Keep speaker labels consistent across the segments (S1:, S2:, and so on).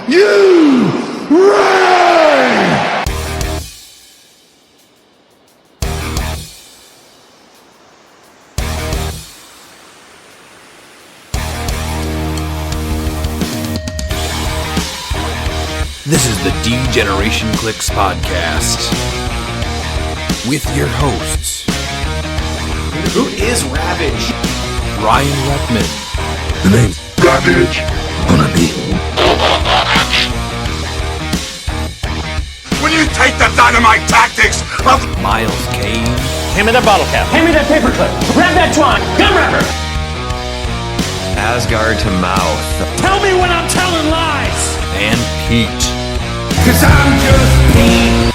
S1: you ready?
S2: This is the D-Generation cliX podcast with your hosts,
S3: Who is Ravage?
S2: Ryan Reckman,
S1: The name's Ravage. Gonna be. When you take the dynamite tactics of
S2: Miles Kane,
S4: Hand me that bottle cap. Hand me that paperclip. Grab that twine. Gun wrapper.
S5: Asgard to mouth.
S4: Tell me when I'm telling lies.
S2: and Pete.
S1: 'cause I'm just Pete.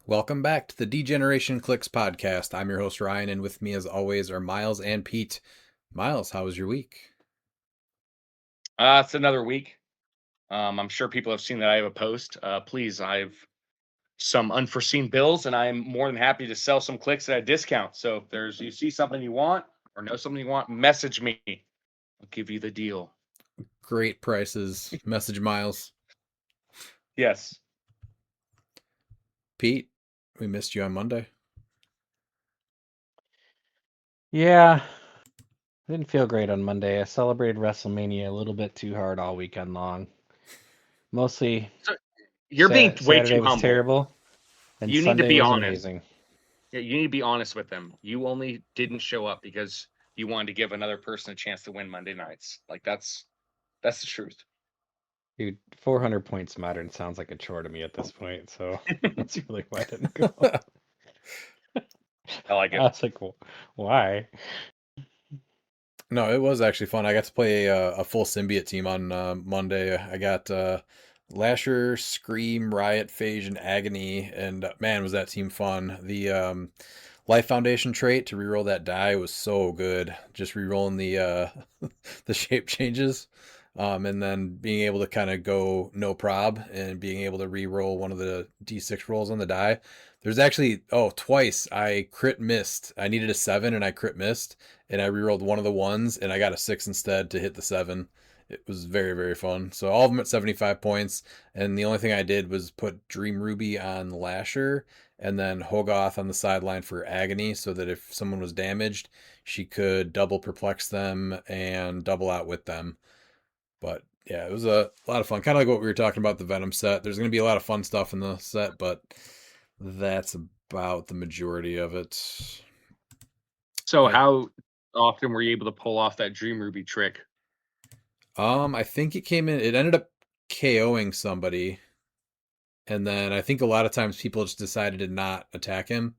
S2: Welcome back to the D-Generation cliX podcast. I'm your host, Ryan, and with me as always are Miles and Pete. Miles, how was your week?
S6: It's another week. I'm sure people have seen that I have a post. Please, I have some unforeseen bills, and I'm more than happy to sell some clicks at a discount. So if you see something you want or know something you want, message me. I'll give you the deal.
S2: Great prices. Message Miles.
S6: Yes.
S2: Pete, we missed you on Monday.
S7: Yeah, didn't feel great on Monday. I celebrated WrestleMania a little bit too hard all weekend long. Mostly,
S6: You're being way
S7: Saturday
S6: too
S7: was
S6: humble.
S7: terrible, and
S6: You need to
S7: Sunday
S6: be
S7: was
S6: honest.
S7: amazing.
S6: Yeah, you need to be honest with them. You only didn't show up because you wanted to give another person a chance to win Monday nights. Like that's the truth.
S7: Dude, 400 points modern sounds like a chore to me at this point, so that's really why I didn't go.
S6: I like
S7: I
S6: it.
S7: was like, why?
S2: No, it was actually fun. I got to play a full symbiote team on Monday. I got Lasher, Scream, Riot, Phage, and Agony, and man, was that team fun. The Life Foundation trait to reroll that die was so good. Just rerolling the the shape changes, and then being able to kind of go no prob and being able to reroll one of the D6 rolls on the die. There's actually twice I crit missed. I needed a 7 and I crit missed, and I rerolled one of the ones and I got a 6 instead to hit the 7. It was very, very fun. So all of them at 75 points, and the only thing I did was put Dream Ruby on Lasher and then Hogoth on the sideline for Agony, so that if someone was damaged, she could double perplex them and double out with them. But yeah, it was a lot of fun. Kind of like what we were talking about the Venom set. There's going to be a lot of fun stuff in the set, but that's about the majority of it.
S6: So
S2: Yeah.
S6: how often were you able to pull off that Dream Ruby trick?
S2: I think it ended up KOing somebody. And then I think a lot of times people just decided to not attack him.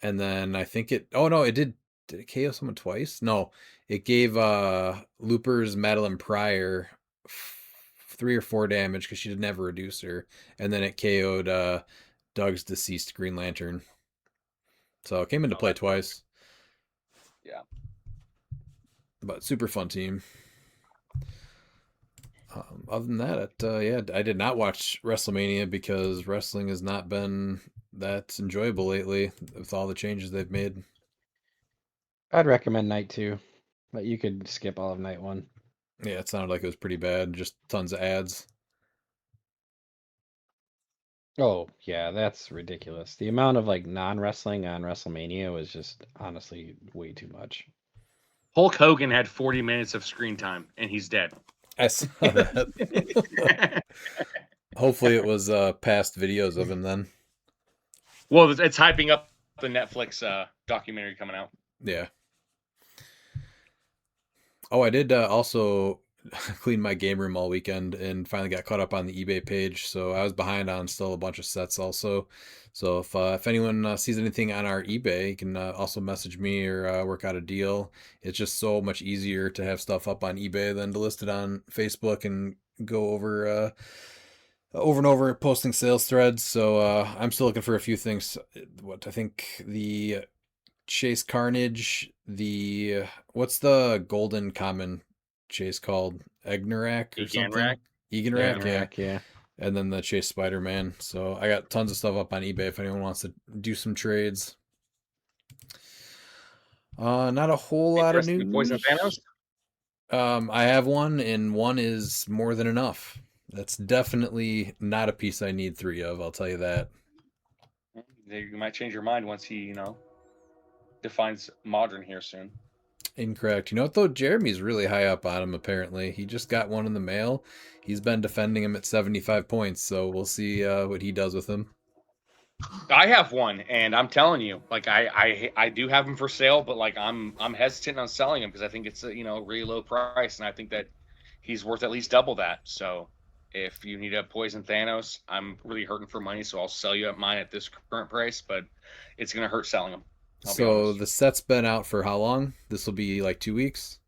S2: And then I think it did it KO someone twice? No, it gave Looper's Madeline Pryor 3 or 4 damage because she didn't have a reducer, and then it KO'd Doug's deceased Green Lantern. So it came into play twice.
S6: Yeah.
S2: But super fun team. Other than that, I did not watch WrestleMania because wrestling has not been that enjoyable lately with all the changes they've made.
S7: I'd recommend night 2, but you could skip all of night 1.
S2: Yeah, it sounded like it was pretty bad. Just tons of ads.
S7: Oh, yeah, that's ridiculous. The amount of like non-wrestling on WrestleMania was just honestly way too much.
S6: Hulk Hogan had 40 minutes of screen time, and he's dead.
S2: I saw that. Hopefully it was past videos of him then.
S6: Well, it's hyping up the Netflix documentary coming out.
S2: Yeah. Oh, I did also clean my game room all weekend and finally got caught up on the eBay page. So I was behind on still a bunch of sets also. So if anyone sees anything on our eBay, you can also message me or work out a deal. It's just so much easier to have stuff up on eBay than to list it on Facebook and go over and over posting sales threads. So I'm still looking for a few things. What I think the Chase Carnage, what's the golden common chase called? Egnarak or something?
S6: Eganrak?
S2: Eganrak, yeah.
S7: Yeah.
S2: and then the Chase Spider-Man. So I got tons of stuff up on eBay if anyone wants to do some trades. Not a whole lot of
S6: Interesting. Poison
S2: news.
S6: Thanos?
S2: I have one, and one is more than enough. That's definitely not a piece I need 3 of, I'll tell you that.
S6: You might change your mind once he, defines modern here soon.
S2: Incorrect. You know what, though? Jeremy's really high up on him, apparently. He just got one in the mail. He's been defending him at 75 points, so we'll see what he does with him.
S6: I have one, and I'm telling you, like I do have him for sale, but like I'm hesitant on selling him because I think it's a really low price, and I think that he's worth at least double that. So if you need a Poison Thanos, I'm really hurting for money, so I'll sell you mine at this current price, but it's gonna hurt selling them. I'll be
S2: So
S6: honest.
S2: the set's been out for how long? This will be like 2 weeks,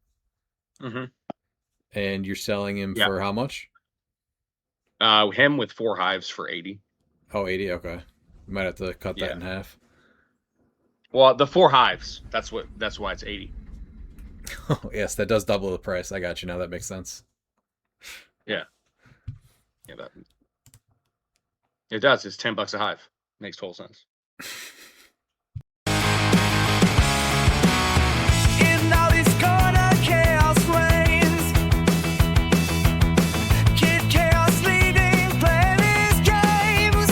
S6: Mm-hmm.
S2: and you're selling him
S6: Yeah.
S2: for how much?
S6: Him with 4 hives for 80.
S2: Oh, 80. Okay, you might have to cut that
S6: Yeah.
S2: in half.
S6: Well, the 4 hives. That's why it's 80.
S2: Oh, yes, that does double the price. I got you now. That makes sense.
S6: Yeah. Yeah, it does. It's $10 a hive. Makes total sense.
S5: In all this corner chaos reigns. Kid Chaos leading, playing his games.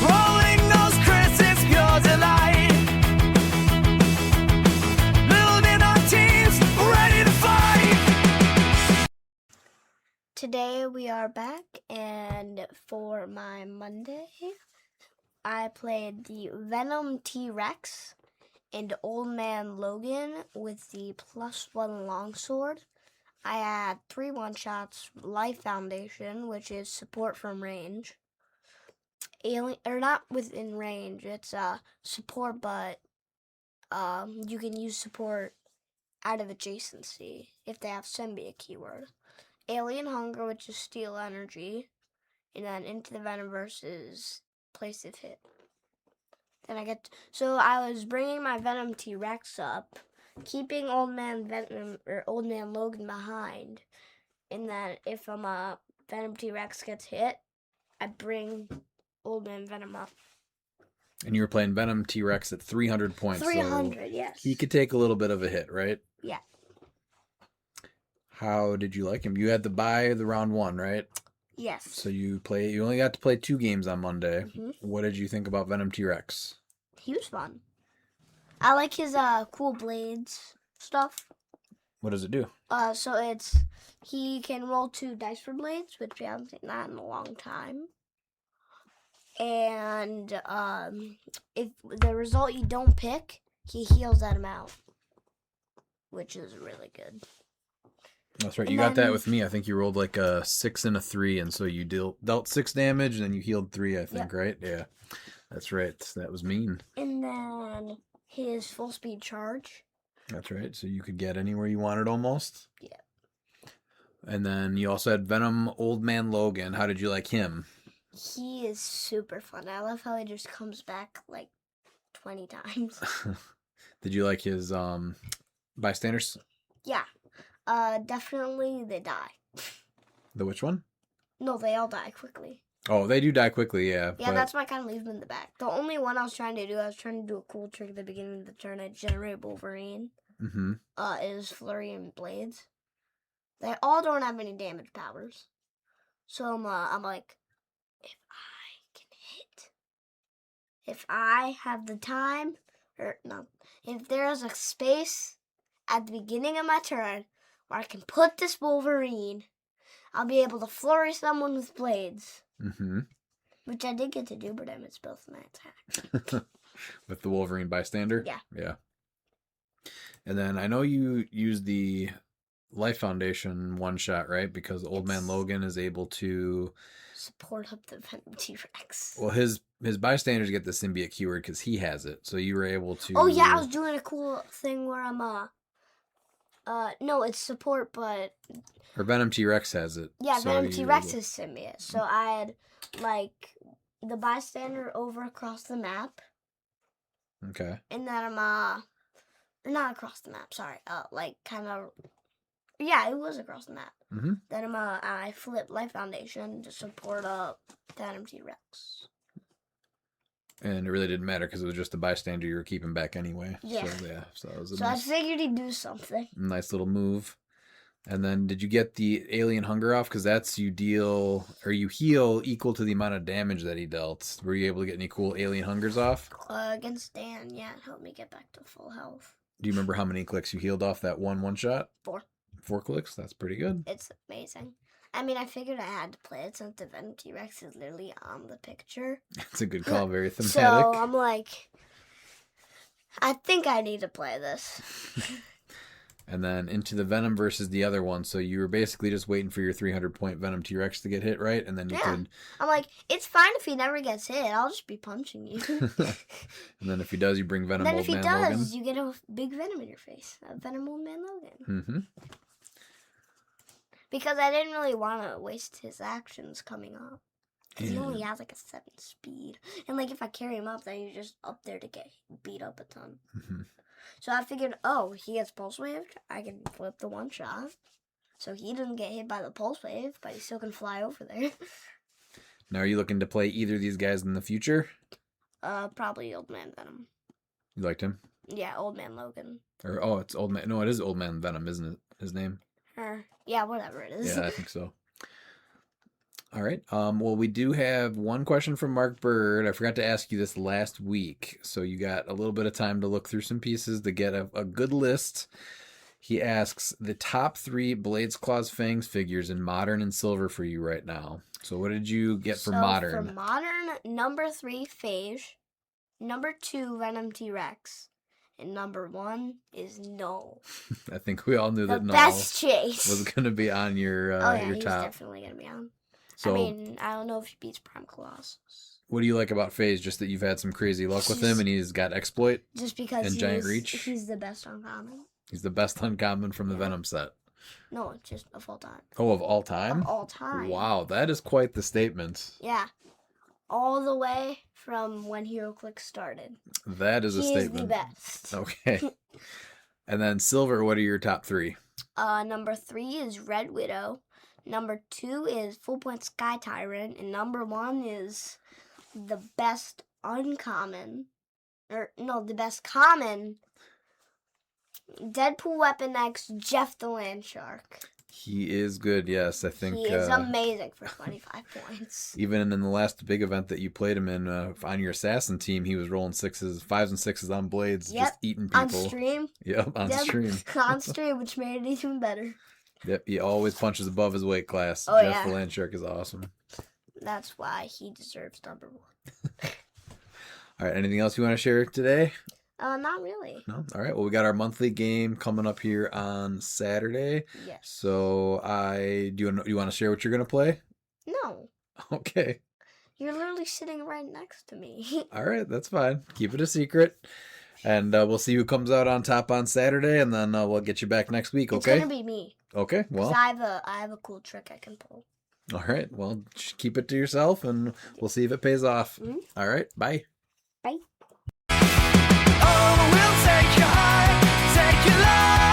S5: Rolling those crisps, pure delight. Building our teams, ready to fight.
S8: Today we are back, and for my Monday, I played the Venom T-Rex and Old Man Logan with the +1 longsword. I had 3 one-shots, Life Foundation, which is support from range. Alien, or not within range, it's support, but you can use support out of adjacency if they have symbiote keyword. Alien Hunger, which is Steel Energy, and then Into the Venomverse is Place of Hit. Then so I was bringing my Venom T-Rex up, keeping Old Man Logan behind, and then if Venom T-Rex gets hit, I bring Old Man Venom up.
S2: And you were playing Venom T-Rex at 300 points.
S8: 300,
S2: so
S8: yes.
S2: he could take a little bit of a hit, right?
S8: Yeah.
S2: How did you like him? You had to buy the round 1, right?
S8: Yes.
S2: So you only got to play 2 games on Monday.
S8: Mhm.
S2: What did you think about Venom T-Rex?
S8: He was fun. I like his cool blades stuff.
S2: What does it do?
S8: So he can roll 2 dice for blades, which we haven't seen that in a long time. And if the result you don't pick, he heals that amount, which is really good.
S2: That's right.
S8: And
S2: You got that
S8: then-
S2: with me. I think you rolled like a 6 and a 3, and so you dealt 6 damage, and then you healed 3, I think, right? Yeah. That's right. That was mean.
S8: And then his full speed charge.
S2: That's right. So you could get anywhere you wanted almost.
S8: Yeah.
S2: And then you also had Venom Old Man Logan. How did you like him?
S8: He is super fun. I love how he just comes back like 20 times.
S2: Did you like his bystanders?
S8: Yeah. Definitely they die.
S2: The which one?
S8: No, they all die quickly.
S2: Oh, they do die quickly, yeah.
S8: Yeah, that's why I kind of leave them in the back. The only one I was trying to do a cool trick at the beginning of the turn. I generate Wolverine.
S2: Mm-hmm.
S8: Is Flurry and Blades. They all don't have any damage powers. So I'm like, if I can hit, if I have the time, if there's a space at the beginning of my turn where I can put this Wolverine, I'll be able to flurry someone with blades.
S2: Mm-hmm.
S8: Which I did get to do, but I missed both my attack.
S2: With the Wolverine bystander?
S8: Yeah.
S2: Yeah. And then I know you used the Life Foundation one shot, right? Because Old Man Logan is able to
S8: support up the Venom T-Rex.
S2: Well, his bystanders get the symbiote keyword because he has it. So you were able to.
S8: Oh yeah, I was doing a cool thing where I'm no, it's support, but
S2: Or Venom T-Rex has it.
S8: Yeah,
S2: so
S8: Venom T-Rex is symbiote. So I had like the bystander over across the map.
S2: Okay.
S8: And then I'm or not across the map, sorry. Like kind of Yeah, it was across the map.
S2: Mm-hmm.
S8: Then I flipped Life Foundation to support up Venom T-Rex.
S2: And it really didn't matter because it was just a bystander you were keeping back anyway.
S8: Yeah.
S2: So it was a
S8: So I
S2: nice,
S8: figured he'd do something.
S2: nice little move. And then did you get the alien hunger off? Because that's you deal or you heal equal to the amount of damage that he dealt. Were you able to get any cool alien hungers off?
S8: Against Dan, yeah, it helped me get back to full health.
S2: Do you remember how many clicks you healed off that one shot?
S8: 4.
S2: 4 clicks? That's pretty good.
S8: It's amazing. I mean, I figured I had to play it since the Venom T-Rex is literally on the picture.
S2: It's a good call. Very thematic.
S8: So I'm like, I think I need to play this.
S2: And then into the Venom versus the other one. So you were basically just waiting for your 300-point Venom T-Rex to get hit, right? And then you could...
S8: I'm like, it's fine if he never gets hit. I'll just be punching you.
S2: And then if he does, you bring Venom
S8: then
S2: Old
S8: if he
S2: Man
S8: does,
S2: Logan.
S8: you get a big Venom in your face. A Venom Old Man Logan.
S2: Mm-hmm.
S8: Because I didn't really want to waste his actions coming up. He
S2: Yeah.
S8: only has like a 7 speed. And like if I carry him up, then he's just up there to get beat up a ton.
S2: Mm-hmm.
S8: So I figured, oh, he gets pulse waved. I can flip the one shot. So he doesn't get hit by the pulse wave, but he still can fly over there.
S2: Now, are you looking to play either of these guys in the future?
S8: Probably Old Man Venom.
S2: You liked him?
S8: Yeah, Old Man Logan.
S2: Or, oh, it's Old Man. No, it is Old Man Venom, isn't it? His name?
S8: Yeah, whatever it is.
S2: Yeah, I think so. All right. Well, we do have one question from Mark Bird. I forgot to ask you this last week, so you got a little bit of time to look through some pieces to get a good list. He asks the top 3 Blades, Claws, Fangs figures in Modern and Silver for you right now. So what did you get for Modern?
S8: For Modern, number 3, Phage. Number 2, Venom T-Rex. And number 1 is Null.
S2: I think we all knew
S8: The
S2: that Null
S8: best chase.
S2: was going to be on your
S8: oh yeah,
S2: your
S8: he's
S2: top.
S8: definitely gonna be on.
S2: So,
S8: I mean, I don't know if he beats Prime Colossus.
S2: what do you like about FaZe? Just that you've had some crazy luck with him, and he's got exploit.
S8: Just because
S2: And Giant Reach?
S8: he's the best uncommon.
S2: He's the best uncommon from the Venom set.
S8: No, just of all time.
S2: Oh, of all time?
S8: Of all time.
S2: Wow, that is quite the statement.
S8: Yeah. All the way from when HeroClix started.
S2: That is a
S8: He
S2: statement.
S8: is the best.
S2: Okay. And then Silver, what are your top 3?
S8: Number 3 is Red Widow. Number 2 is Full Point Sky Tyrant. And number 1 is the best uncommon. The best common. Deadpool Weapon X, Jeff the Land Shark.
S2: He is good, yes. I think
S8: He is amazing for 25 points.
S2: even in the last big event that you played him in on your assassin team, he was rolling 5s and 6s on blades,
S8: Yep,
S2: just eating people.
S8: On stream.
S2: Yep, on stream.
S8: On stream, which made it even better.
S2: Yep, he always punches above his weight class.
S8: Oh,
S2: Jeff
S8: yeah.
S2: the Land Shark is awesome.
S8: That's why he deserves number 1.
S2: All right, anything else you want to share today?
S8: Not really.
S2: No? All right, well, we got our monthly game coming up here on Saturday.
S8: Yes.
S2: So you want to share what you're going to play?
S8: No.
S2: Okay.
S8: You're literally sitting right next to me.
S2: All right, that's fine. Keep it a secret. And we'll see who comes out on top on Saturday, and then we'll get you back next week, okay?
S8: It's gonna be me.
S2: Okay,
S8: 'Cause
S2: well.
S8: I have a cool trick I can pull.
S2: All right, well, just keep it to yourself, and we'll see if it pays off.
S8: Mhm.
S2: All right, bye.
S8: Bye.
S5: Oh, we'll take you high, take you low.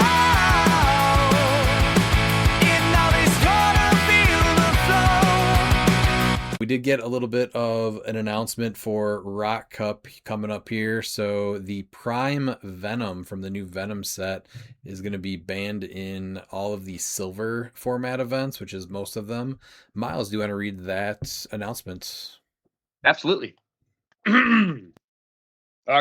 S5: You know it's gonna feel the flow.
S2: We did get a little bit of an announcement for ROC Cup coming up here. So the Prime Venom from the new Venom set is going to be banned in all of the silver format events, which is most of them. Miles, do you want to read that announcement?
S6: Absolutely.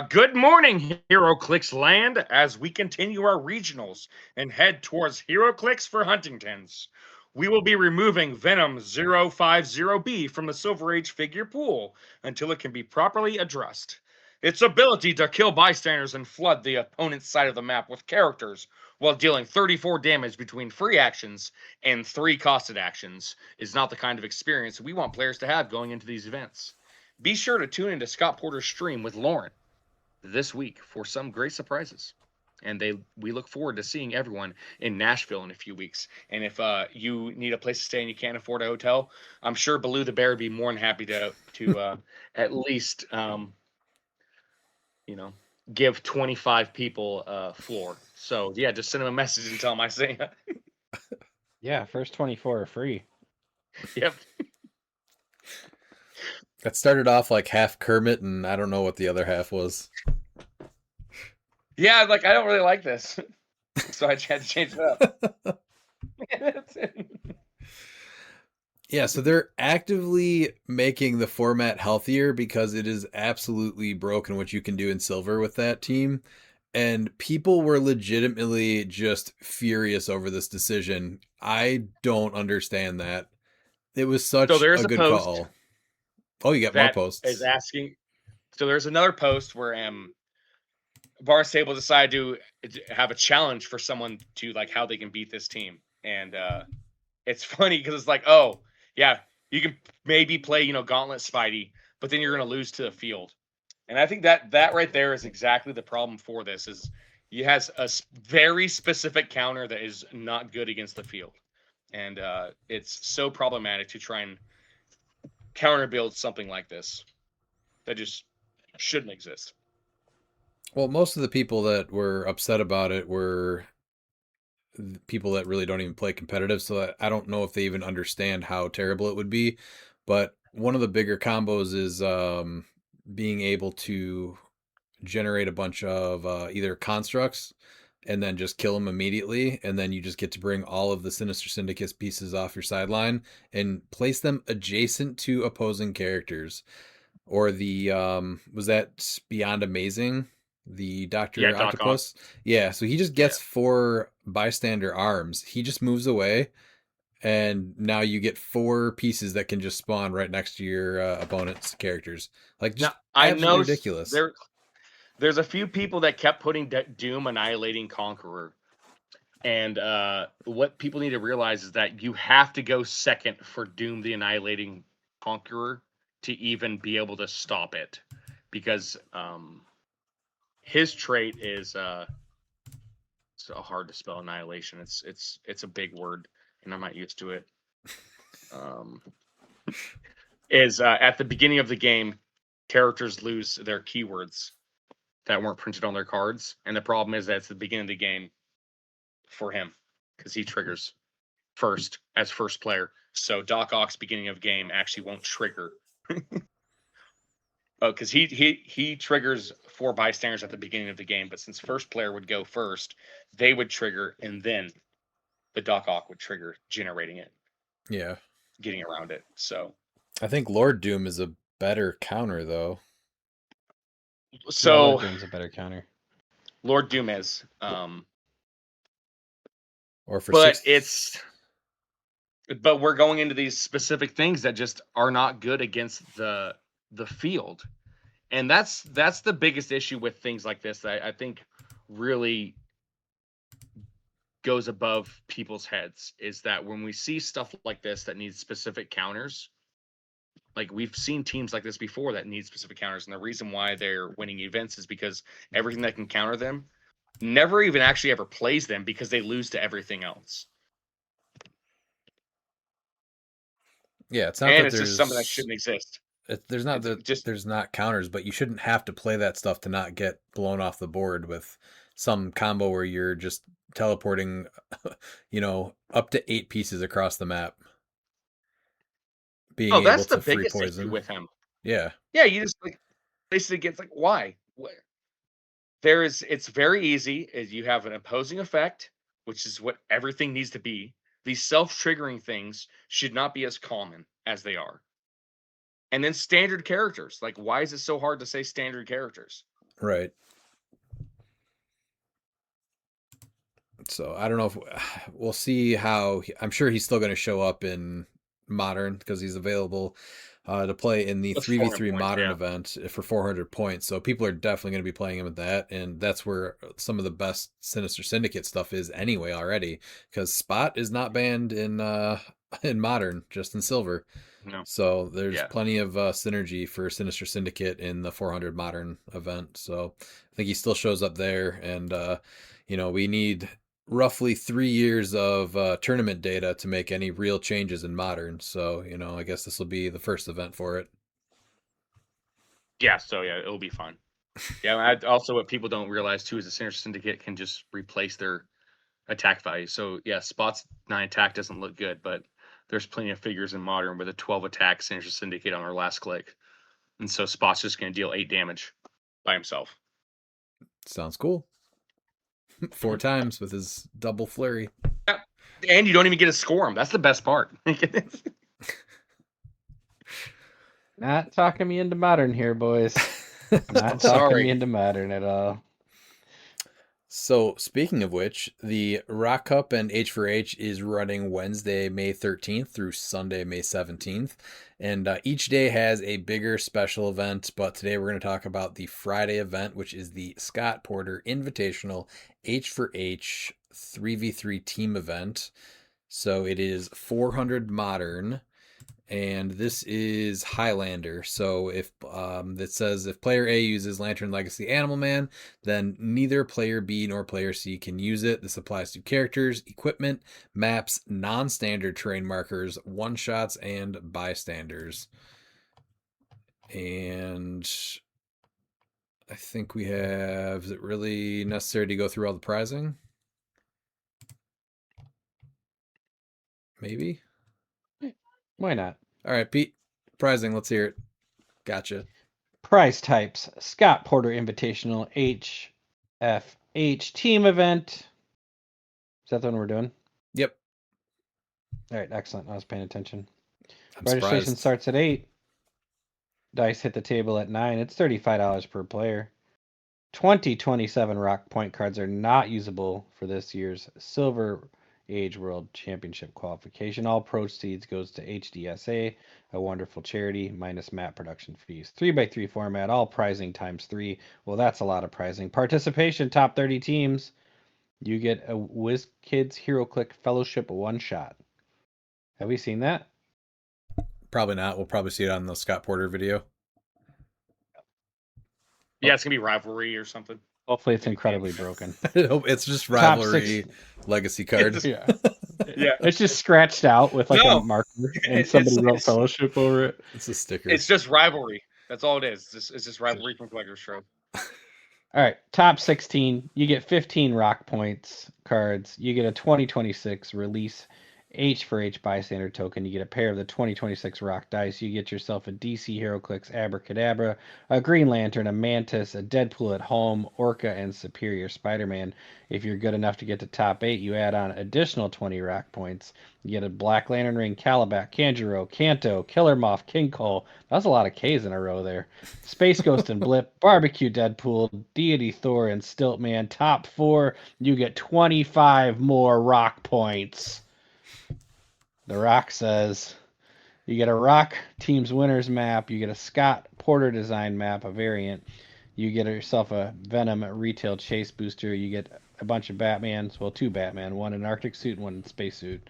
S6: Good morning, HeroClix land, as we continue our regionals and head towards HeroClix for Huntington's. We will be removing Venom 050B from the Silver Age figure pool until it can be properly addressed. Its ability to kill bystanders and flood the opponent's side of the map with characters while dealing 34 damage between free actions and 3 costed actions is not the kind of experience we want players to have going into these events. Be sure to tune into Scott Porter's stream with Lauren this week for some great surprises. And we look forward to seeing everyone in Nashville in a few weeks. And if you need a place to stay and you can't afford a hotel, I'm sure Baloo the Bear would be more than happy to at least give 25 people a floor. So yeah, just send him a message and tell him I say
S7: Yeah, first 24 are free.
S6: Yep.
S2: That started off like half Kermit, and I don't know what the other half was.
S6: Yeah, like I don't really like this, so I had to change it up. That's it.
S2: Yeah, so they're actively making the format healthier because it is absolutely broken what you can do in silver with that team. And people were legitimately just furious over this decision. I don't understand that. It was
S6: So
S2: such
S6: there's
S2: a
S6: a
S2: good
S6: post
S2: call. Oh, you got more
S6: that is
S2: posts.
S6: asking. So there's another post where Barstable decided to have a challenge for someone to like how they can beat this team, and it's funny because it's like, oh yeah, you can maybe play Gauntlet Spidey, but then you're gonna lose to the field, and I think that right there is exactly the problem for this. Is he has a very specific counter that is not good against the field, and it's so problematic to try and counter build something like this that just shouldn't exist.
S2: Well, most of the people that were upset about it were people that really don't even play competitive, so I don't know if they even understand how terrible it would be. But one of the bigger combos is being able to generate a bunch of either constructs and then just kill them immediately, and then you just get to bring all of the Sinister Syndicate's pieces off your sideline and place them adjacent to opposing characters. Or the was that Beyond Amazing, the
S6: Yeah,
S2: Doctor
S6: Doc Ock.
S2: Octopus? Yeah, so he just
S6: Yeah.
S2: gets 4 bystander arms. He just moves away, and now you get 4 pieces that can just spawn right next to your opponent's characters. Like,
S6: Now
S2: just
S6: I
S2: absolutely
S6: know
S2: ridiculous.
S6: there's a few people that kept putting Doom annihilating Conqueror, and what people need to realize is that you have to go second for Doom the annihilating Conqueror to even be able to stop it, because his trait is so hard to spell annihilation. It's a big word, and I'm not used to it. Um, is at the beginning of the game, characters lose their keywords that weren't printed on their cards, and the problem is that it's the beginning of the game for him because he triggers first as first player. So Doc Ock's beginning of game actually won't trigger. Oh, because he triggers 4 bystanders at the beginning of the game, but since first player would go first, they would trigger, and then the Doc Ock would trigger, generating it,
S2: Yeah.
S6: getting around it. So
S2: I think Lord Doom is a better counter though.
S7: Yeah, Lord
S6: so
S7: Doom's a better counter.
S6: Lord Doom is,
S2: Or for
S6: but
S2: 6
S6: but we're going into these specific things that just are not good against the field, and that's the biggest issue with things like this that I think really goes above people's heads, is that when we see stuff like this that needs specific counters, like we've seen teams like this before that need specific counters, and the reason why they're winning events is because everything that can counter them never even actually ever plays them because they lose to everything else.
S2: Yeah, it's not
S6: And
S2: that
S6: it's just something that shouldn't exist.
S2: there's not
S6: It's
S2: that
S6: just
S2: there's not counters, but you shouldn't have to play that stuff to not get blown off the board with some combo where you're just teleporting, up to 8 pieces across the map, being
S6: oh,
S2: able
S6: that's the
S2: to free
S6: biggest issue
S2: poison.
S6: with him.
S2: Yeah.
S6: Yeah, you just like basically gets like why? It's very easy. Is you have an opposing effect, which is what everything needs to be. These self-triggering things should not be as common as they are. And then standard characters. Like, why is it so hard to say standard characters?
S2: Right. So I don't know if we'll see how I'm sure he's still going to show up in modern because he's available to play in the
S6: With 400
S2: 3v3
S6: points,
S2: modern
S6: yeah.
S2: event for 400 points. So people are definitely going to be playing him at that, and that's where some of the best Sinister Syndicate stuff is anyway already, because Spot is not banned in in modern, just in silver.
S6: No.
S2: So there's
S6: Yeah.
S2: plenty of synergy for Sinister Syndicate in the 400 modern event. So I think he still shows up there, and we need roughly 3 years of tournament data to make any real changes in modern. So I guess this will be the first event for it.
S6: Yeah, so yeah, it'll be fun. Yeah, also what people don't realize too is the Sinister Syndicate can just replace their attack value. So yeah, Spot's 9 attack doesn't look good, but there's plenty of figures in Modern with a 12 attack Sinister Syndicate on our last click. And so Spot's just going to deal 8 damage by himself.
S2: Sounds cool. 4 times with his double flurry.
S6: Yeah. And you don't even get to score him. That's the best part.
S7: Not talking me into Modern here, boys. Not talking
S6: Sorry.
S7: me into Modern at all.
S2: So, speaking of which, the ROC Cup and H4H is running Wednesday, May 13th through Sunday, May 17th. And each day has a bigger special event, but today we're going to talk about the Friday event, which is the Scott Porter Invitational H4H 3v3 team event. So it is 400 Modern, and this is Highlander. So if it says if player A uses Lantern Legacy Animal Man, then neither player B nor player C can use it. This applies to characters, equipment, maps, non-standard terrain markers, one-shots, and bystanders. And I think we have, is it really necessary to go through all the prizing? Maybe?
S7: Why not?
S2: All right, Pete, prizing, let's hear it. Gotcha.
S7: Prize types: Scott Porter Invitational HFH team event. Is that the one we're doing?
S2: Yep.
S7: All right, excellent. I was paying attention.
S2: I'm
S7: Registration
S2: surprised.
S7: starts at 8. Dice hit the table at 9. It's $35 per player. 2027 ROC point cards are not usable for this year's Silver Age World Championship qualification. All proceeds goes to HDSA, a wonderful charity, minus map production fees. 3x3 format, all prizing times 3. Well, that's a lot of prizing. Participation, top 30 teams. You get a WizKids HeroClick Fellowship one-shot. Have we seen that?
S2: Probably not. We'll probably see it on the Scott Porter video.
S6: Yeah, it's going to be Rivalry or something.
S7: Hopefully it's incredibly broken.
S2: It's just rivalry legacy card.
S7: Yeah.
S6: Yeah.
S7: It's just scratched out with like
S6: No.
S7: a marker and somebody wrote
S6: It's-
S7: Fellowship over it.
S2: It's a sticker.
S6: It's just Rivalry. That's all it is. It's just Rivalry from Collector's Trove.
S7: All right, top 16. You get 15 ROC points cards. You get a 2026 release H4H bystander token. You get a pair of the 2026 ROC dice. You get yourself a DC HeroClix Abracadabra, a Green Lantern, a Mantis, a Deadpool at Home, Orca, and Superior Spider-Man. If you're good enough to get to top 8, you add on additional 20 ROC points. You get a Black Lantern Ring, Calabac, Kanjuro, Kanto, Killer Moth, King Cole. That was a lot of K's in a row there. Space Ghost and Blip, Barbecue Deadpool, Deity Thor, and Stiltman. Top 4, you get 25 more ROC points. The ROC says you get a ROC Team's Winners map, you get a Scott Porter design map, a variant. You get yourself a Venom Retail Chase booster. You get a bunch of Batmans, well, 2 Batman, one in Arctic suit and one in spacesuit.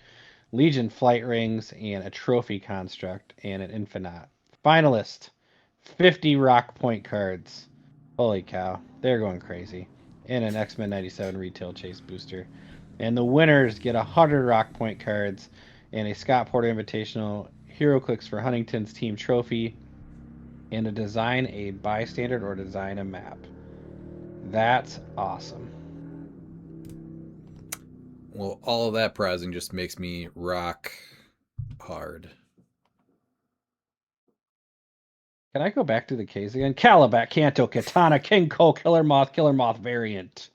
S7: Legion flight rings and a trophy construct and an Infinite. Finalist, 50 ROC point cards. Holy cow, they're going crazy. And an X-Men 97 Retail Chase booster. And the winners get 100 ROC point cards and a Scott Porter Invitational HeroClix for Huntington's Team Trophy and a design a bystander or design a map. That's awesome.
S2: Well, all of that prizing just makes me rock hard.
S7: Can I go back to the K's again? Calabac, Kanto, Katana, King Cole, Killer Moth variant.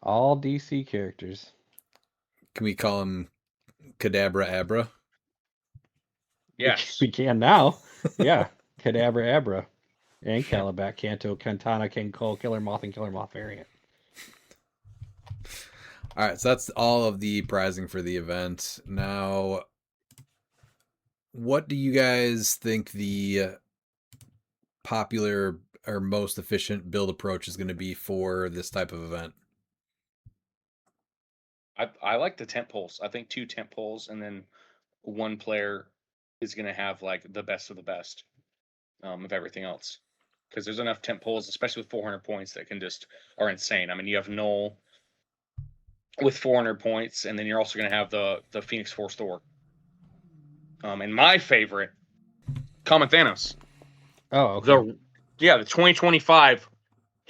S7: All DC characters.
S2: Can we call him Kadabra Abra?
S6: Yes.
S7: We can now. Yeah. Kadabra Abra. And Calabac, Kanto, Katana, King Cole, Killer Moth, and Killer Moth variant.
S2: All right, so that's all of the prizing for the event. Now, what do you guys think the popular or most efficient build approach is going to be for this type of event?
S6: I like the tent poles. I think 2 tent poles and then one player is going to have like the best of the best of everything else. Because there's enough tent poles, especially with 400 points, that can just are insane. I mean, you have Noel with 400 points, and then you're also going to have the Phoenix Force Thor. And my favorite, Common Thanos.
S7: Oh, okay.
S6: The 2025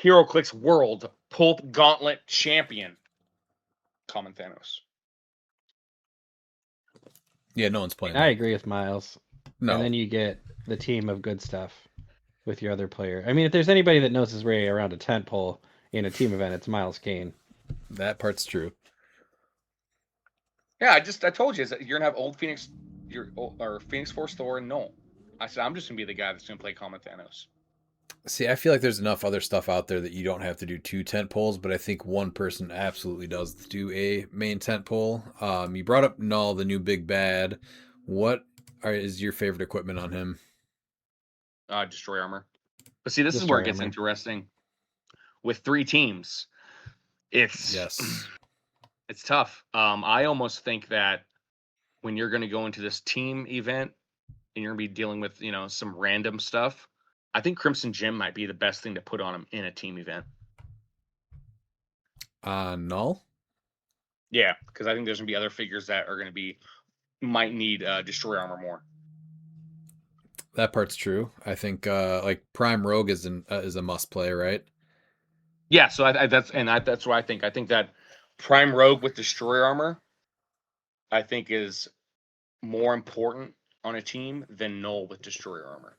S6: HeroClix World Pulp Gauntlet Champion. Common Thanos.
S2: Yeah, no one's playing
S7: I
S2: that.
S7: agree with Miles.
S2: No,
S7: And then you get the team of good stuff with your other player. I mean, if there's anybody that knows his way around a tent pole in a team event, it's Miles Kane.
S2: that part's true.
S6: Yeah, I told you you're gonna have old Phoenix, or Phoenix Force Thor and Null. I said I'm just gonna be the guy that's gonna play Common Thanos.
S2: See, I feel like there's enough other stuff out there that you don't have to do 2 tent poles, but I think one person absolutely does do a main tent pole. You brought up Null, the new big bad. What is your favorite equipment on him?
S6: Destroy armor. But see, this is
S7: Destroy
S6: where it gets
S7: armor.
S6: interesting. With 3 teams, it's
S2: Yes.
S6: it's tough. I almost think that when you're going to go into this team event and you're going to be dealing with some random stuff, I think Crimson Gem might be the best thing to put on him in a team event.
S2: Null?
S6: Yeah, because I think there's going to be other figures that are going to might need Destroy armor more.
S2: That part's true. I think like Prime Rogue is a must play, right?
S6: Yeah, so that's what I think. I think that Prime Rogue with Destroy armor, I think, is more important on a team than Null with Destroyer armor.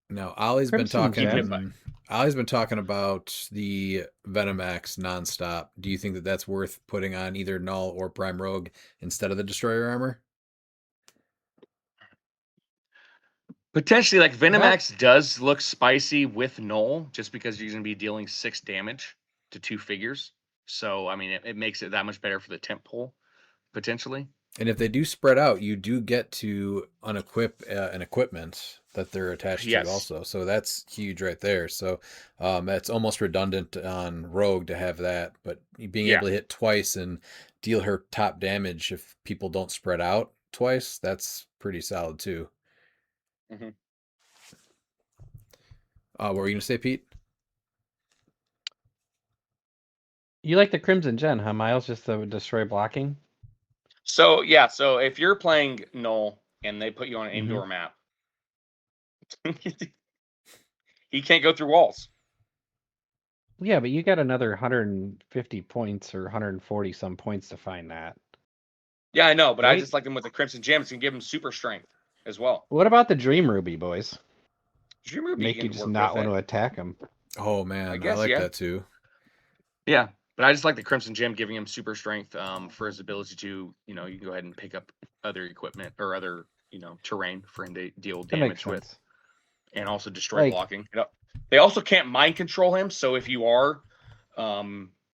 S2: Now, Ollie's been
S7: Crimson
S2: talking.
S7: Gem.
S2: Ollie's been talking about the Venomax nonstop. Do you think that that's worth putting on either Null or Prime Rogue instead of the Destroyer armor?
S6: Potentially, like Venomax does look spicy with Null, just because you're going to be dealing 6 damage to 2 figures. So, I mean, it makes it that much better for the temp pool, potentially.
S2: And if they do spread out, you do get to unequip an equipment that they're attached
S6: Yes.
S2: to also. So that's huge right there. So that's almost redundant on Rogue to have that. But being able to hit twice and deal her top damage if people don't spread out twice, that's pretty solid too.
S6: Mm-hmm.
S2: What were you going to say, Pete?
S7: You like the Crimson Gen, huh, Miles? Just the destroy blocking?
S6: So, yeah, so if you're playing Null and they put you on an indoor map, he can't go through walls.
S7: Yeah, but you got another 150 points or 140 some points to find that.
S6: Yeah, I know, but I
S7: Right?
S6: just like him with the Crimson Gem. It's going to give him super strength as well.
S7: What about the Dream Ruby, boys?
S6: Dream Ruby
S7: Make you
S6: can
S7: just
S6: work
S7: not
S6: with
S7: want
S6: it.
S7: to attack him.
S2: Oh, man. I
S6: guess,
S2: like
S6: yeah.
S2: that too.
S6: Yeah, but I just like the Crimson Gem giving him super strength for his ability to, you can go ahead and pick up other equipment or other, terrain for him to deal
S7: That makes
S6: damage with,
S7: sense.
S6: and also destroy
S7: Like-
S6: blocking. They also can't mind control him, so if you are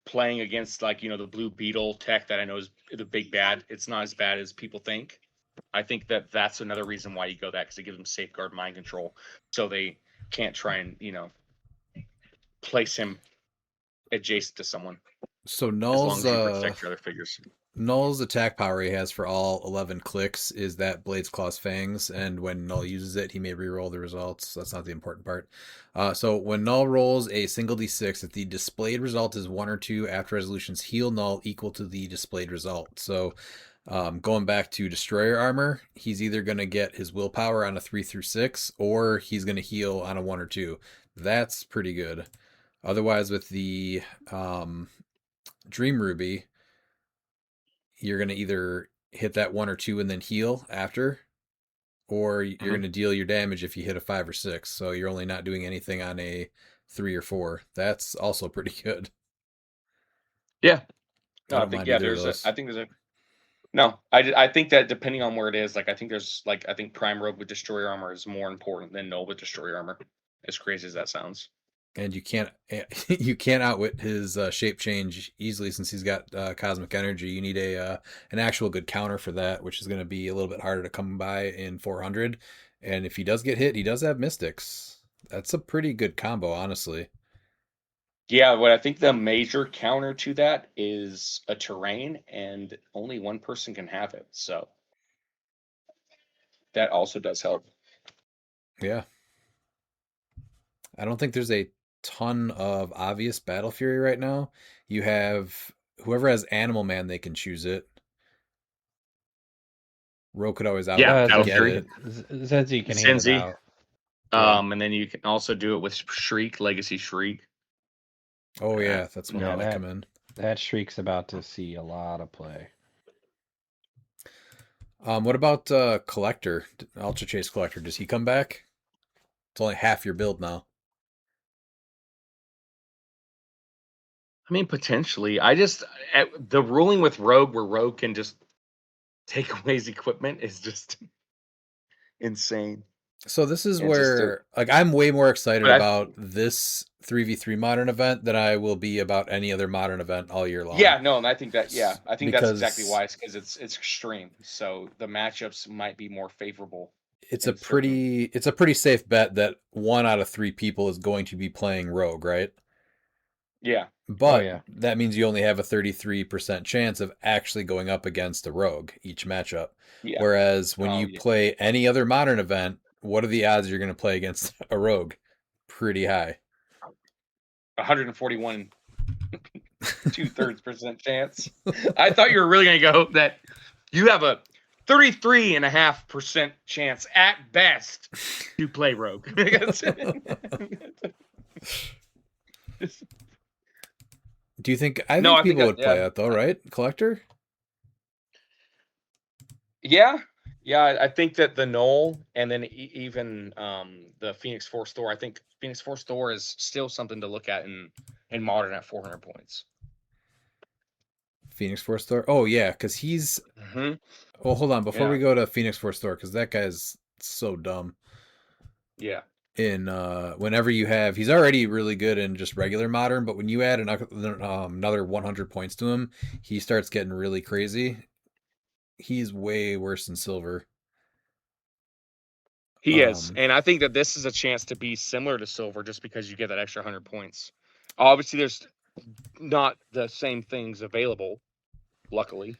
S6: playing against, like, the Blue Beetle tech that I know is the big bad, it's not as bad as people think. I think that's another reason why you go that, because it gives them safeguard mind control, so they can't try and, place him adjacent to someone.
S2: So
S6: As long
S2: Null's
S6: as you protect your other figures.
S2: Null's attack power he has for all 11 clicks is that Blade's Claw's Fangs, and when Null uses it, he may reroll the results. That's not the important part. So when Null rolls a single d6, if the displayed result is 1 or 2, after resolutions heal Null equal to the displayed result. So going back to Destroyer armor, he's either going to get his willpower on a 3 through 6, or he's going to heal on a 1 or 2. That's pretty good. Otherwise, with the Dream Ruby, you're going to either hit that 1 or 2 and then heal after, or you're going to deal your damage if you hit a 5 or 6. So you're only not doing anything on a 3 or 4. That's also pretty good.
S6: Yeah.
S2: I don't mind either of those.
S6: I think that depending on where it is, like, I think Prime Rogue with Destroyer armor is more important than Null with Destroyer armor, as crazy as that sounds.
S2: And you can't outwit his shape change easily, since he's got cosmic energy. You need an actual good counter for that, which is going to be a little bit harder to come by in 400. And if he does get hit, he does have mystics. That's a pretty good combo, honestly.
S6: Yeah, what I think the major counter to that is a terrain, and only one person can have it. So that also does help.
S2: Yeah. I don't think there's a ton of obvious Battle Fury right now. You have whoever has Animal Man, they can choose it. Ro could always out
S6: Battle
S2: get
S6: Fury.
S2: it.
S7: Zenzi can hand it
S6: Zenzi.
S7: out.
S6: And then you can also do it with Shriek, Legacy Shriek.
S2: Oh yeah, that's when
S7: Yeah,
S2: all they come in.
S7: that streak's about to see a lot of play.
S2: What about Collector? Ultra Chase Collector? Does he come back? It's only half your build now.
S6: I mean, potentially. The ruling with Rogue, where Rogue can just take away his equipment, is just insane.
S2: So this is
S6: It's just
S2: where like I'm way more excited
S6: But I-
S2: about this 3v3 modern event than I will be about any other modern event all year long.
S6: Yeah, no, and I think that's exactly
S2: Because
S6: why. Because it's extreme, so the matchups might be more favorable.
S2: it's a
S6: in certain-
S2: pretty safe bet that 1 out of 3 people is going to be playing Rogue, right?
S6: Yeah,
S2: But
S7: yeah.
S2: that means you only have a 33% chance of actually going up against a Rogue each matchup.
S6: yeah.
S2: Whereas when
S6: Oh,
S2: you
S6: yeah.
S2: play any other modern event, what are the odds you're going to play against a Rogue? Pretty high.
S6: 141 2/3% chance. I thought you were really gonna go that you have a 33.5% chance at best to play Rogue.
S2: Do you think I
S6: No,
S2: think
S6: I think
S2: people
S6: that-
S2: would play
S6: yeah.
S2: that though, right? Collector?
S6: Yeah, I think that the Knoll and then even the Phoenix Force Thor. I think Phoenix Force Thor is still something to look at in modern at 400 points.
S2: Phoenix Force Thor? Oh yeah, because he's
S6: Mm-hmm.
S2: well hold on, before
S6: Yeah.
S2: we go to Phoenix Force Thor, because that guy's so dumb.
S6: Yeah.
S2: In whenever you have he's already really good in just regular modern, but when you add another 100 points to him, he starts getting really crazy. He's way worse than Silver.
S6: He is, and I think that this is a chance to be similar to Silver, just because you get that extra 100 points. Obviously, there's not the same things available, luckily,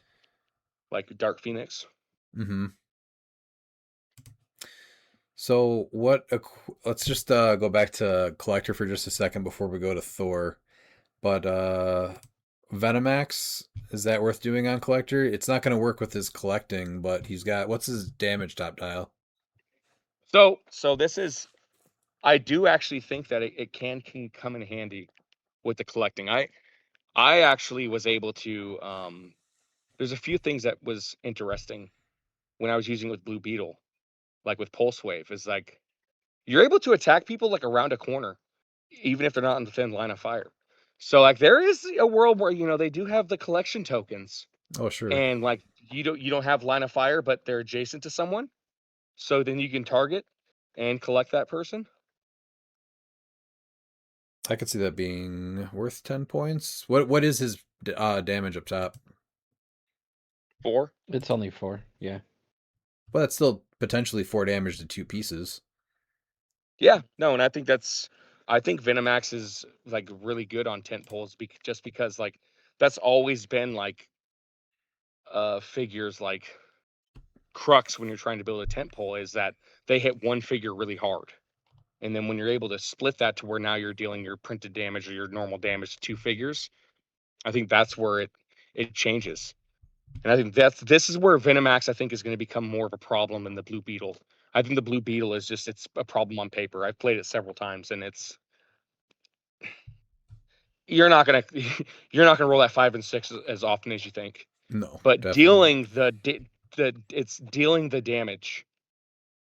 S6: like Dark Phoenix.
S2: Mm-hmm. So let's just go back to Collector for just a second before we go to Thor. But Venomax, is that worth doing on Collector? It's not going to work with his collecting, but he's got what's his damage top dial?
S6: So this is, I do actually think that it can come in handy with the collecting. I actually was able to. There's a few things that was interesting when I was using with Blue Beetle, like with Pulse Wave, is like you're able to attack people like around a corner, even if they're not in the thin line of fire. So like there is a world where they do have the collection tokens,
S2: Oh sure.
S6: and like you don't have line of fire, but they're adjacent to someone. So then you can target and collect that person.
S2: I could see that being worth 10 points. What is his damage up top?
S6: 4.
S7: It's only 4. Yeah.
S2: Well, that's still potentially 4 damage to 2 pieces.
S6: Yeah, no, and I think Venomax is like really good on tent poles just because like that's always been like figures like crux when you're trying to build a tent pole is that they hit one figure really hard. And then when you're able to split that to where now you're dealing your printed damage or your normal damage to 2 figures, I think that's where it changes. And I think this is where Venomax I think is going to become more of a problem than the Blue Beetle. I think the Blue Beetle it's a problem on paper. I've played it several times and you're not gonna roll that 5 and 6 as often as you think.
S2: No.
S6: But
S2: definitely.
S6: dealing the damage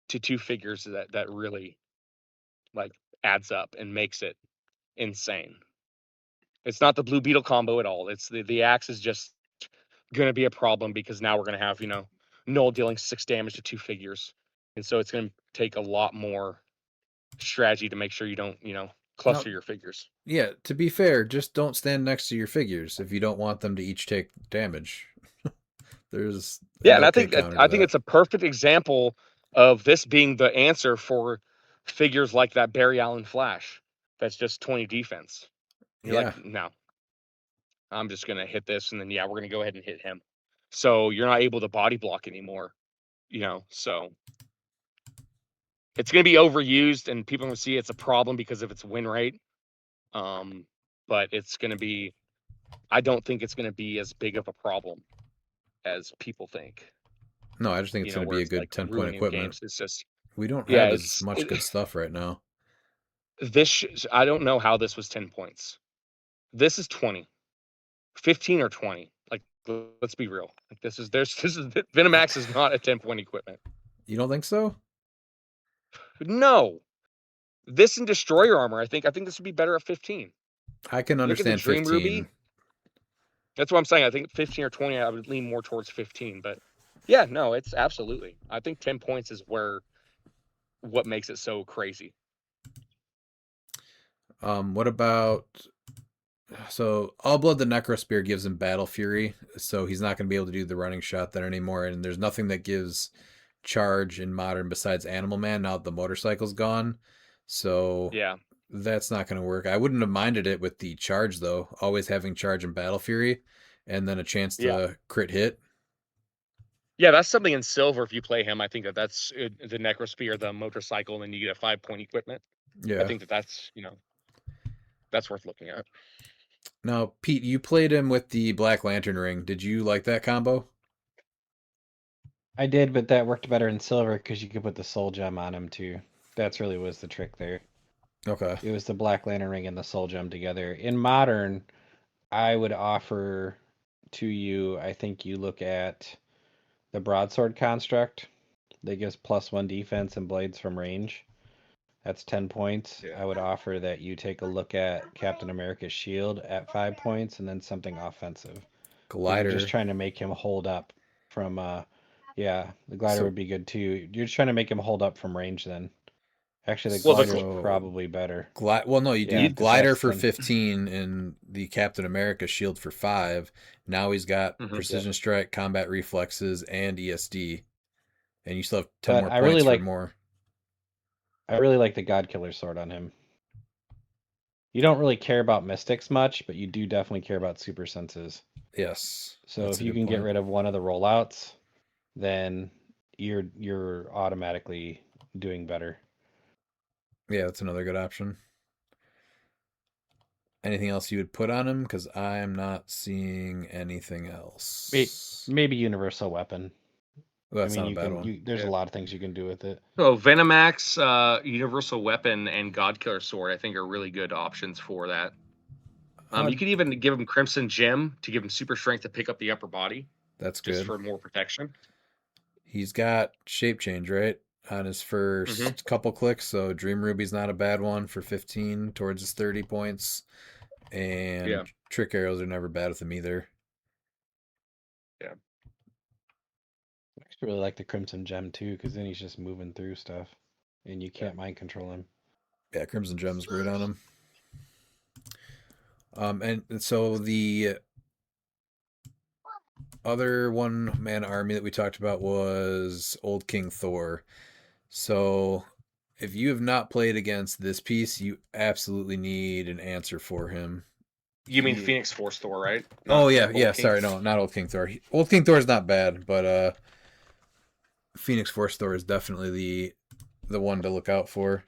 S6: to 2 figures that really like adds up and makes it insane. It's not the Blue Beetle combo at all. It's the axe is just going to be a problem because now we're going to have Null dealing 6 damage to 2 figures, and so it's going to take a lot more strategy to make sure you don't cluster your figures.
S2: Yeah, to be fair, just don't stand next to your figures if you don't want them to each take damage. There's
S6: and I think it's a perfect example of this being the answer for figures like that Barry Allen Flash that's just 20 defense. You're like, no, I'm just gonna hit this, and then we're gonna go ahead and hit him. So you're not able to body block anymore, So it's gonna be overused, and people are gonna see it's a problem because of its win rate. But it's gonna be. I don't think it's gonna be as big of a problem as people think.
S2: No, I just think it's going to be a good
S6: like
S2: 10-point equipment.
S6: Games. It's just
S2: We don't have as much good stuff right now.
S6: I don't know how this was 10 points. This is 20, 15 or 20. Like, let's be real. Like, this is Venomax is not a 10-point equipment.
S2: You don't think so?
S6: No, this and Destroyer Armor. I think this would be better at 15.
S2: I can
S6: Look at the
S2: understand
S6: Dream
S2: 15.
S6: Ruby. That's what I'm saying. I think 15 or 20. I would lean more towards 15. But yeah, no, it's absolutely. I think 10 points is what makes it so crazy.
S2: What about? So All Blood the Necrospear gives him Battle Fury, so he's not going to be able to do the running shot then anymore. And there's nothing that gives charge in Modern besides Animal Man now that the motorcycle's gone. So
S6: Yeah.
S2: that's not going to work. I wouldn't have minded it with the charge though, always having charge and Battle Fury, and then a chance to crit hit.
S6: Yeah, that's something in Silver. If you play him, I think that's the Necrospear, the motorcycle, and then you get a 5-point equipment.
S2: Yeah.
S6: I think that's that's worth looking at.
S2: Now, Pete, you played him with the Black Lantern ring. Did you like that combo?
S7: I did, but that worked better in Silver because you could put the Soul Gem on him too. That's really was the trick there.
S2: Okay.
S7: It was the Black Lantern ring and the Soul Gem together. In Modern, I would offer to you, I think you look at the Broadsword construct that gives +1 defense and blades from range. That's 10 points.
S6: Yeah.
S7: I would offer that you take a look at Captain America's shield at 5 points and then something offensive.
S2: Glider.
S7: You're just trying to make him hold up from the glider
S2: So-
S7: would be good too. You're just trying to make him hold up from range then. Actually, the
S6: Well, the
S7: glider's
S2: gl-
S7: probably better.
S2: Well, no, you
S7: Yeah,
S2: do Glider for
S7: then-
S2: 15 and the Captain America shield for 5. Now he's got
S6: Mhm.
S2: Precision Strike, Combat Reflexes, and ESD. And you still have 10
S7: But
S2: more
S7: I
S2: points
S7: really
S2: for
S7: like-
S2: more.
S7: I really like the God Killer sword on him. You don't really care about mystics much, but you do definitely care about super senses.
S2: Yes.
S7: So
S2: that's
S7: if
S2: a
S7: you
S2: good
S7: can get
S2: point.
S7: rid of one of the rollouts, then you're automatically doing better.
S2: Yeah, that's another good option. Anything else you would put on him? Because I'm not seeing anything else.
S7: Maybe universal weapon.
S2: Well, that's
S7: I
S2: not
S7: mean,
S2: a bad one.
S7: there's
S6: Yeah.
S7: a lot of things you can do with it.
S6: So Venomax, Universal Weapon, and God Killer Sword, I think, are really good options for that. You could even give him Crimson Gem to give him super strength to pick up the upper body,
S2: That's
S6: just
S2: good.
S6: for more protection.
S2: He's got Shape Change, right? On his first couple clicks, so Dream Ruby's not a bad one for 15 towards his 30 points. And
S6: Yeah.
S2: Trick Arrows are never bad with him either.
S7: I actually really like the Crimson Gem too, because then he's just moving through stuff, and you can't mind control him.
S2: Yeah, Crimson Gem's great on him. And so the other one-man army that we talked about was Old King Thor. So if you have not played against this piece, you absolutely need an answer for him.
S6: You mean Phoenix Force Thor, right?
S2: Oh
S6: Not
S2: yeah,
S6: Old
S2: yeah.
S6: King.
S2: Sorry, no, not Old King Thor. Old King Thor is not bad, but Phoenix Force Thor is definitely the one to look out for.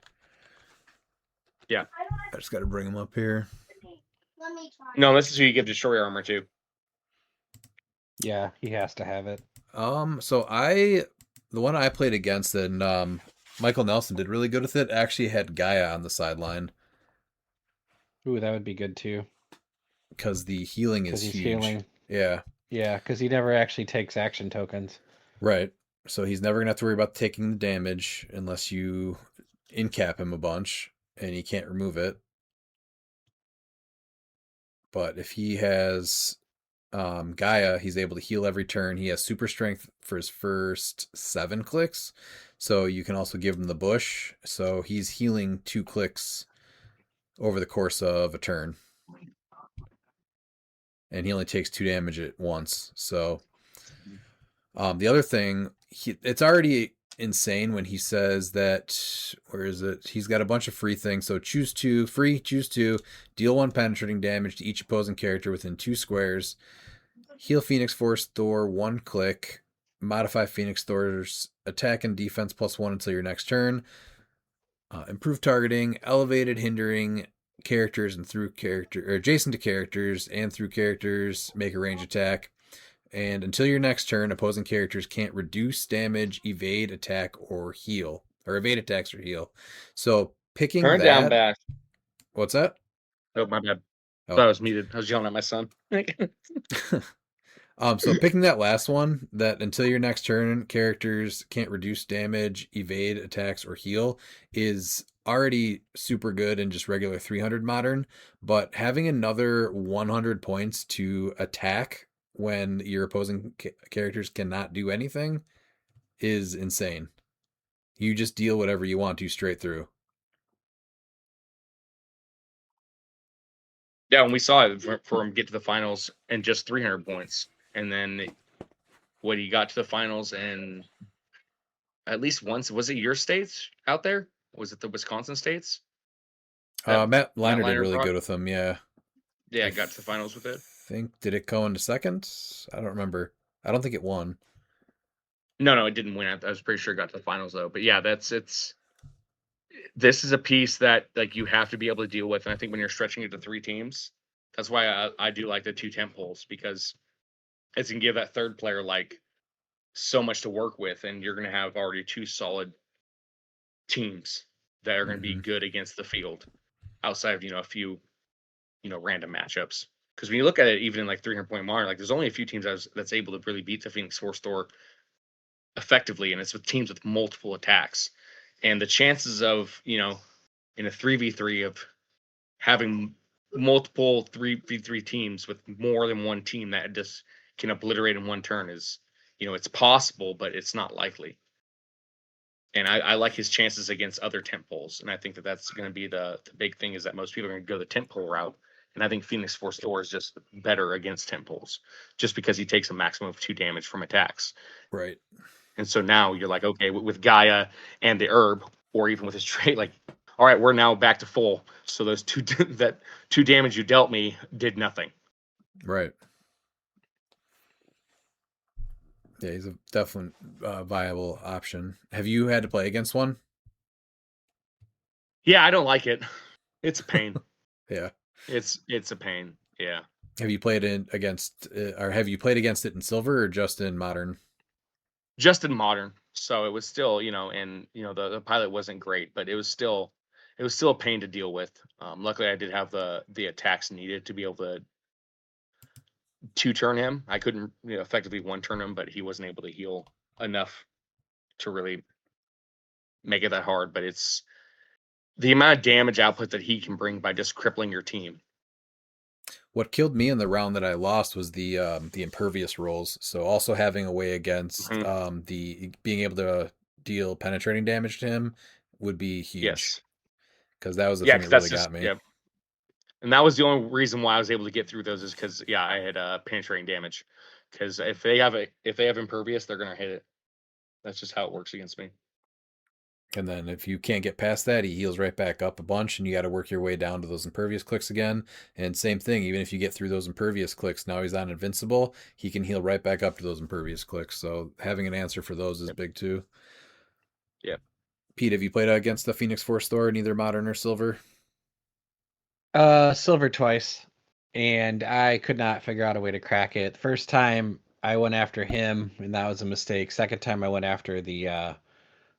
S6: Yeah.
S2: I just got to bring him up here.
S6: No, this is who you give Destroyer Armor to.
S7: Yeah, he has to have it.
S2: So the one I played against and Michael Nelson did really good with it. Actually had Gaia on the sideline
S7: Ooh, that would be good too.
S2: because the healing
S7: Because
S2: is
S7: he's
S2: huge.
S7: healing.
S2: Yeah,
S7: Yeah, because he never actually takes action tokens.
S2: right. So he's never gonna have to worry about taking the damage unless you incap him a bunch, and he can't remove it. But if he has Gaia, he's able to heal every turn. He has super strength for his first 7 clicks. So you can also give him the bush. So he's healing 2 clicks over the course of a turn. And he only takes 2 damage at once. So the other thing, it's already insane when he says that, where is it? He's got a bunch of free things. So choose 2, deal 1 penetrating damage to each opposing character within 2 squares. Heal Phoenix Force Thor 1 click. Modify Phoenix Thor's attack and defense +1 until your next turn. Improve targeting, elevated hindering characters and through character or adjacent to characters and through characters. Make a range attack. And until your next turn, opposing characters can't reduce damage, evade attack, or heal. Or evade attacks or heal. So picking
S6: Turn
S2: that.
S6: down bash.
S2: What's that?
S6: Oh, my bad. Thought I was muted. I was yelling at my son.
S2: So picking that last one, that until your next turn, characters can't reduce damage, evade attacks, or heal, is already super good in just regular 300 modern. But having another 100 points to attack when your opposing characters cannot do anything is insane. You just deal whatever you want to straight through.
S6: Yeah, when we saw it for him get to the finals and just 300 points, and then when he got to the finals and at least once, was it your states out there? Was it the Wisconsin states?
S2: Matt Liner did
S6: Liner
S2: really
S6: brought?
S2: good with them, yeah.
S6: Yeah, got to the finals with it.
S2: Did it go into second? I don't remember. I don't think it won.
S6: No, it didn't win. I was pretty sure it got to the finals though. But yeah, this is a piece that like you have to be able to deal with. And I think when you're stretching it to 3 teams, that's why I do like the 2 tent poles, because it can give that third player like so much to work with, and you're going to have already 2 solid teams that are going to be good against the field outside of a few random matchups. Because when you look at it, even in like 300-point modern, like there's only a few teams that's able to really beat the Phoenix Force Store effectively, and it's with teams with multiple attacks. And the chances of in a 3v3 of having multiple 3v3 teams with more than one team that just can obliterate in one turn is it's possible, but it's not likely. And I like his chances against other tent poles, and I think that's going to be the big thing, is that most people are going to go the tent pole route. And I think Phoenix Force Door is just better against tent poles, just because he takes a maximum of 2 damage from attacks.
S2: Right.
S6: And so now you're like, okay, with Gaia and the herb, or even with his trait, like, all right, we're now back to full. So those 2 damage you dealt me did nothing.
S2: Right. Yeah, he's a definite viable option. Have you had to play against one?
S6: Yeah, I don't like it. It's a pain.
S2: Yeah.
S6: It's a pain. Yeah.
S2: Have you played against it in silver or just in modern?
S6: Just in modern. So it was still, and the pilot wasn't great, but it was still a pain to deal with. Luckily I did have the attacks needed to be able to 2-turn him. I couldn't effectively 1-turn him, but he wasn't able to heal enough to really make it that hard. But it's the amount of damage output that he can bring by just crippling your team.
S2: What killed me in the round that I lost was the impervious rolls. So also having a way against the being able to deal penetrating damage to him would be huge.
S6: Yes,
S2: because that was the thing that really got me.
S6: Yeah. And that was the only reason why I was able to get through those, is because I had penetrating damage. Because if they have impervious, they're gonna hit it. That's just how it works against me.
S2: And then if you can't get past that, he heals right back up a bunch, and you got to work your way down to those impervious clicks again. And same thing, even if you get through those impervious clicks, now he's on invincible, he can heal right back up to those impervious clicks. So having an answer for those is big too.
S6: Yep.
S2: Pete, have you played against the Phoenix Force Store in either modern or silver?
S7: Silver twice, and I could not figure out a way to crack it. First time I went after him, and that was a mistake. Second time I went after the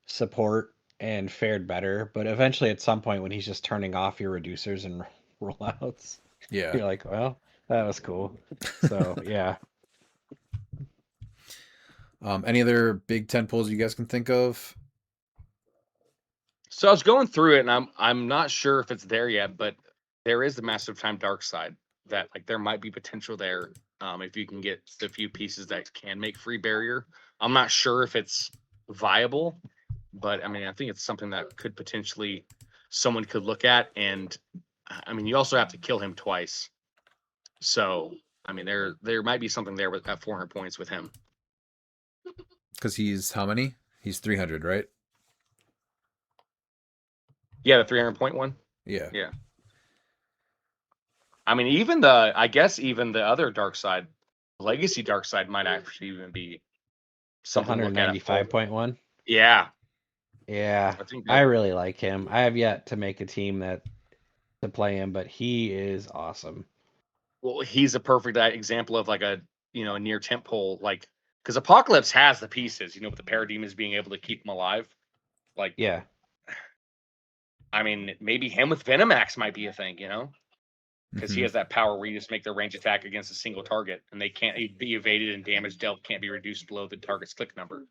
S7: support and fared better. But eventually, at some point, when he's just turning off your reducers and rollouts,
S2: Yeah.
S7: you're like, well, that was cool. So yeah.
S2: Any other big tent poles you guys can think of?
S6: So I was going through it, and I'm not sure if it's there yet, but there is the Massive Time Dark Side that like there might be potential there, if you can get the few pieces that can make free barrier. I'm not sure if it's viable, but I mean I think it's something that could potentially someone could look at. And I mean you also have to kill him twice, so I mean there might be something there with at 400 points with him.
S2: Because he's how many? He's 300, right?
S6: Yeah, the 300-point one.
S2: Yeah.
S6: Yeah. I mean, even the other Dark Side, Legacy Dark Side, might actually even be something to look at.
S7: 195.1.
S6: Yeah.
S7: Yeah, I really like him. I have yet to make a team to play him, but he is awesome.
S6: Well, he's a perfect example of like a near temple, like because Apocalypse has the pieces, with the Parademons being able to keep him alive. Like,
S7: yeah.
S6: I mean, maybe him with Venomax might be a thing, because he has that power where you just make their range attack against a single target, and they can't be evaded, and damage dealt can't be reduced below the target's click number.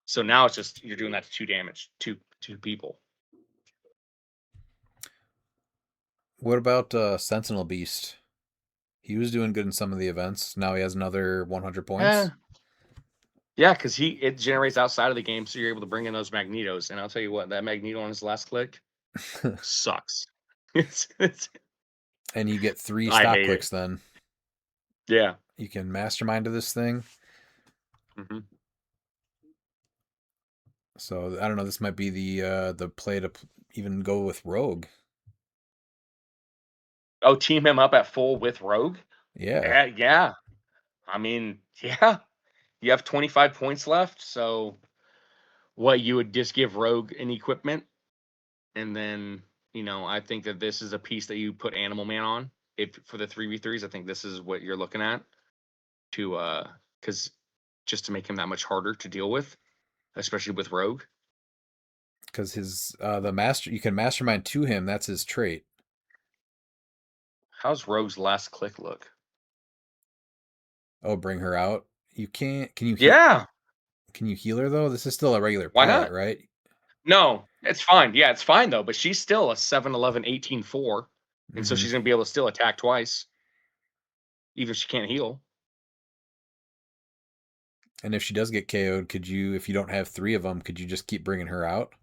S6: So now it's just you're doing that to 2 damage, two people.
S2: What about Sentinel Beast? He was doing good in some of the events. Now he has another 100 points.
S6: Yeah, because it generates outside of the game, so you're able to bring in those magnetos. And I'll tell you what, that magneto on his last click sucks. It's
S2: And you get 3
S6: I
S2: stop
S6: hate
S2: clicks then.
S6: yeah.
S2: You can mastermind to this thing.
S6: hmm
S2: So I don't know. This might be the play to even go with Rogue.
S6: Oh, team him up at full with Rogue?
S2: Yeah.
S6: Yeah. I mean, yeah. You have 25 points left, so what you would just give Rogue an equipment, and then I think that this is a piece that you put Animal Man on. If for the 3v3s, I think this is what you're looking at to because just to make him that much harder to deal with, especially with Rogue.
S2: Because his you can mastermind to him. That's his trait.
S6: How's Rogue's last click look?
S2: Oh, bring her out. You can't. Can you?
S6: Yeah.
S2: Can you heal her though? This is still a regular
S6: Why
S2: pilot,
S6: not?
S2: right?
S6: No, it's fine. Yeah, it's fine though. But she's still a 7-11, 18-4, and so she's gonna be able to still attack twice, even if she can't heal.
S2: And if she does get KO'd, could you, if you don't have 3 of them, could you just keep bringing her out?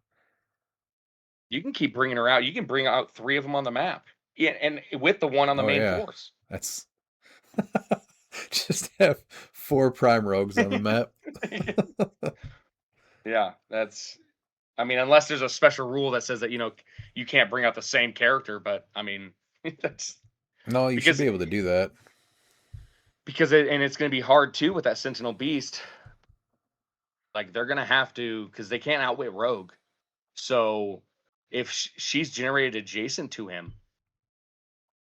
S6: You can keep bringing her out. You can bring out 3 of them on the map. Yeah, and with the one on the main force.
S2: That's just have 4 prime rogues on the map.
S6: Yeah, that's. I mean, unless there's a special rule that says that you can't bring out the same character, but I mean, that's
S2: No, you should be able to do that.
S6: Because it's going to be hard too with that Sentinel Beast. Like they're going to have to, because they can't outwit Rogue. So if she's generated adjacent to him,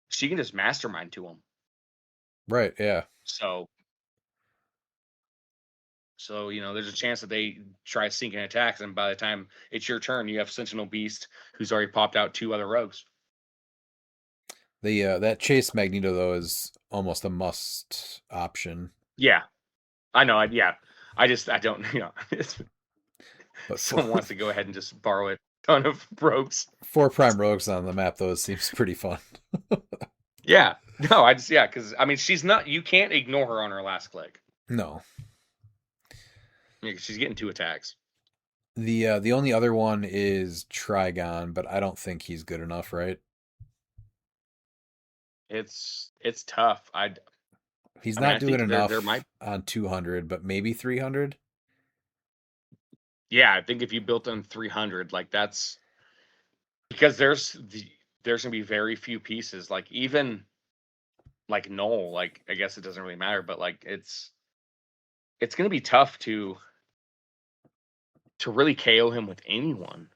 S6: she can just mastermind to him.
S2: Right, yeah.
S6: So there's a chance that they try sinking attacks, and by the time it's your turn, you have Sentinel Beast who's already popped out 2 other rogues.
S2: The that chase Magneto though is almost a must option.
S6: Yeah, I know. I don't.
S2: But
S6: someone wants to go ahead and just borrow a ton of rogues.
S2: 4 prime rogues on the map though seems pretty fun.
S6: Yeah. No, because I mean she's not. You can't ignore her on her last click.
S2: No.
S6: Yeah, she's getting 2 attacks.
S2: The only other one is Trigon, but I don't think he's good enough, right?
S6: It's tough.
S2: He's not doing enough on 200, but maybe 300.
S6: Yeah, I think if you built on 300, like that's because there's gonna be very few pieces. Like even like Null, like I guess it doesn't really matter, but like it's gonna be tough to really KO him with anyone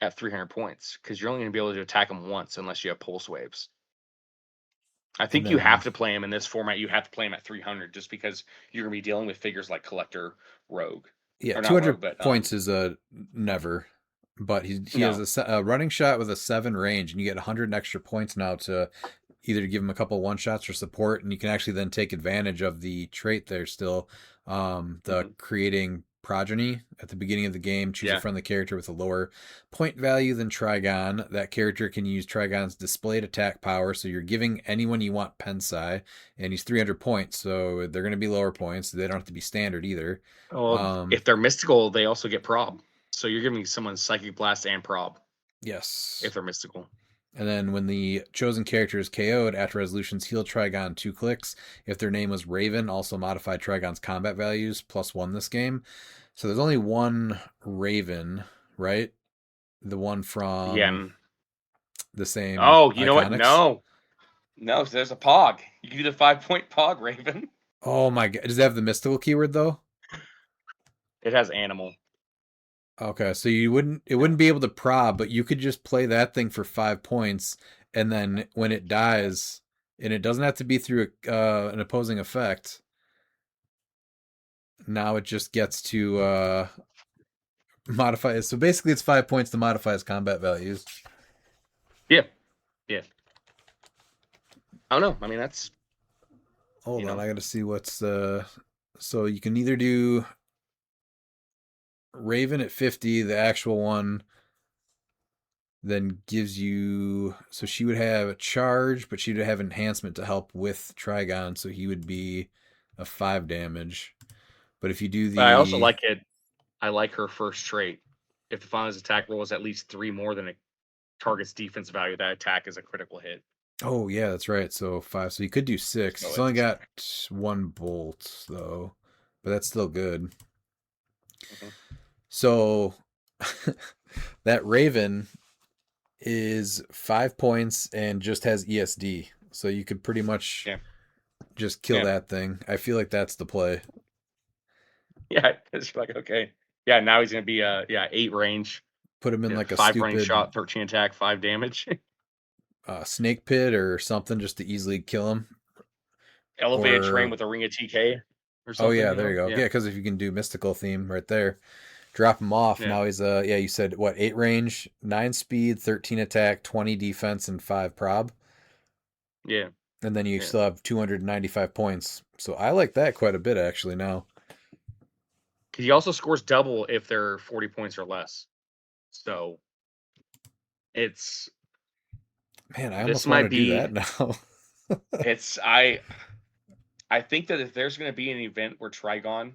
S6: at 300 points, because you're only going to be able to attack him once unless you have pulse waves. I think you have to play him in this format. You have to play him at 300 just because you're going to be dealing with figures like Collector, Rogue.
S2: Yeah, 200 points is a never. But he has a running shot with a 7 range, and you get 100 extra points now to either give him a couple one shots or support, and you can actually then take advantage of the trait there still, creating progeny at the beginning of the game. Choose a friendly character with a lower point value than Trigon. That character can use Trigon's displayed attack power, so you're giving anyone you want Pensai, and he's 300 points, so they're going to be lower points. They don't have to be standard either.
S6: If they're mystical, they also get prob. So you're giving someone Psychic Blast and prob.
S2: Yes.
S6: If they're mystical.
S2: And then when the chosen character is KO'd, after resolutions, heal Trigon 2 clicks. If their name was Raven, also modify Trigon's combat values +1 this game. So there's only one Raven, right? The one from the same.
S6: Oh, you know what? No, there's a Pog. You can do the 5-point Pog Raven.
S2: Oh my god. Does it have the mystical keyword though?
S6: It has animal.
S2: Okay, so it wouldn't be able to prob, but you could just play that thing for 5 points, and then when it dies, and it doesn't have to be through an opposing effect. Now it just gets to modify it. So basically, it's 5 points to modify its combat values.
S6: Yeah, Yeah. I don't know. I mean, that's
S2: Hold
S6: You
S2: on,
S6: know.
S2: I gotta see what's so you can either do Raven at 50, the actual one, then gives you, so she would have a charge, but she'd have enhancement to help with Trigon, so he would be a 5 damage. But if you do
S6: But I also
S2: the
S6: like it. I like her first trait. If the final's attack roll is at least 3 more than a target's defense value, that attack is a critical hit.
S2: Oh yeah, that's right. So 5. So you could do 6.
S6: So
S2: He's only
S6: it's
S2: got 1 bolt though, but that's still good.
S6: Mhm.
S2: So that Raven is 5 points and just has ESD. So you could pretty much
S6: Yeah.
S2: just kill
S6: Yeah.
S2: that thing. I feel like that's the play.
S6: Yeah, it's like okay. Yeah, now he's gonna be 8 range,
S2: Put him in like a
S6: 5 range
S2: stupid
S6: shot, 13 attack, 5 damage.
S2: snake pit or something just to easily kill him.
S6: Elevated terrain
S2: Or
S6: with a ring of TK or
S2: oh
S6: something.
S2: yeah, there you go.
S6: Yeah.
S2: Yeah, because if you can do mystical theme right there, drop him off.
S6: Yeah.
S2: Now he's yeah, you said what, 8 range, 9 speed, 13 attack, 20 defense, and 5 prob.
S6: Yeah.
S2: And then you
S6: Yeah.
S2: still have 295 points. So I like that quite a bit actually now.
S6: He also scores double if they're 40 points or less. So it's
S2: Man, I
S6: this
S2: almost want
S6: might
S2: to do
S6: be
S2: that now.
S6: it's I think that if there's gonna be an event where Trigon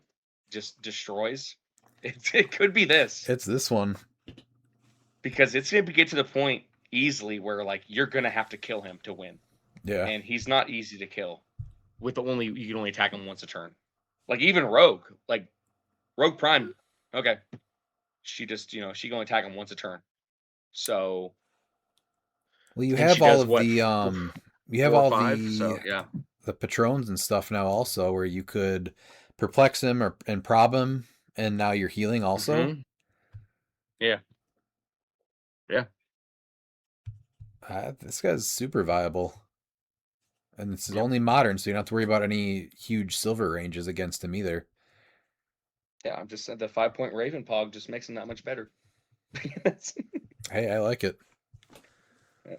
S6: just destroys, it could be this.
S2: It's this one.
S6: Because it's gonna get to the point easily where like you're gonna have to kill him to win.
S2: Yeah.
S6: And he's not easy to kill. You can only attack him once a turn. Like even Rogue, like Rogue Prime, okay. She just, she can only attack him once a turn. So
S2: Well, you
S6: and
S2: have
S6: she
S2: all
S6: does
S2: of
S6: what?
S2: the you have
S6: 4 or
S2: all
S6: 5.
S2: the
S6: So yeah.
S2: the patrons and stuff now also where you could perplex him and prob him, and now you're healing also.
S6: Mhm. Yeah. Yeah.
S2: This guy's super viable. And this is
S6: Yep.
S2: only modern, so you don't have to worry about any huge silver ranges against him either.
S6: Yeah, I'm just said the 5-point Raven Pog just makes him that much better.
S2: Hey, I like it.
S6: Yeah.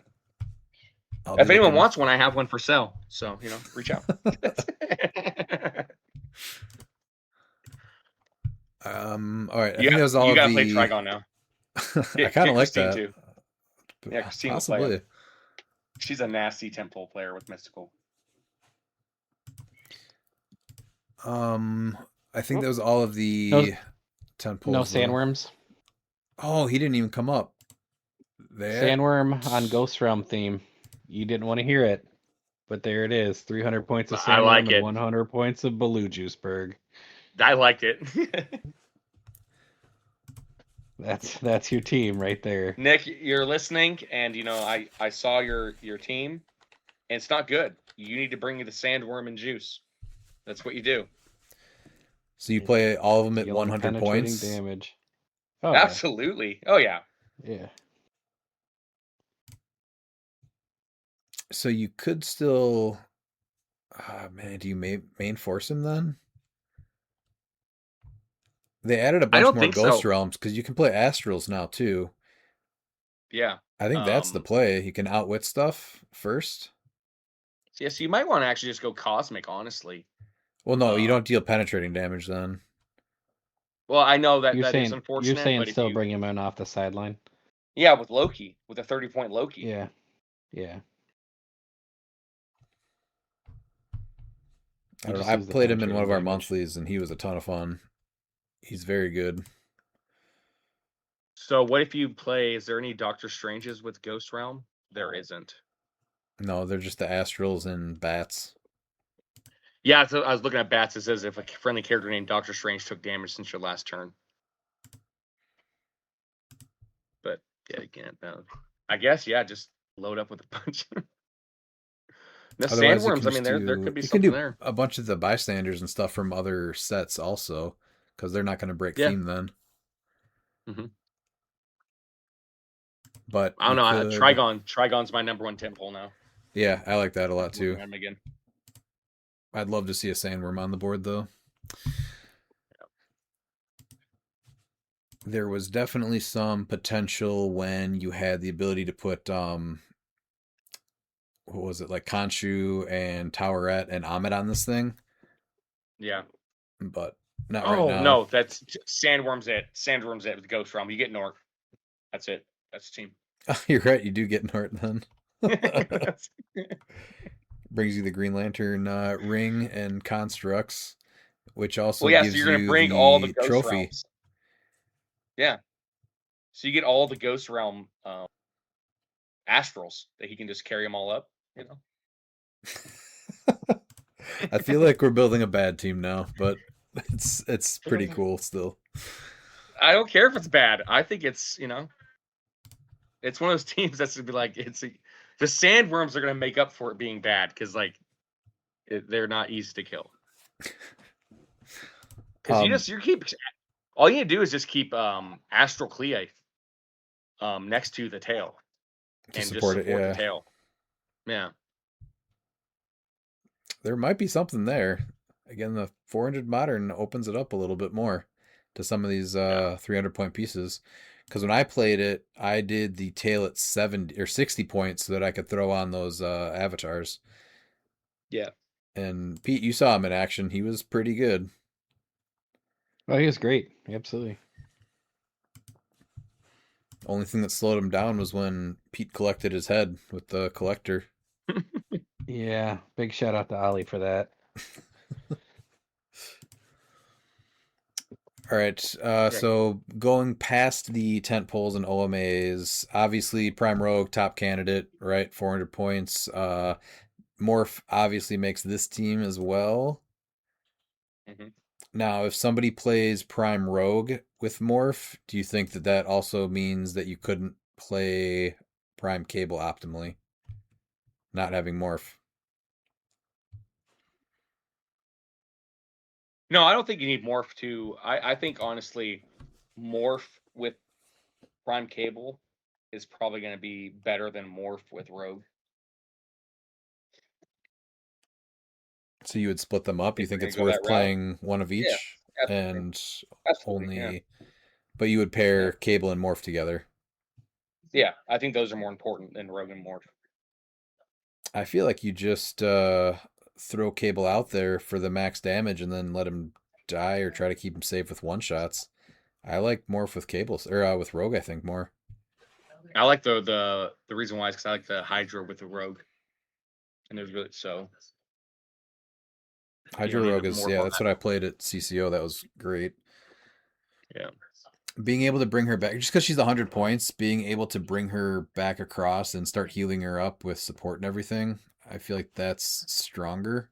S2: I'll be
S6: If anyone
S2: looking.
S6: wants one, I have one for sale. So, reach out.
S2: All right. I think that was all
S6: You
S2: of
S6: gotta play
S2: the.
S6: Trigon now.
S2: I kind of like
S6: Christine
S2: that.
S6: too. Yeah, Christine will play
S2: Possibly.
S6: him. She's a nasty temple player with mystical.
S2: I think that was all of the
S7: No-
S2: 10 pulls.
S7: No
S2: though.
S7: sandworms.
S2: Oh, he didn't even come up. There.
S7: Sandworm on Ghost Realm theme. You didn't want to hear it, but there it is. 300 points of
S6: I
S7: Sandworm
S6: like
S7: and
S6: it.
S7: 100 points of Belujuiceberg.
S6: I liked it.
S7: That's your team right there.
S6: Nick, you're listening, and I saw your team, and it's not good. You need to bring me the sandworm and juice. That's what you do.
S2: So you play all of them at
S7: Healing
S2: 100
S7: penetrating
S2: points.
S7: damage. Oh,
S6: Absolutely. Oh yeah.
S7: yeah.
S2: So you could still. Man, do you main force him then? They added a
S6: I
S2: bunch
S6: don't
S2: more
S6: think
S2: Ghost
S6: so.
S2: Realms because you can play Astrals now too.
S6: Yeah.
S2: I think that's the play. You can outwit stuff first.
S6: So you might want to actually just go cosmic, honestly.
S2: Well, no, you don't deal penetrating damage then.
S6: Well, I know that
S7: You're
S6: that is
S7: saying
S6: unfortunate, but if
S7: still
S6: you,
S7: bring him in off the sideline.
S6: yeah, with Loki, with a 30-point Loki.
S7: Yeah. Yeah.
S2: I don't know.
S7: just
S2: I
S7: use the
S2: played him in one
S7: penetrating
S2: of our
S7: damage.
S2: monthlies, and he was a ton of fun. He's very good.
S6: So what if you play? Is there any Doctor Stranges with Ghost Realm? There isn't.
S2: No, they're just the Astrals and Bats.
S6: Yeah, so I was looking at bats. It says if a friendly character named Doctor Strange took damage since your last turn. But yeah, again, I guess just load up with a bunch. The
S2: Otherwise, you
S6: sandworms.
S2: can
S6: I mean,
S2: just
S6: there
S2: do,
S6: could be
S2: you can
S6: something
S2: do
S6: there.
S2: a bunch of the bystanders and stuff from other sets also, because they're not going to break
S6: Yeah.
S2: theme then.
S6: Mm-hmm.
S2: But
S6: I don't
S2: you
S6: know.
S2: could-
S6: Trigon's my number 1 temple now.
S2: Yeah, I like that a lot
S6: Looking
S2: too.
S6: at him again.
S2: I'd love to see a sandworm on the board though. There was definitely some potential when you had the ability to put what was it, like Khonshu and Towerette and Ahmed on this thing,
S6: Yeah.
S2: but not right
S6: Oh
S2: now.
S6: no, that's Sandworm's it. Sandworm's it with Ghost Realm. You get Nork. That's it. That's the team.
S2: You're right. You do get Nort then. Brings you the Green Lantern ring and constructs, which also
S6: Well, yeah. So
S2: gives
S6: you're gonna
S2: you
S6: bring all the
S2: the
S6: Ghost
S2: trophy.
S6: Realms. Yeah. So you get all the Ghost Realm astrals that he can just carry them all up. You know.
S2: I feel like we're building a bad team now, but it's pretty cool still.
S6: I don't care if it's bad. I think it's it's one of those teams that's gonna be like the Sandworms are gonna make up for it being bad because like they're not easy to kill. Because you keep all you need to do is just keep Astral Clea next to the tail
S2: To
S6: and
S2: support
S6: just
S2: it,
S6: support
S2: yeah.
S6: the tail. Yeah.
S2: There might be something there. Again, the 400 modern opens it up a little bit more to some of these 300 point pieces. Because when I played it, I did the tail at 70 or 60 points so that I could throw on those avatars.
S6: Yeah.
S2: And Pete, you saw him in action. He was pretty good.
S7: Oh, he was great. Absolutely.
S2: Only thing that slowed him down was when Pete collected his head with the collector.
S7: Yeah. Big shout out to Ollie for that.
S2: All right. So going past the tent poles and OMAs, obviously Prime Rogue top candidate, right? 400 points. Morph obviously makes this team as well.
S6: Mm-hmm.
S2: Now, if somebody plays Prime Rogue with Morph, do you think that that also means that you couldn't play Prime Cable optimally? Not having Morph.
S6: No, I don't think you need Morph to. I think honestly, Morph with Prime Cable is probably going to be better than Morph with Rogue.
S2: So you would split them up? You think
S6: we're
S2: it's
S6: gonna go
S2: worth
S6: that route.
S2: playing one of each?
S6: absolutely.
S2: And
S6: Absolutely,
S2: only.
S6: yeah.
S2: But you would pair
S6: Yeah.
S2: Cable and Morph together.
S6: Yeah, I think those are more important than Rogue and Morph.
S2: I feel like you just throw Cable out there for the max damage and then let him die or try to keep him safe with one shots. I like Morph with Cables or with Rogue. I think more.
S6: I like the reason why is because I like the Hydra with the Rogue, and there's really so.
S2: Hydra
S6: need
S2: Rogue
S6: to
S2: is
S6: morph on
S2: that's
S6: that.
S2: what I played at CCO. That was great.
S6: Yeah.
S2: Being able to bring her back just because she's 100 points, being able to bring her back across and start healing her up with support and everything, I feel like that's stronger.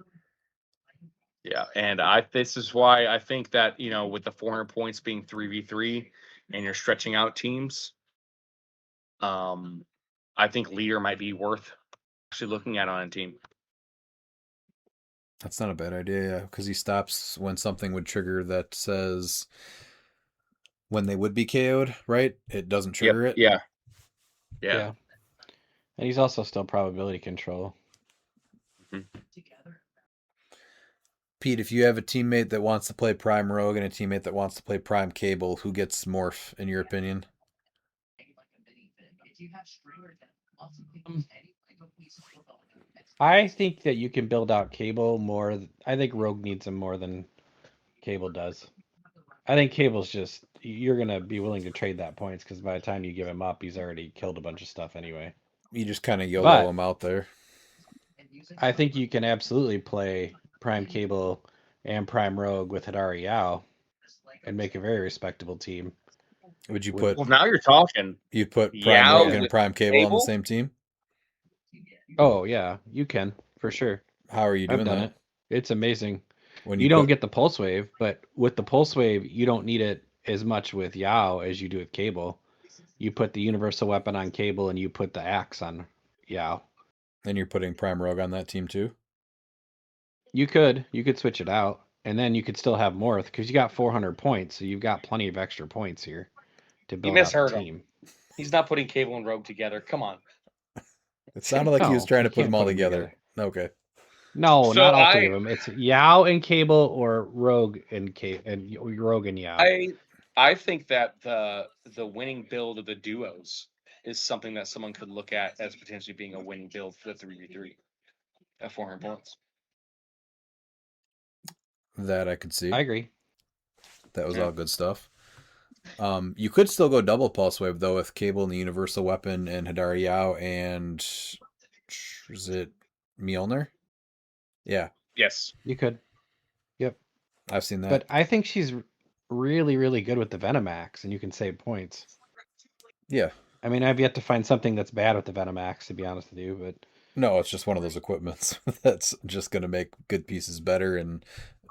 S6: Yeah, and this is why I think that with the 400 points being 3v3, and you're stretching out teams, I think leader might be worth actually looking at on a team.
S2: That's not a bad idea, yeah, because he stops when something would trigger that says when they would be KO'd, right? It doesn't trigger it.
S6: Yeah.
S7: And he's also still probability control.
S2: Pete, if you have a teammate that wants to play Prime Rogue and a teammate that wants to play Prime Cable, who gets Morph, in your opinion?
S7: I think that you can build out Cable more. I think Rogue needs him more than Cable does. I think Cable's just, you're going to be willing to trade that points because by the time you give him up, he's already killed a bunch of stuff anyway.
S2: You just kind of YOLO
S7: But
S2: him out there.
S7: I think you can absolutely play Prime Cable and Prime Rogue with Hidari Yao and make a very respectable team.
S2: Would you
S7: With-
S2: put
S6: Well, now you're talking.
S2: you'd put Prime
S6: Yao
S2: Rogue and
S6: with
S2: Prime Cable on the
S6: Cable?
S2: same team?
S7: Oh, yeah, you can, for sure.
S2: How are you doing
S7: I've done
S2: that?
S7: it. It's amazing.
S2: When
S7: You don't get the pulse wave, but with the pulse wave, you don't need it as much with Yao as you do with Cable. You put the universal weapon on Cable and you put the axe on Yao.
S2: And you're putting Prime Rogue on that team too?
S7: You could switch it out, and then you could still have Morth because you got 400 points, so you've got plenty of extra points here to
S6: You
S7: build out the
S6: misheard him.
S7: team.
S6: He's not putting Cable and Rogue together. Come on.
S2: It sounded like he was
S7: No,
S2: trying
S7: you
S2: to put
S7: can't
S2: them all
S7: put 'em
S2: together. Okay.
S7: No,
S6: So
S7: not all three of them. It's Yao and Cable or Rogue and Rogue and Yao.
S6: I think that the winning build of the duos is something that someone could look at as potentially being a winning build for the 3v3 at 400 points.
S2: That I could see.
S7: I agree.
S2: That was
S6: Yeah.
S2: all good stuff. You could still go double pulse wave though with Cable and the Universal Weapon and Hadar Yao and is it Mjolnir? Yeah,
S6: Yes.
S7: You could. Yep.
S2: I've seen that.
S7: But I think she's really, really good with the Venomax, and you can save points.
S2: Yeah.
S7: I mean, I've yet to find something that's bad with the Venomax, to be honest with you, but
S2: No, it's just one of those equipments that's just going to make good pieces better and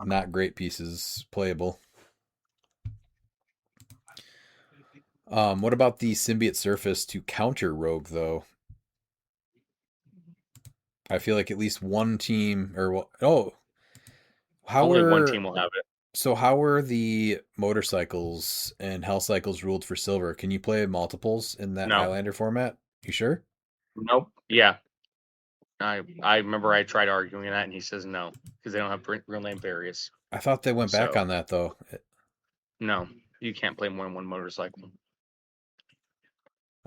S2: not great pieces playable. What about the Symbiote Surface to counter Rogue, though? I feel like at least one team, how
S6: Only one
S2: are
S6: team will have it.
S2: so how are the motorcycles and hell cycles ruled for silver? Can you play multiples in that
S6: No.
S2: Highlander format? You sure?
S6: Nope. Yeah. I remember I tried arguing that, and he says no because they don't have real name various.
S2: I thought they went back
S6: So-
S2: on that though.
S6: No, you can't play more than one motorcycle.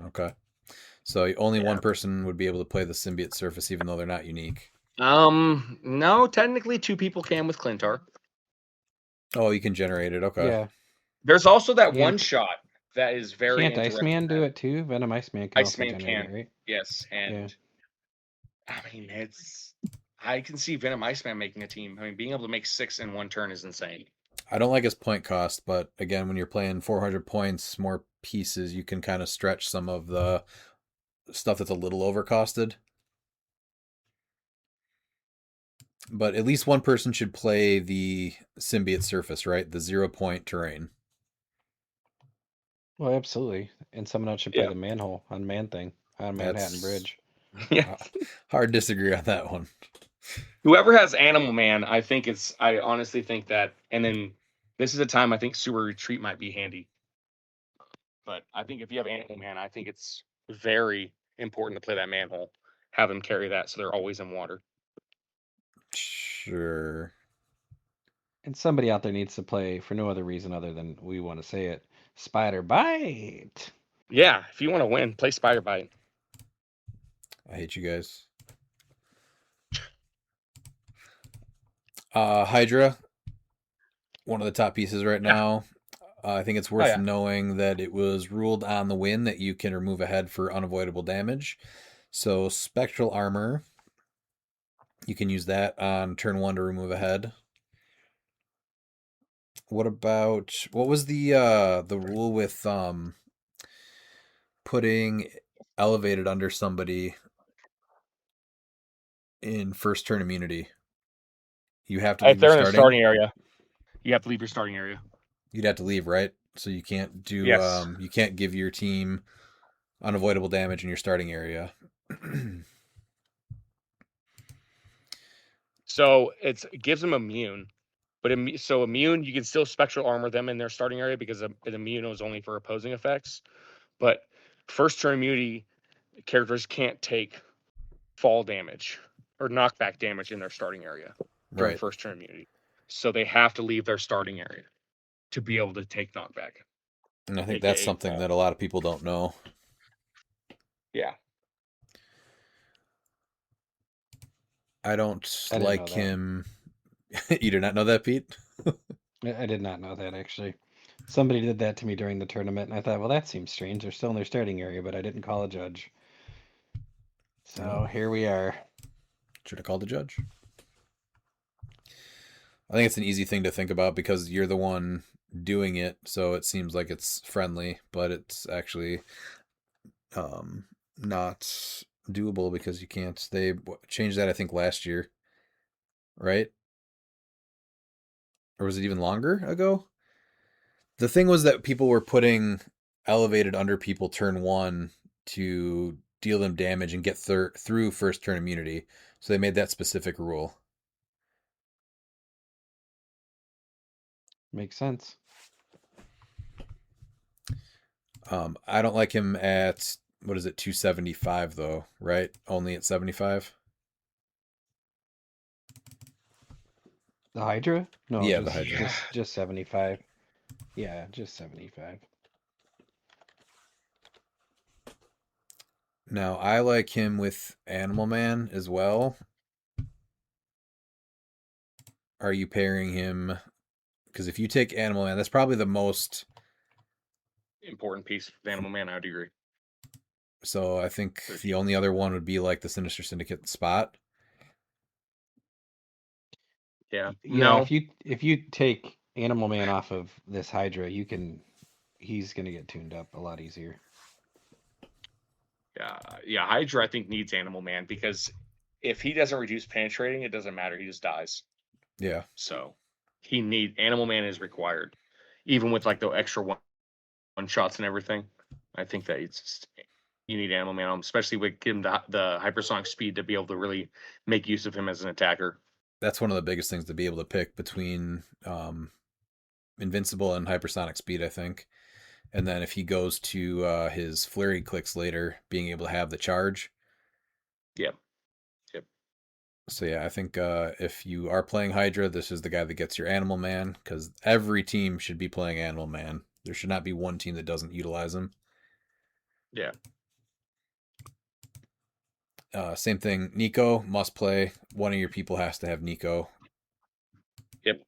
S2: Okay. So only one
S6: Yeah.
S2: person would be able to play the Symbiote Surface, even though they're not unique.
S6: No, technically 2 people can with Clintar.
S2: Oh, you can generate it. Okay.
S7: yeah.
S6: There's also that
S7: Can't-
S6: one shot that is very
S7: Can't
S6: interesting.
S7: Iceman do it too? Venom Iceman can also
S6: Iceman
S7: generate
S6: can.
S7: it, right?
S6: Yes, and I mean I can see Venom Iceman making a team. I mean, being able to make 6 in one turn is insane.
S2: I don't like his point cost, but again, when you're playing 400 points, more pieces, you can kind of stretch some of the stuff that's a little overcosted. But at least one person should play the Symbiote Surface, right? The 0-point terrain.
S7: Well, absolutely. And someone else should play
S6: Yeah.
S7: the manhole on Manhattan Bridge.
S6: Yeah.
S2: Hard disagree on that one.
S6: Whoever has Animal Man, I honestly think that, and then this is a time I think Sewer Retreat might be handy. But I think if you have Animal Man, I think it's very important to play that manhole. Have them carry that so they're always in water.
S2: Sure.
S7: And somebody out there needs to play, for no other reason other than we want to say it, Spider Bite.
S6: Yeah, if you want to win, play Spider Bite.
S2: I hate you guys. Hydra, one of the top pieces right now. I think it's worth knowing that it was ruled on the win that you can remove a head for unavoidable damage. So Spectral Armor, you can use that on turn 1 to remove a head. What was the rule with putting elevated under somebody in first turn immunity? You have to leave
S6: If they're
S2: your
S6: in the starting area, you have to leave your starting area.
S2: You'd have to leave, right? So you can't do
S6: Yes.
S2: you can't give your team unavoidable damage in your starting area.
S6: So it gives them immune, but immune you can still spectral armor them in their starting area because an immune is only for opposing effects. But first turn immunity characters can't take fall damage or knockback damage in their starting area during
S2: Right.
S6: first turn immunity. So they have to leave their starting area to be able to take knockback.
S2: And I think that's
S6: AKA
S2: something
S6: fall.
S2: that a lot of people don't know.
S6: Yeah.
S2: I don't
S7: I didn't
S2: like
S7: know that.
S2: him. You did not know that, Pete?
S7: I did not know that, actually. Somebody did that to me during the tournament, and I thought, well, that seems strange. They're still in their starting area, but I didn't call a judge. So here we are.
S2: Should have called the judge. I think it's an easy thing to think about because you're the one doing it, so it seems like it's friendly, but it's actually not doable because you can't. They changed that, I think, last year, right? Or was it even longer ago? The thing was that people were putting elevated under people turn 1 to deal them damage and get through first turn immunity. So they made that specific rule.
S7: Makes sense.
S2: I don't like him at, what is it, 275 though, right? Only at 75?
S7: The Hydra? No,
S2: Yeah,
S7: just,
S2: the Hydra.
S7: Just 75. Yeah, just 75.
S2: Now, I like him with Animal Man as well. Are you pairing him? Because if you take Animal Man, that's probably the most.
S6: Important piece of Animal Man, I would agree.
S2: So I think
S6: So if
S2: the
S6: you-
S2: only other one would be like the Sinister Syndicate spot.
S6: Yeah.
S7: Yeah,
S6: No.
S7: if you take Animal Man off of this Hydra, he's gonna get tuned up a lot easier.
S6: Yeah. Hydra, I think, needs Animal Man because if he doesn't reduce penetrating, it doesn't matter. He just dies.
S2: Yeah.
S6: So Animal Man is required, even with like the extra one shots and everything. I think that you need Animal Man on him, especially with him the hypersonic speed to be able to really make use of him as an attacker.
S2: That's one of the biggest things to be able to pick between Invincible and Hypersonic Speed, I think. And then if he goes to his flurry clicks later, being able to have the charge.
S6: Yep. Yep.
S2: So yeah, I think if you are playing Hydra, this is the guy that gets your Animal Man, because every team should be playing Animal Man. There should not be one team that doesn't utilize him.
S6: Yeah.
S2: Same thing, Nico must play. One of your people has to have Nico.
S6: Yep.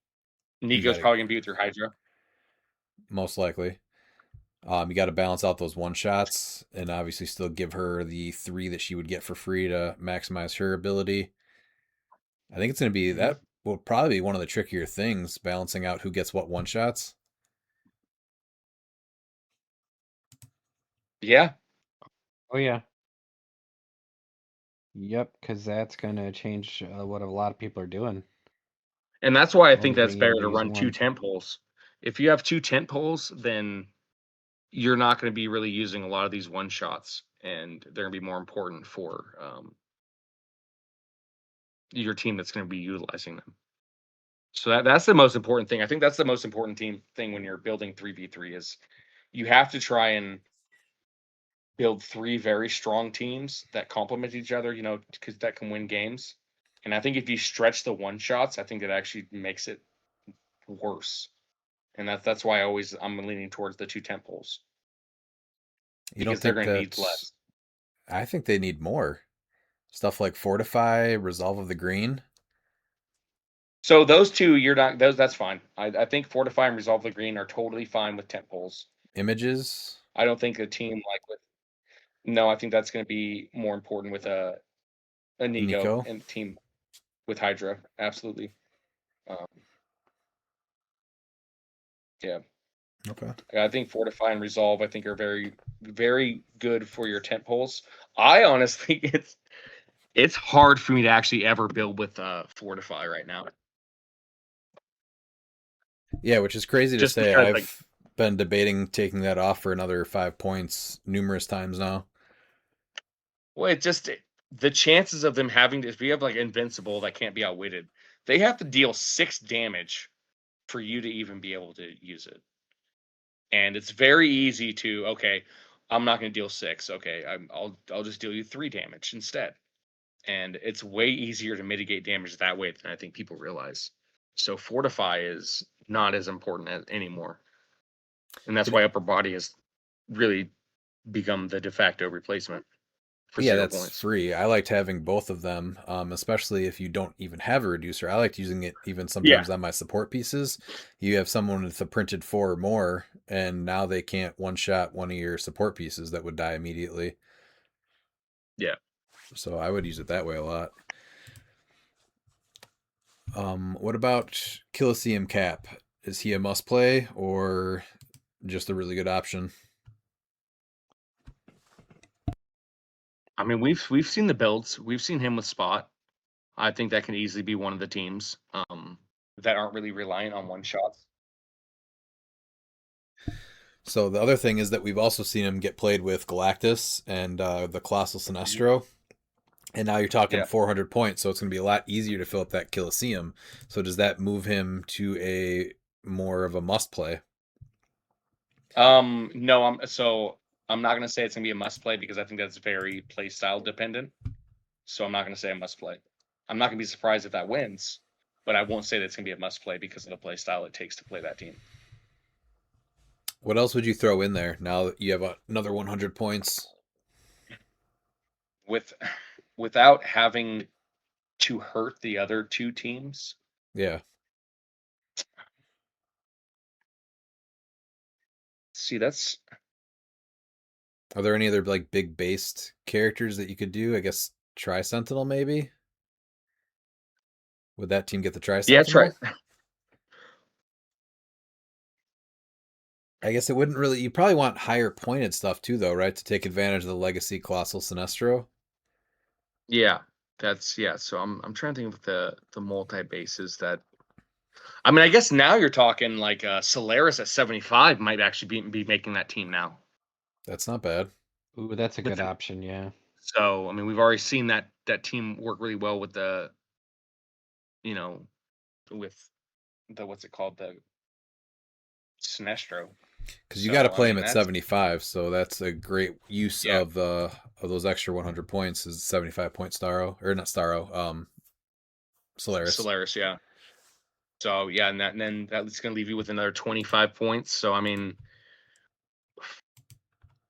S2: You
S6: Nico's
S2: gotta,
S6: probably gonna be with your Hydra.
S2: most likely. You got to balance out those one shots and obviously still give her the 3 that she would get for free to maximize her ability. I think it's going to be that will probably be one of the trickier things, balancing out who gets what one shots.
S6: Yeah.
S7: Oh yeah. Yep, because that's gonna change what a lot of people are doing.
S6: And that's why I
S7: Only
S6: think that's
S7: being
S6: better
S7: able
S6: to
S7: use
S6: run two
S7: one.
S6: tent poles. If you have two tent poles, then you're not going to be really using a lot of these one shots, and they're going to be more important for your team that's going to be utilizing them. So that's the most important thing. I think that's the most important thing when you're building 3v3 is you have to try and build 3 very strong teams that complement each other, because that can win games. And I think if you stretch the one shots, I think it actually makes it worse. And that's why I'm leaning towards the two tent poles
S2: You don't
S6: because they're
S2: think
S6: going to need
S2: that?
S6: less.
S2: I think they need more stuff like Fortify, Resolve of the Green.
S6: So those two, you're not those. That's fine. I think Fortify and Resolve the Green are totally fine with tent poles.
S2: Images.
S6: I don't think a team like with no. I think that's going to be more important with a Nico
S2: Nico.
S6: and team with Hydra. Absolutely. Um, yeah,
S2: Okay.
S6: I think Fortify and Resolve I think are very very good for your tent poles. I honestly it's hard for me to actually ever build with Fortify right now.
S2: Yeah, which is crazy to
S6: Just
S2: say.
S6: because like
S2: I've been debating taking that off for another 5 points numerous times now.
S6: well, the chances of them having to, if you have like Invincible that can't be outwitted, they have to deal 6 damage for you to even be able to use it. And it's very easy to, okay, I'm not going to deal 6. Okay, I'll just deal you 3 damage instead. And it's way easier to mitigate damage that way than I think people realize. So Fortify is not as important anymore. And that's
S2: It,
S6: why upper body has really become the de facto replacement for
S2: yeah,
S6: 0
S2: that's
S6: points.
S2: free. I liked having both of them, especially if you don't even have a reducer. I liked using it even
S6: Yeah.
S2: sometimes on my support pieces. You have someone with a printed 4 or more, and now they can't one shot one of your support pieces that would die immediately.
S6: Yeah.
S2: So I would use it that way a lot. What about Coliseum Cap? Is he a must play or just a really good option?
S6: I mean, we've seen the builds. We've seen him with Spot. I think that can easily be one of the teams that aren't really reliant on one shots.
S2: So the other thing is that we've also seen him get played with Galactus and the Colossal Sinestro. And now you're talking
S6: Yeah.
S2: 400 points, so it's going to be a lot easier to fill up that Coliseum. So does that move him to a more of a must play?
S6: No, I'm not gonna say it's gonna be a must play because I think that's very play style dependent. So I'm not gonna say a must play. I'm not gonna be surprised if that wins, but I won't say that it's gonna be a must play because of the play style it takes to play that team.
S2: What else would you throw in there now that you have another 100 points?
S6: without having to hurt the other two teams.
S2: Yeah.
S6: See, that's
S2: Are there any other like big based characters that you could do? I guess Tri Sentinel maybe. Would that team get the Tri
S6: yeah, that's right.
S2: Sentinel? I guess it wouldn't really. You probably want higher pointed stuff too, though, right? To take advantage of the Legacy Colossal Sinestro.
S6: Yeah, that's yeah. So I'm trying to think of the multi bases that. I mean, I guess now you're talking like Solaris at 75 might actually be making that team now.
S2: That's not bad.
S7: Ooh, that's a
S6: With
S7: good
S6: the-
S7: option. Yeah.
S6: So I mean, we've already seen that team work really well with the, you know, with the what's it called, the Sinestro.
S2: Because you
S6: So,
S2: got to
S6: I
S2: play him
S6: mean,
S2: at
S6: that's-
S2: 75, so that's a great use
S6: Yeah.
S2: of those extra 100 points. Is 75 point Starro or not Starro? Solaris.
S6: Solaris, yeah. So yeah, and then that's going to leave you with another 25 points. So I mean,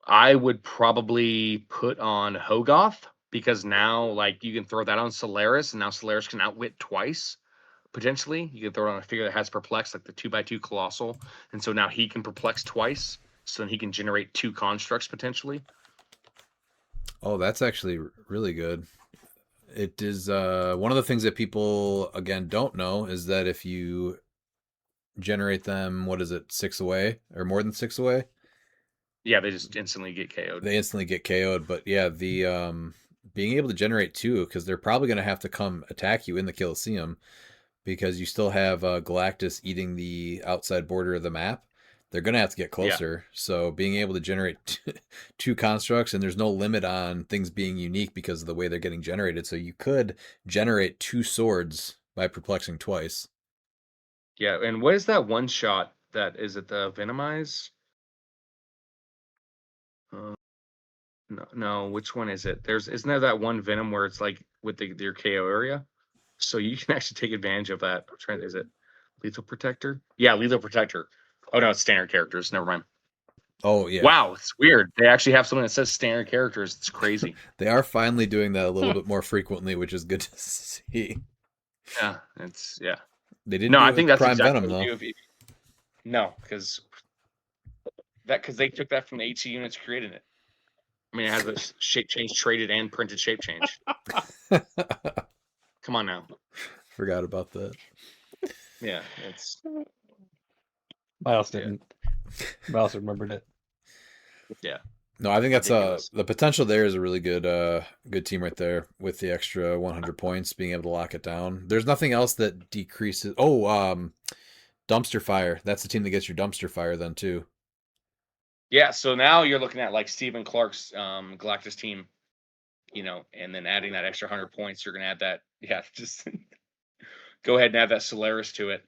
S6: I would probably put on Hogoth because now like you can throw that on Solaris, and now Solaris can outwit twice potentially. You can throw it on a figure that has perplex, like the 2x2 colossal, and so now he can perplex twice. So then he can generate 2 constructs potentially.
S2: Oh, that's actually really good. It is one of the things that people again don't know is that if you generate them, what is it, 6 away or more than 6 away?
S6: Yeah, they just instantly get KO'd.
S2: They instantly get KO'd. But yeah, the being able to generate 2, because they're probably going to have to come attack you in the Colosseum, because you still have Galactus eating the outside border of the map. They're going to have to get closer. So being able to generate 2 constructs, and there's no limit on things being unique because of the way they're getting generated. So you could generate 2 swords by perplexing twice.
S6: Yeah, and what is that one shot that is it the Venomize? No, which one is it? Isn't there that one Venom where it's like with your KO area? So you can actually take advantage of that. I'm trying. Is it Lethal Protector? Yeah, Lethal Protector. Oh no, it's standard characters. Never mind.
S2: Oh yeah.
S6: Wow, it's weird. They actually have something that says standard characters. It's crazy.
S2: They are finally doing that a little bit more frequently, which is good to see.
S6: Yeah, it's yeah.
S2: They didn't
S6: No,
S2: do it
S6: I
S2: with
S6: think that's
S2: Prime
S6: exactly
S2: Venom
S6: what
S2: though.
S6: you do no, because they took that from the HC units created it. I mean, it has a shape change traded and printed shape change. Come on now.
S2: Forgot about that.
S6: Yeah, it's
S7: Miles didn't. Miles remembered it.
S6: yeah.
S2: No, I think that's
S6: Ridiculous.
S2: the potential there is a really good team right there with the extra 100 points, being able to lock it down. There's nothing else that decreases. Oh, dumpster fire. That's the team that gets your dumpster fire then too.
S6: Yeah, so now you're looking at like Stephen Clark's Galactus team, and then adding that extra 100 points, you're gonna add that. Yeah, just go ahead and add that Solaris to it.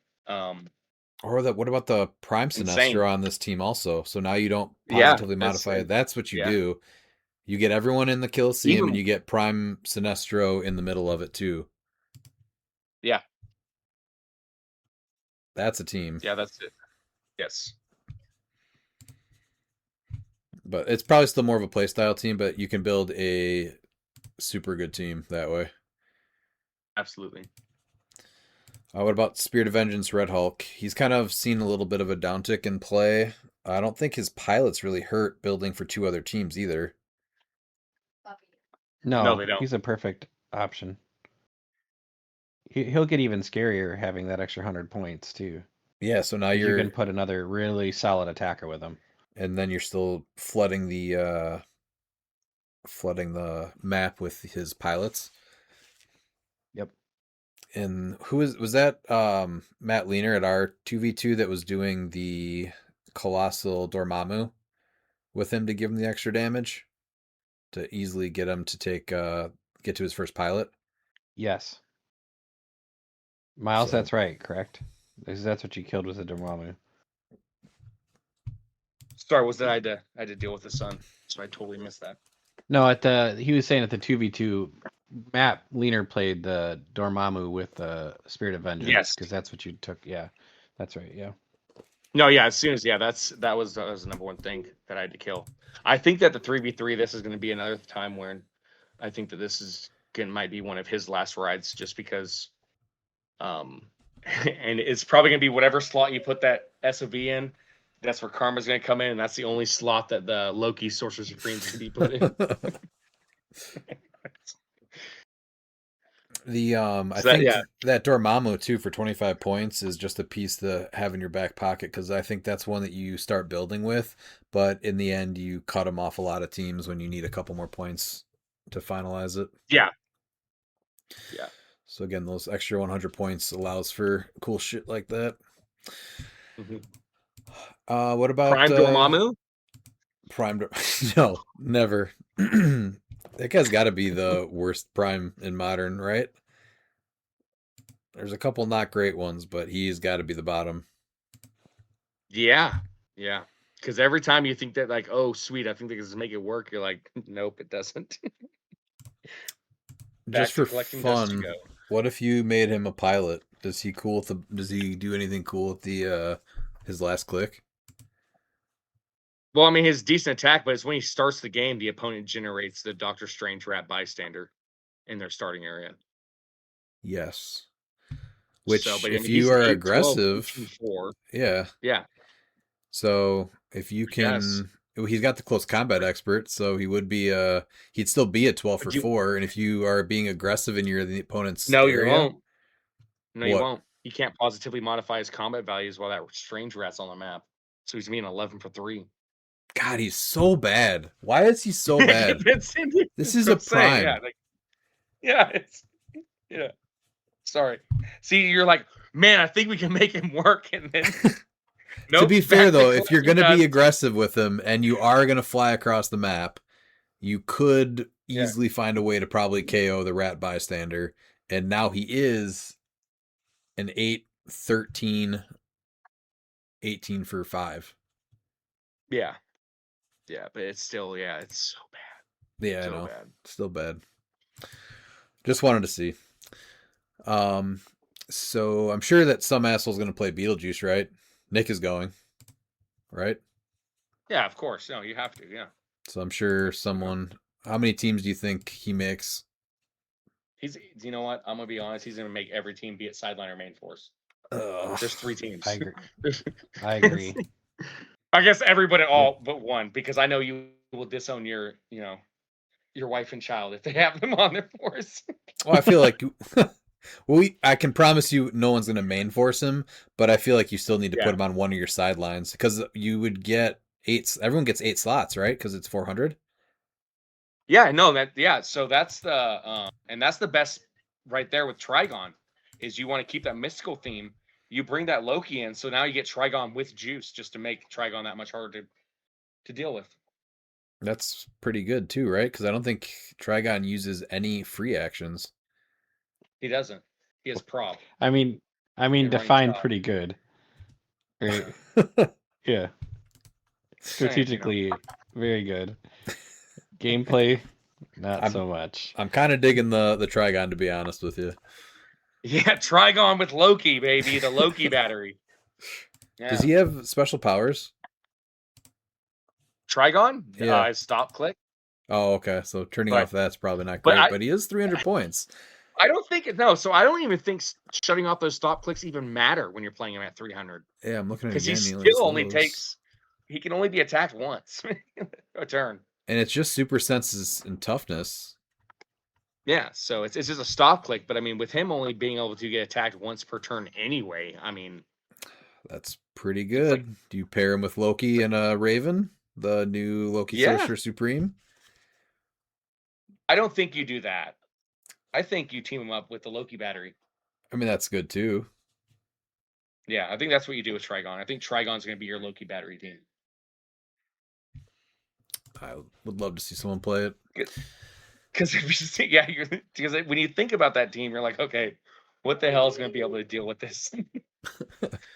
S2: Or what about the Prime
S6: Insane.
S2: Sinestro on this team also? So now you don't
S6: Yeah,
S2: positively modify it. That's what you
S6: yeah.
S2: do. You get everyone in the Colosseum
S6: Even-
S2: and you get Prime Sinestro in the middle of it too.
S6: Yeah,
S2: That's a team.
S6: yeah, that's it. Yes.
S2: But it's probably still more of a playstyle team, but you can build a super good team that way.
S6: Absolutely.
S2: What about Spirit of Vengeance Red Hulk? He's kind of seen a little bit of a downtick in play. I don't think his pilot's really hurt building for 2 other teams either.
S7: No,
S6: they don't.
S7: He's a perfect option. He'll get even scarier having that extra 100 points too.
S2: Yeah, so now
S7: 'Cause you
S2: you're
S7: can put another really solid attacker with him.
S2: and then you're still flooding the map with his pilots.
S7: Yep.
S2: And was that Matt Leaner at our 2v2 that was doing the Colossal Dormammu with him to give him the extra damage to easily get him to get to his first pilot?
S7: Yes. Miles,
S2: So-
S7: that's right, correct? That's what you killed with the Dormammu.
S6: Sorry, was that I had to deal with the sun, so I totally missed that.
S7: No, he was saying at the 2v2, Matt Leaner played the Dormammu with the Spirit of Vengeance.
S6: Yes.
S7: Because that's what you took. Yeah, that's right. Yeah.
S6: No, yeah, as soon as that was the number one thing that I had to kill. I think that the 3v3, this is going to be another time where I think that this is might be one of his last rides, just because. And it's probably gonna be whatever slot you put that SOV in. That's where Karma's gonna come in, and that's the only slot that the Loki Sorcerer Supreme can be put in.
S2: I
S6: So
S2: think that Dormammu too for 25 points is just a piece to have in your back pocket, because I think that's one that you start building with, but in the end you cut him off a lot of teams when you need a couple more points to finalize it.
S6: Yeah.
S2: So again, those extra 100 points allows for cool shit like that. What about
S6: Prime Dormammu?
S2: No, never. That guy's got to be the worst Prime in Modern, right? There's a couple not great ones, but he's got to be the bottom.
S6: Yeah. Because every time you think that, like, oh, sweet, I think they can make it work, you're like, nope, it doesn't.
S2: Just for fun, what if you made him a pilot? Does he do anything cool with the his last click?
S6: Well, I mean, his decent attack, but it's when he starts the game, the opponent generates the Doctor Strange Rat Bystander in their starting area.
S2: Yes. Which,
S6: so, but,
S2: if you are aggressive,
S6: 12,
S2: yeah. So if you can, he's got the close combat expert, so he would be he'd still be at 12 for 4. And if you are being aggressive and you're the opponent's area,
S6: you won't. No, you won't. He can't positively modify his combat values while that Strange Rat's on the map. So he's being 11 for 3.
S2: God, he's so bad. Why is he so bad? This is a Prime.
S6: Yeah. Sorry. See, you're like, man, I think we can make him work, and then.
S2: Nope, to be fair, though, if you're going to be aggressive with him and you are going to fly across the map, you could easily find a way to probably KO the Rat Bystander. And now he is an 8, 13, 18 for 5.
S6: Yeah, but it's still, it's so bad.
S2: Yeah, I know. Still bad. Just wanted to see. So I'm sure that some asshole's going to play Beetlejuice, right? Nick is going, right?
S6: Yeah, of course. No, you have to, yeah.
S2: So I'm sure someone... How many teams do you think he makes?
S6: You know what? I'm going to be honest. He's going to make every team be at sideline or main force. There's 3 teams.
S7: I agree.
S6: I guess everybody all but one, because I know you will disown your wife and child if they have them on their force.
S2: Well, I feel like... I can promise you no one's going to main force him, but I feel like you still need to put him on one of your sidelines, because you would get 8. Everyone gets 8 slots, right? Because it's 400.
S6: Yeah, no, so that's the and that's the best right there with Trigon, is you want to keep that mystical theme. You bring that Loki in, so now you get Trigon with juice, just to make Trigon that much harder to deal with.
S2: That's pretty good too, right? Because I don't think Trigon uses any free actions.
S6: He doesn't. He has prop.
S7: I mean, defined pretty good. Right? Yeah. Strategically, very good. Gameplay, not so much.
S2: I'm kind of digging the Trigon, to be honest with you.
S6: Yeah, Trigon with Loki, baby. The Loki battery. Yeah.
S2: Does he have special powers?
S6: Trigon? Yeah. Stop click.
S2: Oh, okay. So turning off that's probably not great, but he is 300 points.
S6: I don't think so I don't even think shutting off those stop clicks even matter when you're playing him at 300.
S2: Yeah, I'm looking at it
S6: again. Because he can only be attacked once a turn.
S2: And it's just super senses and toughness.
S6: Yeah, so it's just a stop click, but I mean, with him only being able to get attacked once per turn anyway, I mean,
S2: that's pretty good. Do you pair him with Loki and Raven, the new Loki Sorcerer Supreme?
S6: I don't think you do that. I think you team him up with the Loki battery.
S2: I mean, that's good too.
S6: Yeah, I think that's what you do with Trigon. I think Trigon's going to be your Loki battery team.
S2: I would love to see someone play it.
S6: Because when you think about that team, you're like, okay, what the hell is going to be able to deal with this?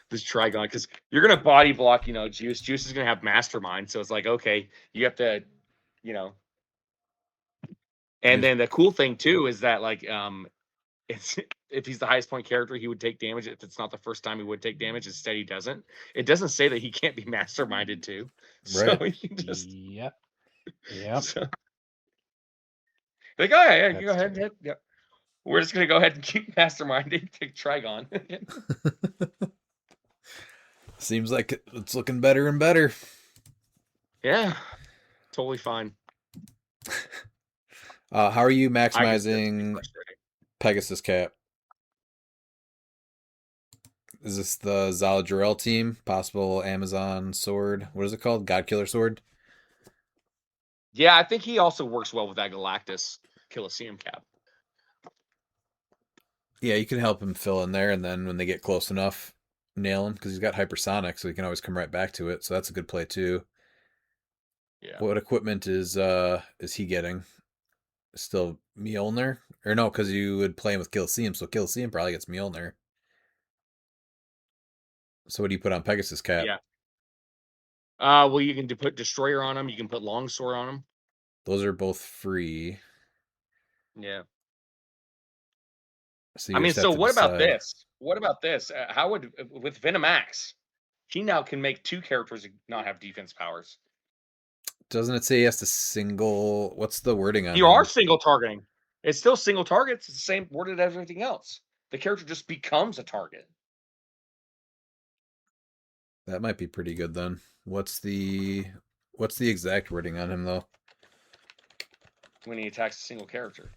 S6: This Trigon, because you're going to body block, Juice. Juice is going to have Mastermind, so it's like, okay, you have to, And then the cool thing too is that it's if he's the highest point character, he would take damage. If it's not the first time he would take damage, instead he doesn't. It doesn't say that he can't be masterminded too.
S2: Right.
S6: So he can just
S7: Yep.
S6: So, Like, oh yeah, you
S2: That's
S6: go ahead and hit. Yeah. We're just gonna go ahead and keep masterminding. Take Trigon.
S2: Seems like it's looking better and better.
S6: Yeah, totally fine.
S2: How are you
S6: I can see that's
S2: maximizing
S6: frustrating.
S2: Pegasus Cap? Is this the Zaladril team? Possible Amazon sword? What is it called? Godkiller sword?
S6: Yeah, I think he also works well with that Galactus Colosseum cap.
S2: Yeah, you can help him fill in there, and then when they get close enough, nail him because he's got hypersonic, so he can always come right back to it. So that's a good play too.
S6: Yeah.
S2: What equipment is he getting? Still Mjolnir? Or no, because you would play him with Colosseum, so Colosseum probably gets Mjolnir. So what do you put on Pegasus Cap?
S6: Yeah. Well, you can put Destroyer on him. You can put Longsword on him.
S2: Those are both free.
S6: Yeah.
S2: So
S6: I
S2: you
S6: mean,
S2: just have
S6: so
S2: to
S6: what about
S2: decide.
S6: this? What about this? How would with Venomax, he now can make 2 characters not have defense powers.
S2: Doesn't it say he has to single? What's the wording on
S6: You are
S2: him?
S6: single targeting. It's still single targets. It's the same worded as everything else. The character just becomes a target.
S2: That might be pretty good then. What's the exact wording on him though?
S6: When he attacks a single character.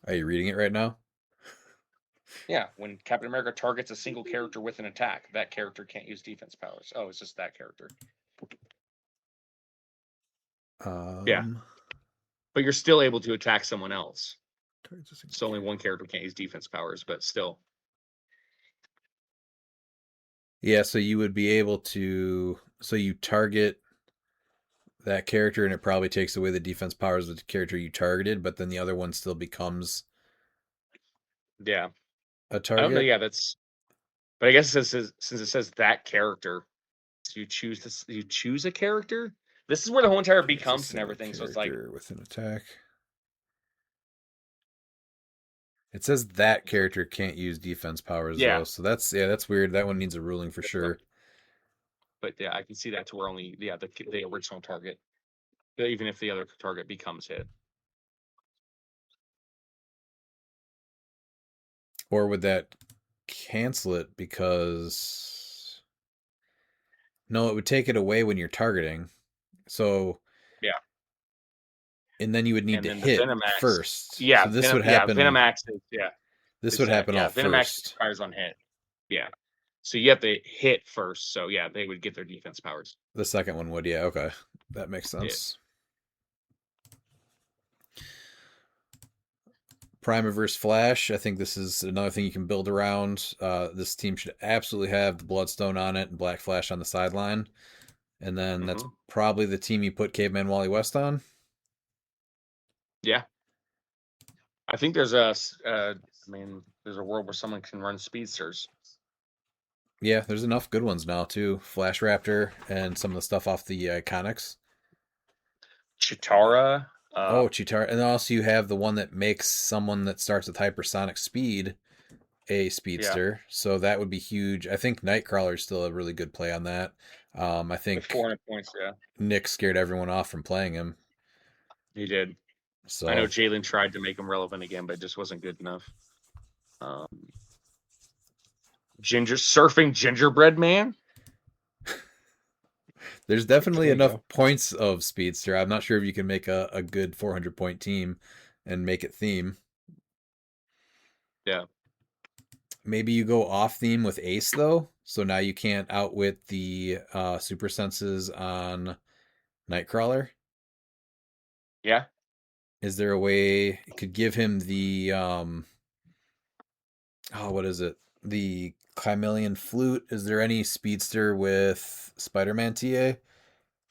S2: Are you reading it right now?
S6: Yeah, when Captain America targets a single character with an attack, that character can't use defense powers. Oh, it's just that character. Yeah. But you're still able to attack someone else. So only one character can't use defense powers, but still.
S2: Yeah, so you would be able to. So you target that character, and it probably takes away the defense powers of the character you targeted, but then the other one still becomes
S6: Yeah.
S2: a
S6: I don't know.
S2: target.
S6: Yeah, that's. But I guess since it says that character, so you choose this. You choose a character. This is where the whole entire
S2: It's a
S6: becomes and
S2: single
S6: everything. So it's like,
S2: character with an attack. It says that character can't use defense powers
S6: yeah,
S2: though, so that's weird. That one needs a ruling for sure.
S6: but yeah, I can see that to where only the original target, even if the other target becomes hit.
S2: Or would that cancel it because no, it would take it away when you're targeting. So
S6: Yeah.
S2: and then you would need
S6: And
S2: to
S6: then the
S2: hit
S6: Venomax.
S2: first.
S6: Yeah,
S2: so this would happen.
S6: Venomax is
S2: This would happen all
S6: Venomax
S2: first.
S6: expires on hit. Yeah. So you have to hit first. So yeah, they would get their defense powers.
S2: The second one would, yeah, okay. That makes sense. Primiverse Flash, I think this is another thing you can build around. This team should absolutely have the Bloodstone on it and Black Flash on the sideline. And then that's probably the team you put Caveman Wally West on.
S6: Yeah. I think there's there's a world where someone can run speedsters.
S2: Yeah, there's enough good ones now too. Flash Raptor and some of the stuff off the Iconics.
S6: Chitara.
S2: Chitara. And then also you have the one that makes someone that starts with hypersonic speed a speedster. Yeah. So that would be huge. I think Nightcrawler is still a really good play on that. I think
S6: with 400 points, yeah.
S2: Nick scared everyone off from playing him.
S6: He did. So I know Jalen tried to make him relevant again, but it just wasn't good enough. Surfing gingerbread man.
S2: There's definitely enough points of speedster. I'm not sure if you can make a good 400 point team and make it theme.
S6: Yeah.
S2: Maybe you go off theme with Ace though, so now you can't outwit the super senses on Nightcrawler.
S6: Yeah.
S2: Is there a way you could give him the what is it? The Chimelian Flute. Is there any speedster with Spider-Man TA?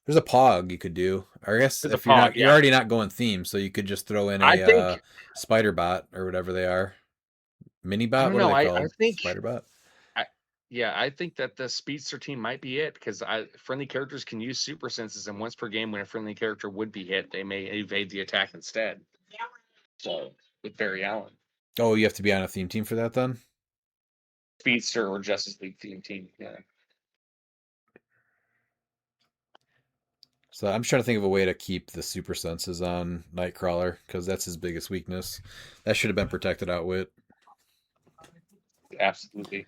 S2: There's a Pog you could do. I guess if you're already not going theme, so you could just throw in a Spider Bot or whatever they are. Mini Bot? What are they called?
S6: I think
S2: Spider Bot?
S6: I think that the speedster team might be it because friendly characters can use super senses, and once per game when a friendly character would be hit, they may evade the attack instead. So with Barry Allen.
S2: Oh, you have to be on a theme team for that then?
S6: Speedster or Justice League theme team, yeah.
S2: So I'm trying to think of a way to keep the super senses on Nightcrawler because that's his biggest weakness. That should have been protected outwit.
S6: Absolutely.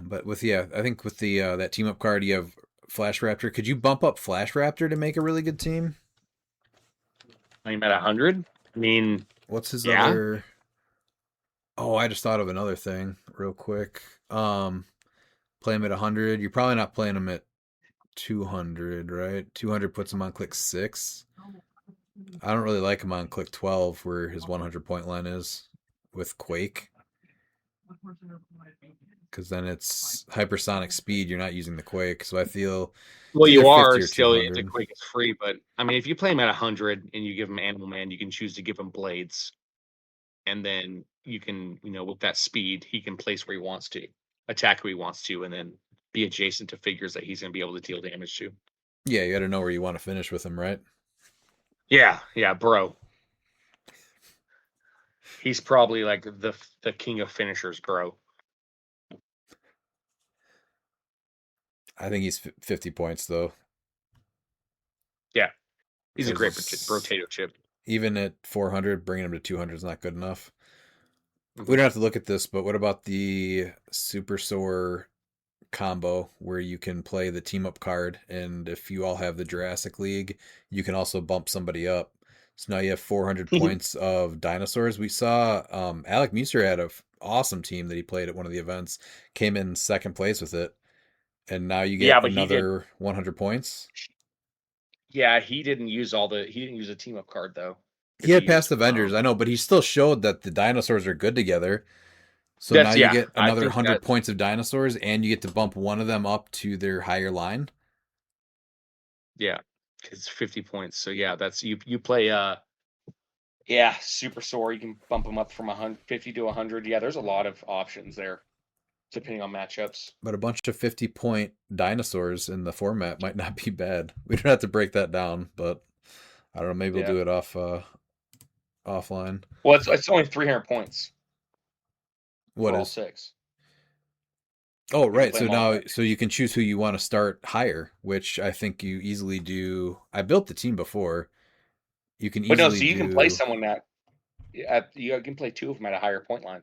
S2: But with I think with the that team up card you have Flash Raptor. Could you bump up Flash Raptor to make a really good team?
S6: I'm at 100. I mean,
S2: What's his
S6: yeah.
S2: other? Oh, I just thought of another thing real quick. Play him at 100. You're probably not playing him at 200, right? 200 puts him on click 6. I don't really like him on click 12 where his 100 point line is with Quake. Because then it's hypersonic speed. You're not using the Quake. So I feel.
S6: Well,
S2: it's
S6: you
S2: either 50
S6: are
S2: or
S6: still.
S2: 200.
S6: The Quake is free, but I mean, if you play him at 100 and you give him Animal Man, you can choose to give him Blades, and then you can, with that speed, he can place where he wants to, attack who he wants to, and then be adjacent to figures that he's going to be able to deal damage to.
S2: Yeah, you got to know where you want to finish with him, right?
S6: Yeah, bro. He's probably like the king of finishers, bro.
S2: I think he's 50 points though.
S6: Yeah, he's a great
S2: 'Cause
S6: potato chip.
S2: even at 400, bringing him to 200 is not good enough.
S6: Mhm.
S2: We don't have to look at this, but what about the Super Sore combo where you can play the team up card, and if you all have the Jurassic League, you can also bump somebody up. So now you have 400 points of dinosaurs. We saw Alec Muser had an awesome team that he played at one of the events, came in second place with it, and now you get
S6: but
S2: another 100 points.
S6: Yeah, he didn't use a team up card though.
S2: He had past Avengers, I know, but he still showed that the dinosaurs are good together. So now you get another 100 points of dinosaurs, and you get to bump one of them up to their higher line.
S6: Yeah, because 50 points. So yeah, that's you play Super Sore. You can bump them up from 150 to 100. Yeah, there's a lot of options there, depending on matchups.
S2: But a bunch of 50-point dinosaurs in the format might not be bad. We don't have to break that down, but I don't know. Maybe we'll do it offline.
S6: Well, it's only 300 points.
S2: What
S6: for
S2: is
S6: all 6?
S2: Oh, right. So now, so you can choose who you want to start higher, which I think you easily do. I built the team before. You can easily.
S6: But no, so you can play someone you can play 2 of them at a higher point line.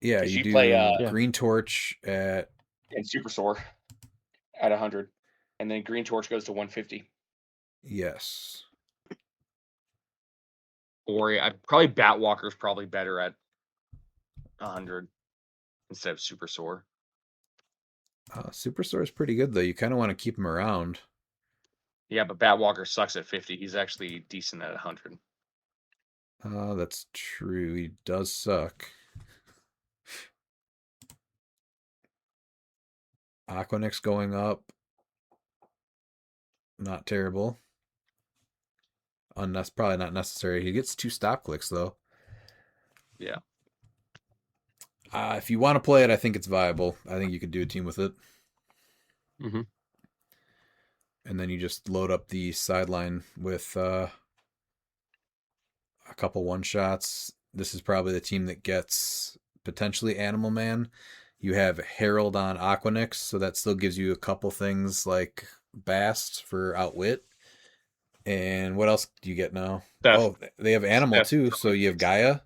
S2: Yeah, you do
S6: play
S2: Green Torch at
S6: and Super Sore at 100, and then Green Torch goes to 150.
S2: Yes.
S6: Or probably Batwalker's probably better at 100 instead of Super Sore.
S2: Super Sore is pretty good though. You kind of want to keep him around.
S6: Yeah, but Batwalker sucks at 50. He's actually decent at 100.
S2: That's true. He does suck. Aquanix going up. Not terrible. Probably not necessary. He gets 2 stop clicks though.
S6: Yeah.
S2: If you want to play it, I think it's viable. I think you could do a team with it.
S6: Mm-hmm.
S2: And then you just load up the sideline with a couple one-shots. This is probably the team that gets potentially Animal Man. You have Herald on Aquanix, so that still gives you a couple things like Bast for Outwit. And what else do you get now? They have Animal too, so you have Gaia.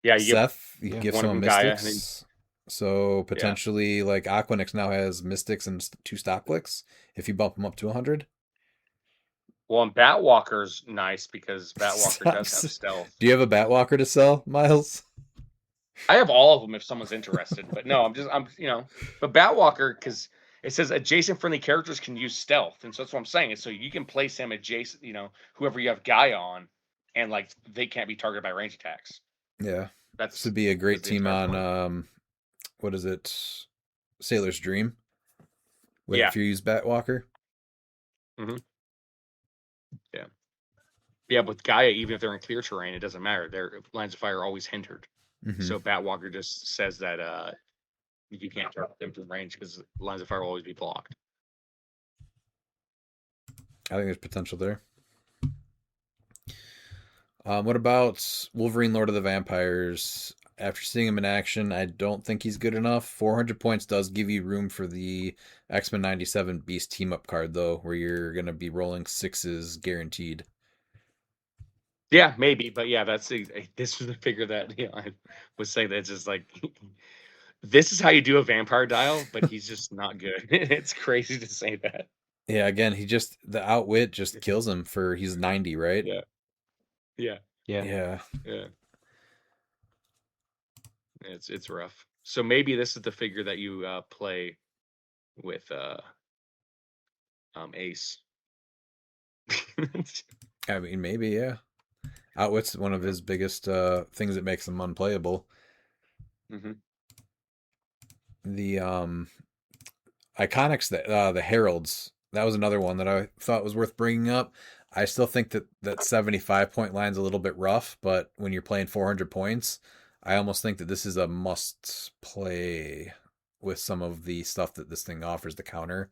S6: Yeah,
S2: Seth, you can give someone Mystics. So potentially, like Aquanix now has Mystics and 2 stop clicks if you bump them up to 100.
S6: Well, and Batwalker's nice because Batwalker does have stealth.
S2: Do you have a Batwalker to sell, Miles?
S6: I have all of them if someone's interested, but no, but Batwalker, because it says adjacent friendly characters can use stealth, and so that's what I'm saying. So you can place him adjacent, whoever you have Gaia on, and like they can't be targeted by range attacks.
S2: Yeah, this would be a great team on what is it, Sailor's Dream? If you use Batwalker.
S6: Mm-hmm. Yeah. Yeah, but with Gaia, even if they're in clear terrain, it doesn't matter. Their lines of fire are always hindered. Mm-hmm. So Batwalker just says that you can't target them from range because lines of fire will always be blocked.
S2: I think there's potential there. What about Wolverine, Lord of the Vampires? after seeing him in action, I don't think he's good enough. 400 points does give you room for the X-Men 97 Beast team-up card, though, where you're going to be rolling 6s guaranteed.
S6: Yeah, maybe, but yeah, this was the figure that I was saying that it's just like this is how you do a vampire dial, but he's just not good. It's crazy to say that.
S2: Yeah, again, the outwit just kills him he's 90, right?
S6: Yeah, yeah,
S7: Yeah.
S2: Yeah.
S6: yeah. It's rough. So maybe this is the figure that you play with Ace.
S2: I mean, maybe, yeah. Outwit's one of his biggest things that makes him unplayable.
S6: hmm
S2: The Iconics, the Heralds, that was another one that I thought was worth bringing up. I still think that 75 point line's a little bit rough, but when you're playing 400 points, I almost think that this is a must play with some of the stuff that this thing offers to counter.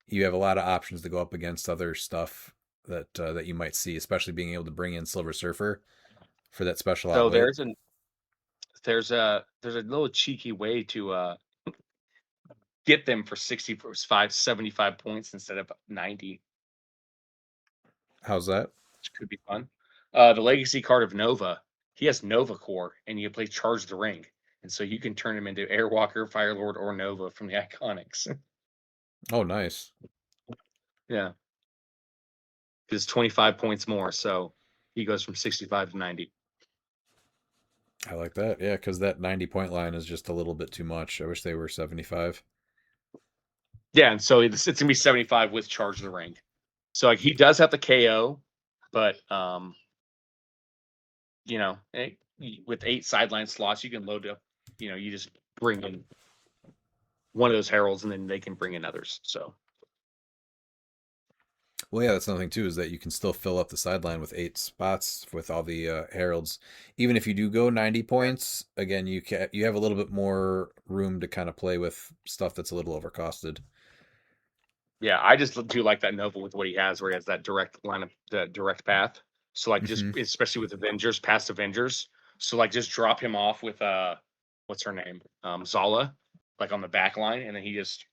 S2: You have a lot of options to go up against other stuff that you might see, especially being able to bring in Silver Surfer for that special
S6: So
S2: outwit.
S6: there's a little cheeky way to get them for 75 points instead of 90,
S2: How's that?
S6: which could be fun. The legacy card of Nova, he has Nova Core, and you play Charge the Ring, and so you can turn him into Airwalker, Firelord, or Nova from the Iconics.
S2: Oh, nice.
S6: Yeah, it's 25 points more, so he goes from 65 to 90.
S2: I like that. Yeah, because that 90 point line is just a little bit too much. I wish they were 75.
S6: Yeah, and so it's gonna be 75 with Charge the Ring. So like he does have the KO, but with 8 sideline slots, you can load up. You just bring in one of those heralds, and then they can bring in others. So
S2: Well, yeah, that's another thing too, is that you can still fill up the sideline with 8 spots with all the heralds. Even if you do go 90 points, again, you have a little bit more room to kind of play with stuff that's a little overcosted.
S6: yeah, I just do like that Nova with what he has, where he has that direct lineup, the direct path. So like just
S2: Mm-hmm.
S6: especially with Avengers, past Avengers. So like just drop him off with what's her name, Zala, like on the back line, and then he just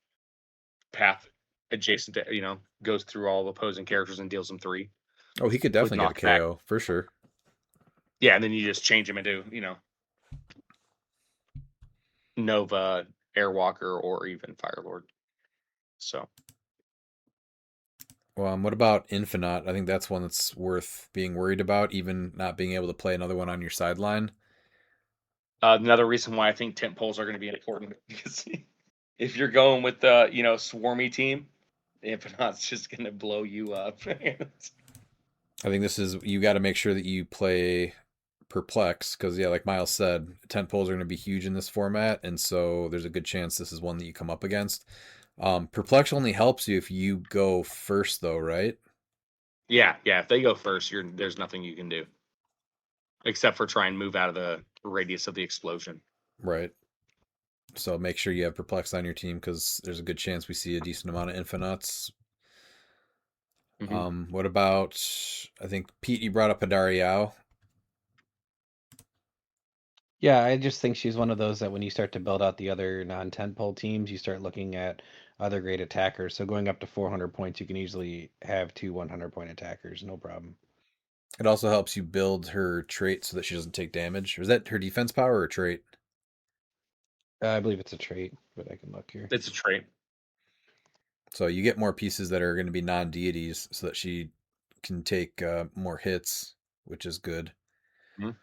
S6: path adjacent to goes through all the opposing characters and deals them 3
S2: Oh, he could
S6: with
S2: definitely get a
S6: knockback.
S2: KO for sure.
S6: Yeah, and then you just change him into Nova, Airwalker, or even Firelord. So
S2: What about Infinite? I think that's one that's worth being worried about, even not being able to play another one on your sideline.
S6: another reason why I think tent poles are going to be important, because if you're going with the swarmy team, if not, it's just going to blow you up.
S2: I think you got to make sure that you play Perplex, because yeah, like Miles said, tent poles are going to be huge in this format, and so there's a good chance this is one that you come up against. Perplex only helps you if you go first, though, right?
S6: Yeah. If they go first, there's nothing you can do except for try and move out of the radius of the explosion.
S2: Right. So make sure you have Perplex on your team, because there's a good chance we see a decent amount of Infinites.
S6: Mhm.
S2: What about, I think, Pete, you brought up Hadari Yao.
S7: Yeah, I just think she's one of those that when you start to build out the other non-tentpole teams, you start looking at other great attackers. So going up to 400 points, you can easily have 2 100-point attackers, no problem.
S2: It also helps you build her trait so that she doesn't take damage. Or is that her defense power or trait?
S7: I believe it's a trait, but I can look here.
S6: It's a trait.
S2: So you get more pieces that are going to be non-deities so that she can take more hits, which is good.
S6: Mhm.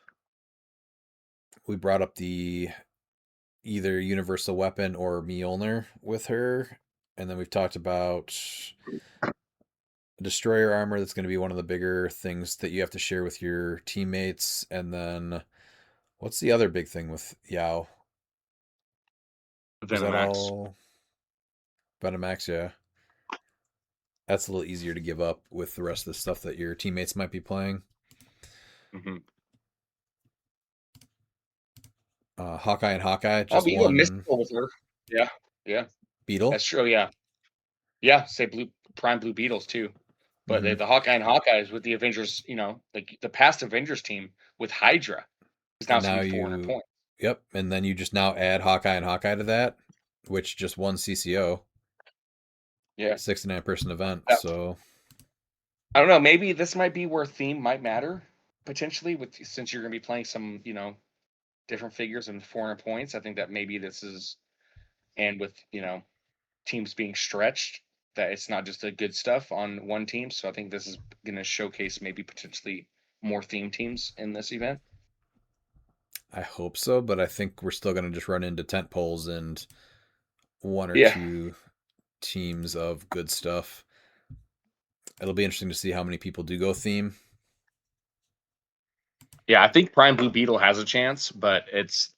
S2: We brought up the either universal weapon or Mjolnir with her, and then we've talked about destroyer armor. That's going to be one of the bigger things that you have to share with your teammates. And then what's the other big thing with Yao? Is that
S6: Venomax.
S2: all? Venomax, yeah. That's a little easier to give up with the rest of the stuff that your teammates might be playing.
S6: Mm-hmm.
S2: Hawkeye and Hawkeye,
S6: Oh,
S2: just
S6: but you go
S2: one
S6: mystical with her. Yeah.
S2: beetle.
S6: That's true. Yeah. Say prime blue beetles too. But
S2: Mhm.
S6: the Hawkeye and Hawkeyes with the Avengers, like the past Avengers team with Hydra is now
S2: And
S6: going
S2: now
S6: to be 400 points.
S2: Yep, and then you just now add Hawkeye and Hawkeye to that, which just won CCO,
S6: Yeah.
S2: 69-person event.
S6: Yeah.
S2: So
S6: I don't know. Maybe this might be where theme might matter potentially, with since you're going to be playing some, different figures and 400 points. I think that maybe this is, and with teams being stretched, that it's not just the good stuff on one team. So I think this is going to showcase maybe potentially more theme teams in this event.
S2: I hope so, but I think we're still going to just run into tent poles and one or
S6: Yeah.
S2: two teams of good stuff. It'll be interesting to see how many people do go theme.
S6: Yeah, I think Prime Blue Beetle has a chance, but it's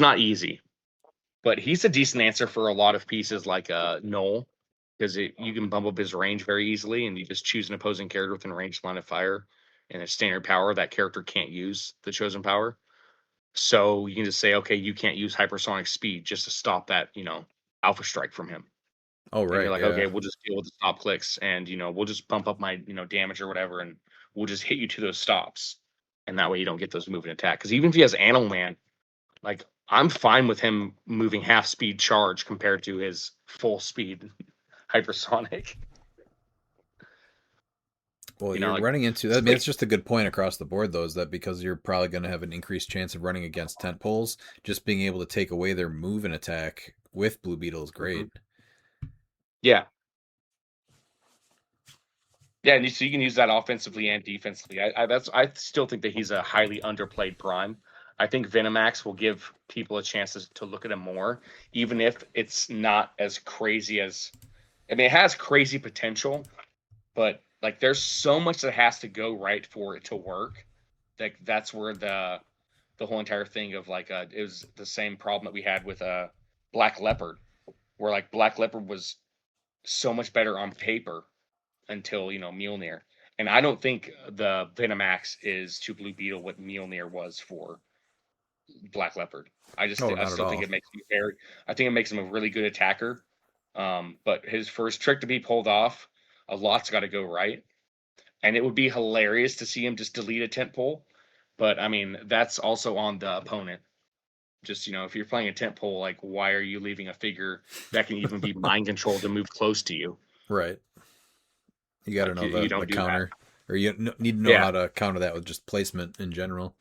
S6: not easy. But he's a decent answer for a lot of pieces like Null, because you can bump up his range very easily, and you just choose an opposing character within range line of fire and a standard power. That character can't use the chosen power. So you can just say, okay, you can't use hypersonic speed just to stop that, alpha strike from him.
S2: Oh,
S6: And you're
S2: right.
S6: like,
S2: Yeah.
S6: okay, we'll just deal with the stop clicks, and we'll just bump up my damage or whatever, and we'll just hit you to those stops, and that way you don't get those move and attack. Because even if he has Animal Man, like I'm fine with him moving half speed charge compared to his full speed hypersonic.
S2: Well, you're running into that. I mean, it's just a good point across the board, though, is that because you're probably going to have an increased chance of running against tent poles, just being able to take away their move and attack with Blue Beetle is great.
S6: Yeah. Yeah, and so you can use that offensively and defensively. I still think that he's a highly underplayed prime. I think Venomax will give people a chance to look at him more, even if it's not as crazy as. I mean, it has crazy potential, but like there's so much that has to go right for it to work. Like that's where the whole entire thing of like it was the same problem that we had with Black Leopard, where like Black Leopard was so much better on paper until Mjolnir. And I don't think the Venomax is to Blue Beetle what Mjolnir was for Black Leopard. I
S2: not at
S6: still think
S2: all.
S6: it makes him I think it makes him a really good attacker. But his first trick to be pulled off, a lot's got to go right. And it would be hilarious to see him just delete a tent pole. But I mean, that's also on the opponent. Just if you're playing a tent pole, like why are you leaving a figure that can even be mind controlled to move close to you?
S2: Right. You got to
S6: Like,
S2: know
S6: you
S2: the
S6: don't do
S2: counter, or you need to know
S6: Yeah.
S2: how to counter that with just placement in general.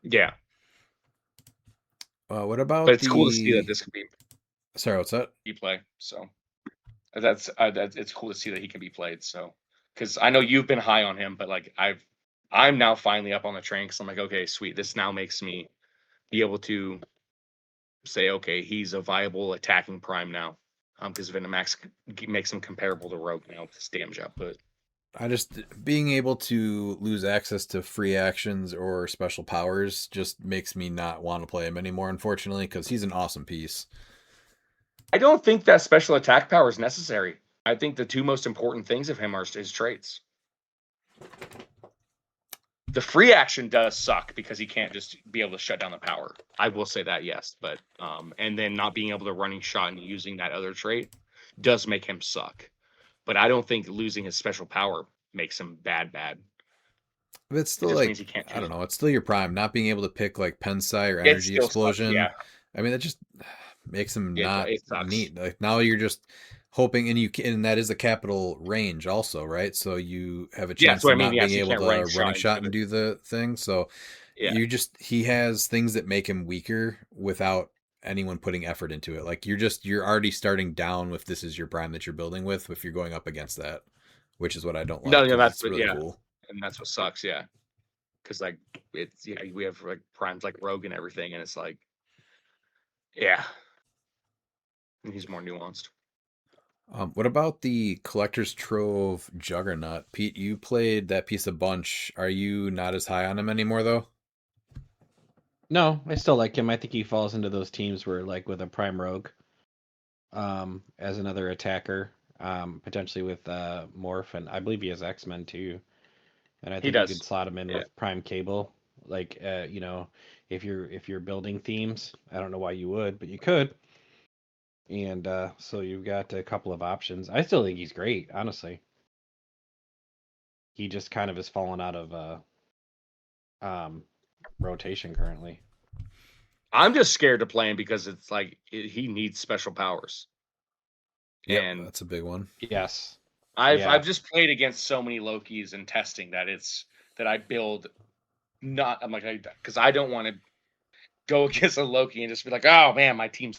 S6: Yeah.
S2: What about
S6: But it's cool to see that this can be
S2: Sorry, what's that?
S6: play. So that's it's cool to see that he can be played. So because I know you've been high on him, but like I'm now finally up on the train because I'm like, okay, sweet. This now makes me be able to say, okay, he's a viable attacking prime now. Because Venomax makes him comparable to Rogue now with his damage output.
S2: I just being able to lose access to free actions or special powers just makes me not want to play him anymore, unfortunately, because he's an awesome piece.
S6: I don't think that special attack power is necessary. I think the two most important things of him are his traits. The free action does suck because he can't just be able to shut down the power. I will say that, yes, but and then not being able to running shot and using that other trait does make him suck. But I don't think losing his special power makes him bad.
S2: But it's
S6: It
S2: still
S6: just
S2: like
S6: means he can't.
S2: I don't know. It's still your prime. Not being able to pick like Pensai or Energy
S6: Still sucks,
S2: Explosion.
S6: yeah.
S2: I mean, that just makes him
S6: Yeah,
S2: not
S6: it sucks.
S2: neat. Like now you're just hoping, and that is a capital range also, right? So you have a chance
S6: what I
S2: of
S6: mean,
S2: not
S6: yeah,
S2: being
S6: so you
S2: able
S6: can't
S2: to
S6: running
S2: running
S6: shot
S2: shot
S6: into
S2: and do the thing. So
S6: Yeah.
S2: he has things that make him weaker without anyone putting effort into it. Like you're already starting down with this is your prime that you're building with if you're going up against that, which is what I don't like.
S6: No,
S2: 'Cause
S6: that's
S2: it's
S6: what,
S2: really
S6: yeah,
S2: cool.
S6: and that's what sucks, yeah. Because like it's we have like primes like Rogue and everything, and it's like, yeah, and he's more nuanced.
S2: What about the Collector's Trove Juggernaut? Pete, you played that piece a bunch. Are you not as high on him anymore, though?
S7: No, I still like him. I think he falls into those teams where, like, with a Prime Rogue, as another attacker, potentially with Morph, and I believe he has X-Men too. And I
S6: He
S7: think you
S6: does.
S7: could slot him in
S6: Yeah.
S7: with Prime Cable. Like, if you're building themes, I don't know why you would, but you could. And so you've got a couple of options. I still think he's great, honestly. He just kind of has fallen out of rotation currently.
S6: I'm just scared to play him because it's like he needs special powers.
S2: Yep,
S6: And
S2: that's a big one.
S7: Yes.
S6: I've just played against so many Lokis in testing that I build not. I'm like, because I don't want to go against a Loki and just be like, oh man, my team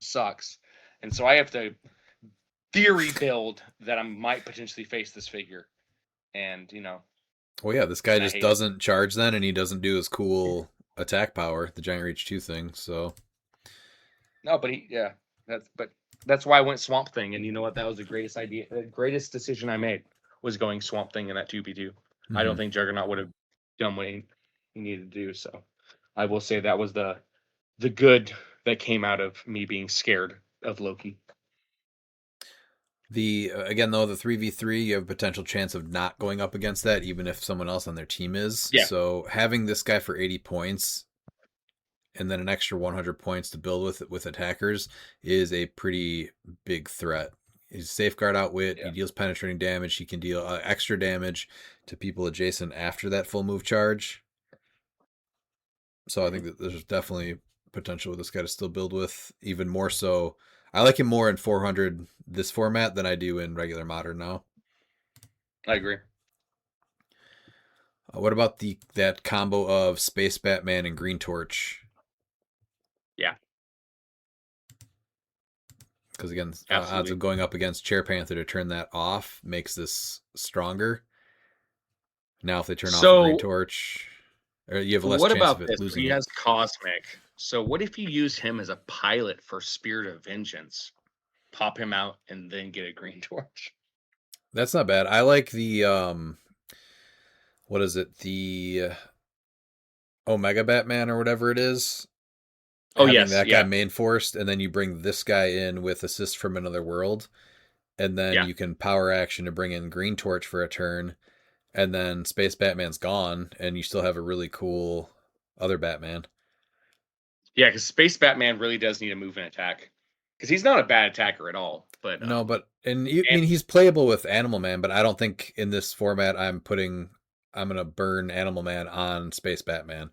S6: sucks, and so I have to theory build that I might potentially face this figure, and
S2: Well, yeah, this guy
S6: I
S2: just
S6: hate it.
S2: doesn't charge then, and he doesn't do his cool attack power, the Giant Reach 2 thing. So
S6: No, but that's why I went Swamp Thing, and you know what? That was the greatest idea, the greatest decision I made was going Swamp Thing in that 2v2. I don't think Juggernaut would have done what he needed to do. So I will say that was the good that came out of me being scared of Loki.
S2: the again though, the 3v3, you have a potential chance of not going up against that, even if someone else on their team is.
S6: Yeah.
S2: So having this guy for 80 points and then an extra 100 points to build with attackers is a pretty big threat. He's safeguard outwit.
S6: Yeah.
S2: He deals penetrating damage. He can deal extra damage to people adjacent after that full move charge. So I think that there's definitely potential with this guy to still build with, even more so. I like him more in 400 this format than I do in regular Modern now.
S6: I agree.
S2: What about that combo of Space Batman and Green Torch?
S6: Yeah.
S2: Because again, odds
S6: Absolutely.
S2: of going up against Chair Panther to turn that off makes this stronger. Now if they turn off the Green Torch, or you have less
S6: What
S2: chance
S6: about
S2: of it
S6: this?
S2: losing
S6: He
S2: it.
S6: has Cosmic. So what if you use him as a pilot for Spirit of Vengeance? Pop him out and then get a Green Torch.
S2: That's not bad. I like the what is it? The Omega Batman or whatever it is.
S6: Oh,
S2: Having
S6: yes,
S2: that
S6: yeah.
S2: guy main forced, and then you bring this guy in with assist from another world, and then
S6: Yeah.
S2: you can power action to bring in Green Torch for a turn, and then Space Batman's gone, and you still have a really cool other Batman.
S6: Yeah, because Space Batman really does need a move and attack. Because he's not a bad attacker at all. But
S2: No, but I mean he's playable with Animal Man, but I don't think in this format I'm gonna burn Animal Man on Space Batman.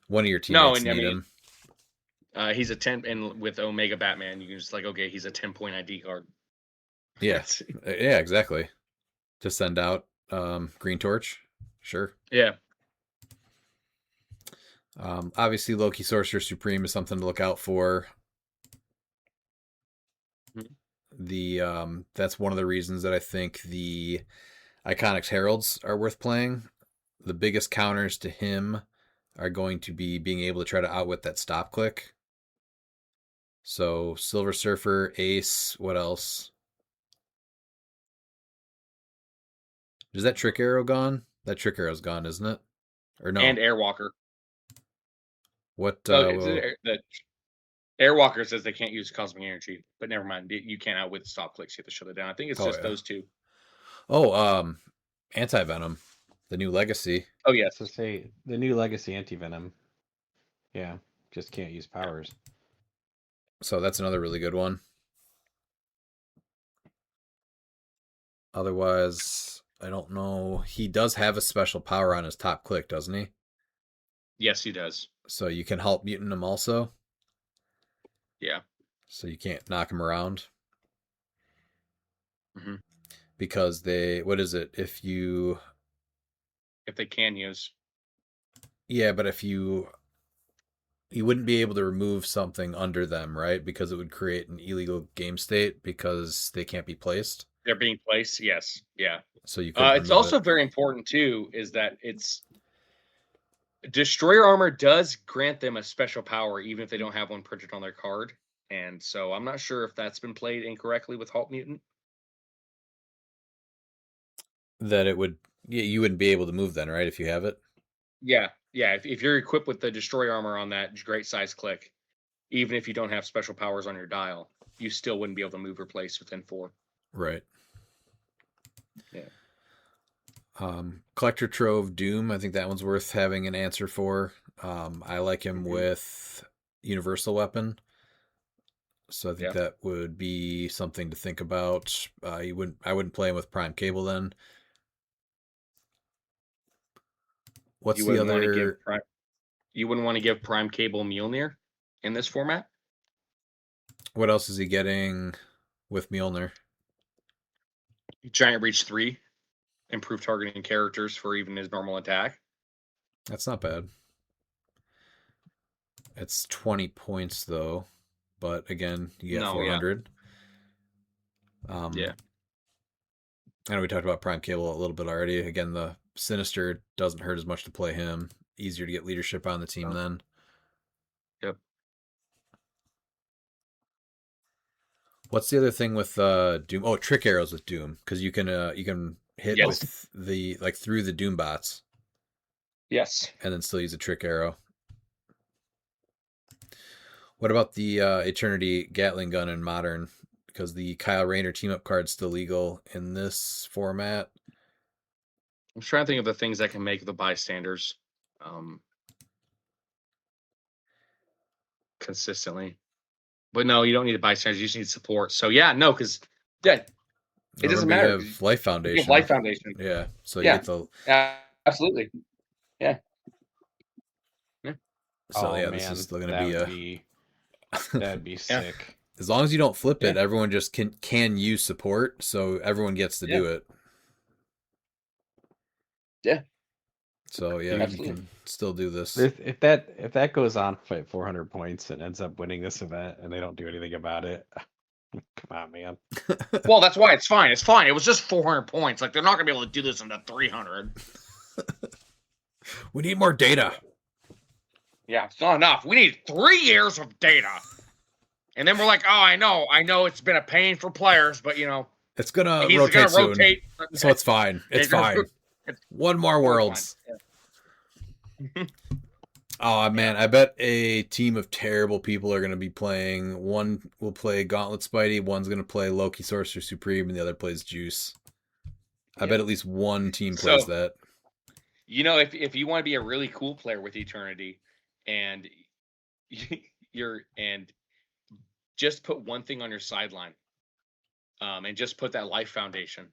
S2: One of your
S6: No,
S2: teammates
S6: and I
S2: need
S6: mean,
S2: him.
S6: he's a 10, and with Omega Batman, you can just like, okay, he's a 10-point ID card.
S2: Yeah, yeah, exactly. To send out Green Torch, sure.
S6: Yeah.
S2: Obviously, Loki Sorcerer Supreme is something to look out for. That's one of the reasons that I think the Iconics Heralds are worth playing. The biggest counters to him are going to be being able to try to outwit that stop click. So Silver Surfer, Ace, what else? Is that Trick Arrow gone? That Trick Arrow's gone, isn't it? Or no?
S6: And Airwalker.
S2: What?
S6: The Airwalker says they can't use Cosmic Energy, but never mind. You can't outwit the stop clicks. You have to shut it down. I think it's just those two.
S2: Oh, Anti-Venom, the new Legacy.
S6: Oh, yes.
S7: So say the new Legacy Anti-Venom. Yeah, just can't use powers.
S2: So that's another really good one. Otherwise, I don't know. He does have a special power on his top click, doesn't he?
S6: Yes, he does.
S2: So you can help mutant him also.
S6: Yeah.
S2: So you can't knock him around.
S6: Mm-hmm.
S2: Because what is it? If
S6: they can use.
S2: Yeah, but if you wouldn't be able to remove something under them, right? Because it would create an illegal game state because they can't be placed.
S6: They're being placed, yes. Yeah.
S2: So you could
S6: it's also very important, too, is that Destroyer Armor does grant them a special power, even if they don't have one printed on their card. And so I'm not sure if that's been played incorrectly with Halt Mutant.
S2: That you wouldn't be able to move then, right? If you have it.
S6: Yeah. If you're equipped with the Destroyer Armor on that great size click, even if you don't have special powers on your dial, you still wouldn't be able to move or place within 4.
S2: Right.
S6: Yeah.
S2: Collector Trove Doom, I think that one's worth having an answer for. I like him with Universal Weapon. So I think that would be something to think about. I wouldn't play him with Prime Cable then. What's
S6: You
S2: the
S6: wouldn't want to
S2: other?
S6: give Prime. You wouldn't want to give Prime Cable Mjolnir in this format.
S2: What else is he getting with Mjolnir?
S6: Giant Reach 3, improved targeting characters for even his normal attack.
S2: That's not bad. It's 20 points though, but again, you get
S6: No,
S2: 400.
S6: Yeah.
S2: I know we talked about Prime Cable a little bit already. Again, the Sinister doesn't hurt as much to play him. Easier to get leadership on the team
S6: No.
S2: then.
S6: Yep.
S2: What's the other thing with Doom? Oh, trick arrows with Doom, because you can hit
S6: Yes.
S2: with the through the Doom bots
S6: Yes.
S2: and then still use a trick arrow. What about the Eternity Gatling gun in Modern? Because the Kyle Rayner team up card's still legal in this format.
S6: I'm trying to think of the things that can make the bystanders consistently. But no, you don't need a bystanders. You just need support. So yeah, no, because it doesn't
S2: Remember,
S6: matter.
S2: you have Life
S6: You
S2: Foundation.
S6: have Life Foundation.
S2: Yeah, so
S6: Yeah.
S2: you get the.
S6: Absolutely. Yeah.
S2: So
S7: Oh
S2: yeah,
S7: man,
S2: this is still gonna
S7: that
S2: be
S7: would
S2: a.
S7: be that'd be sick.
S2: As long as you don't flip it,
S6: Yeah.
S2: everyone just can use support, so everyone gets to do it.
S6: Yeah.
S2: So yeah,
S6: Absolutely.
S2: you can still do this.
S7: If that goes on for 400 points and ends up winning this event and they don't do anything about it, come on, man.
S6: Well, that's why it's fine. It's fine. It was just 400 points. Like they're not gonna be able to do this into 300.
S2: We need more data.
S6: Yeah, it's not enough. We need 3 years of data. And then we're like, oh, I know it's been a pain for players, but
S2: It's gonna
S6: he's
S2: rotate
S6: gonna
S2: soon,
S6: rotate.
S2: so it's fine. It's fine. One more Worlds. Oh man, I bet a team of terrible people are going to be playing. One will play Gauntlet Spidey, one's going to play Loki Sorcerer Supreme, and the other plays Juice. I bet at least one team plays that.
S6: If you want to be a really cool player with Eternity, and just put one thing on your sideline, and just put that Life Foundation,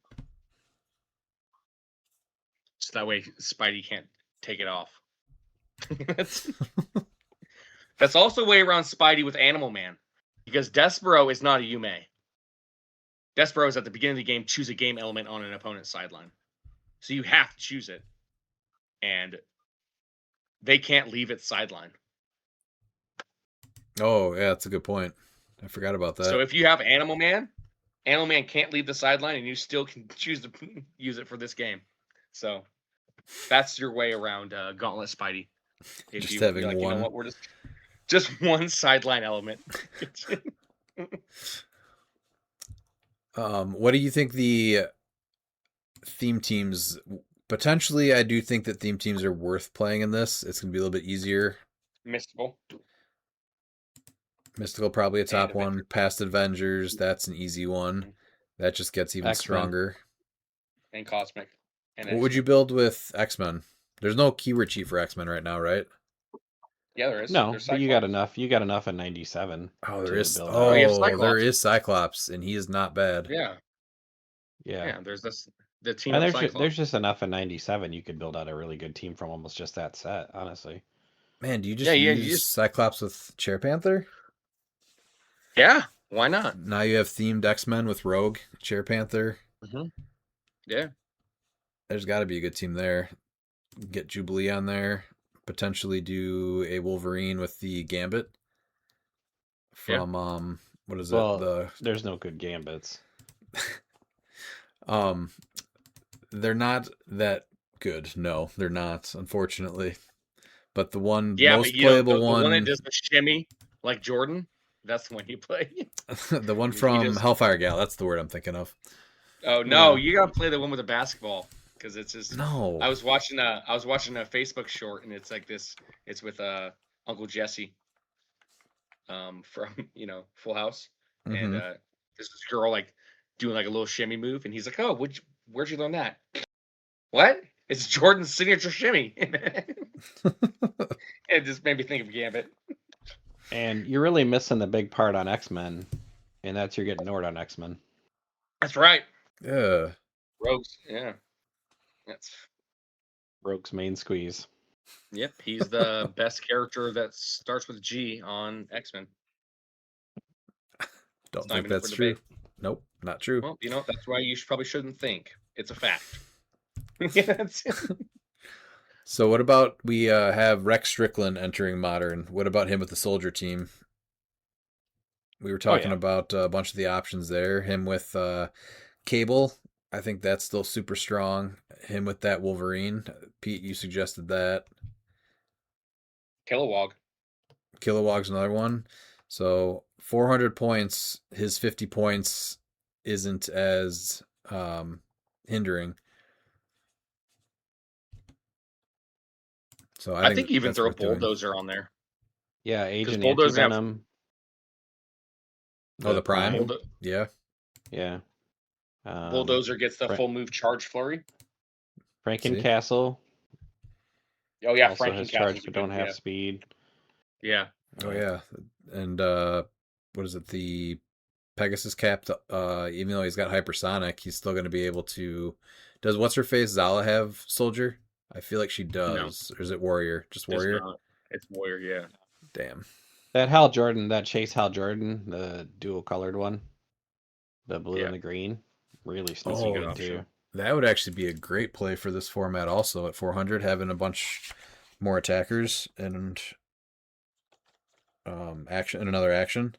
S6: so that way Spidey can't take it off. That's also a way around Spidey with Animal Man, because Despero is not a Yume. Despero is at the beginning of the game, choose a game element on an opponent's sideline. So you have to choose it. And they can't leave its sideline.
S2: Oh, yeah, that's a good point. I forgot about that.
S6: So if you have Animal Man can't leave the sideline, and you still can choose to use it for this game. So that's your way around Gauntlet Spidey. If
S2: just
S6: you
S2: having
S6: like,
S2: one.
S6: You know what? We're just one sideline element.
S2: What do you think the theme teams? Potentially, I do think that theme teams are worth playing in this. It's going to be a little bit easier.
S6: Mystical
S2: probably a top
S6: And
S2: one.
S6: Avengers.
S2: Past Avengers, that's an easy one. That just gets even
S7: X-Men.
S2: stronger.
S6: And Cosmic. And
S2: What would you build with X-Men? There's no keyword cheat for X-Men right now, right?
S6: Yeah, there is.
S7: No,
S6: There's
S7: but you got
S6: Cyclops.
S7: enough. You got enough in 97.
S2: Oh, there
S7: to
S2: is.
S7: build
S6: Oh, you have
S2: Oh,
S6: Cyclops.
S2: there is Cyclops, and he is not bad.
S6: Yeah.
S7: Yeah.
S6: There's the team
S7: And
S6: of
S7: there's
S6: Cyclops.
S7: just enough in 97. You could build out a really good team from almost just that set, honestly.
S2: Man, do you just
S6: Yeah,
S2: use
S6: you just-
S2: Cyclops with Chair Panther?
S6: Yeah, why not?
S2: Now you have themed X-Men with Rogue, Chair Panther.
S6: Mm-hmm. Yeah.
S2: There's got to be a good team there. Get Jubilee on there. Potentially do a Wolverine with the Gambit from what is it?
S7: Well, there's no good Gambits.
S2: They're not that good. No, they're not, unfortunately. But the one
S6: Yeah,
S2: most
S6: but
S2: playable
S6: the
S2: one,
S6: one that does the shimmy like Jordan, that's the one you play.
S2: the one
S6: He
S2: from
S6: just-
S2: Hellfire Gal, that's the word I'm thinking of.
S6: Oh no, you gotta play the one with the basketball, because it's just
S2: No.
S6: I was watching a Facebook short, and it's like this. It's with Uncle Jesse, from Full House, and this girl like doing like a little shimmy move, and he's like, "Oh, where'd you learn that?" What? It's Jordan's signature shimmy. It just made me think of Gambit.
S7: And you're really missing the big part on X-Men, and that's you're getting Nord on X-Men.
S6: That's right.
S2: Yeah.
S6: Rogues. Yeah. That's
S7: Rogue's main squeeze.
S6: Yep, he's the best character that starts with G on X-Men.
S2: Don't
S6: not
S2: think
S6: even up
S2: that's
S6: for
S2: true.
S6: debate.
S2: Nope, not true.
S6: Well, that's why you probably shouldn't think. It's a fact. Yeah, that's it.
S2: So what about we have Rex Strickland entering Modern? What about him with the Soldier team? We were talking
S7: yeah.
S2: about a bunch of the options there. Him with Cable, I think that's still super strong. Him with that Wolverine. Pete, you suggested that.
S6: Kilowog.
S2: Kilowog's another one. So 400 points, his 50 points isn't as hindering. So
S6: I think even
S2: that's
S6: throw
S2: worth doing.
S6: Bulldozer on there.
S7: Yeah, Agent
S6: Bulldozer have-
S7: Anti-Venom.
S2: The Prime?
S6: Bulldo-
S2: Yeah.
S7: Yeah.
S6: Bulldozer gets the full move charge flurry.
S7: Frankencastle.
S6: Oh yeah,
S7: Also has
S6: Frankencastle's
S7: charge
S6: a
S7: but don't
S6: good-
S7: have
S6: yeah.
S7: speed.
S6: Yeah.
S2: Oh yeah. And what is it? The Pegasus cap, even though he's got hypersonic, he's still going to be able to. Does what's her face Zala have Soldier? I feel like she does. Or is it Warrior? Just Warrior?
S6: It's Warrior, yeah.
S2: Damn.
S7: That Hal Jordan, that Chase Hal Jordan, the dual colored one, the blue
S6: Yeah.
S7: and the green, really sneaky
S2: Oh,
S7: good too.
S2: That would actually be a great play for this format also at 400, having a bunch more attackers and action and another action.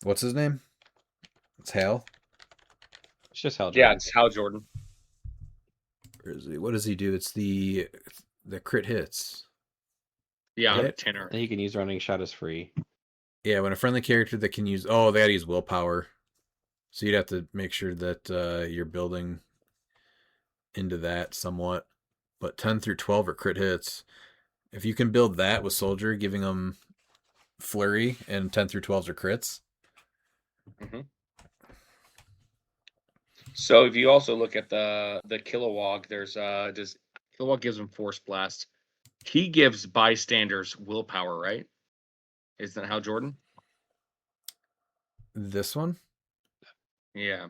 S2: What's his name? It's Hal.
S7: It's just Hal Jordan.
S6: Yeah, it's Hal Jordan.
S2: Where is he? What does he do? It's the crit hits.
S6: Yeah,
S2: Yeah.
S6: on tenor.
S7: And he can use running shot as free.
S2: Yeah, when a friendly character that can use... Oh, they gotta use willpower. So you'd have to make sure that you're building into that somewhat. But 10 through 12 are crit hits. If you can build that with Soldier, giving them flurry, and 10 through 12s are crits.
S6: Mm-hmm. So if you also look at the Kilowog, there's Kilowog gives him Force Blast. He gives bystanders willpower, right? Isn't that Hal Jordan?
S2: This one?
S6: Yeah.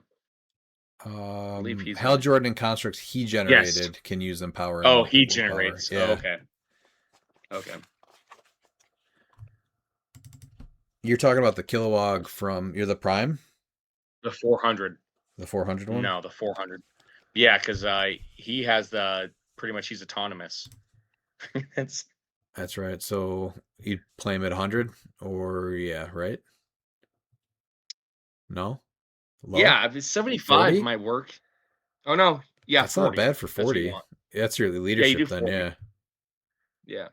S6: believe he's
S2: Hal
S6: on-
S2: Jordan and constructs he generated can use empower. and
S6: Oh, he
S2: willpower.
S6: generates.
S2: Yeah.
S6: Oh, okay. Okay.
S2: You're talking about the Kilowog from... You're the Prime?
S6: The 400.
S2: The 400 one?
S6: No, the 400. Yeah, because he has pretty much he's autonomous.
S2: That's right. So you'd play him at 100? Or, yeah, right? No? Low?
S6: Yeah, if it's 75
S2: 40?
S6: might work. Oh no, yeah,
S2: That's
S6: 40.
S2: not bad for
S6: That's what
S2: 40.
S6: you want.
S2: That's your
S6: you
S2: leadership
S6: do
S2: then,
S6: 40.
S2: yeah.
S6: Yeah,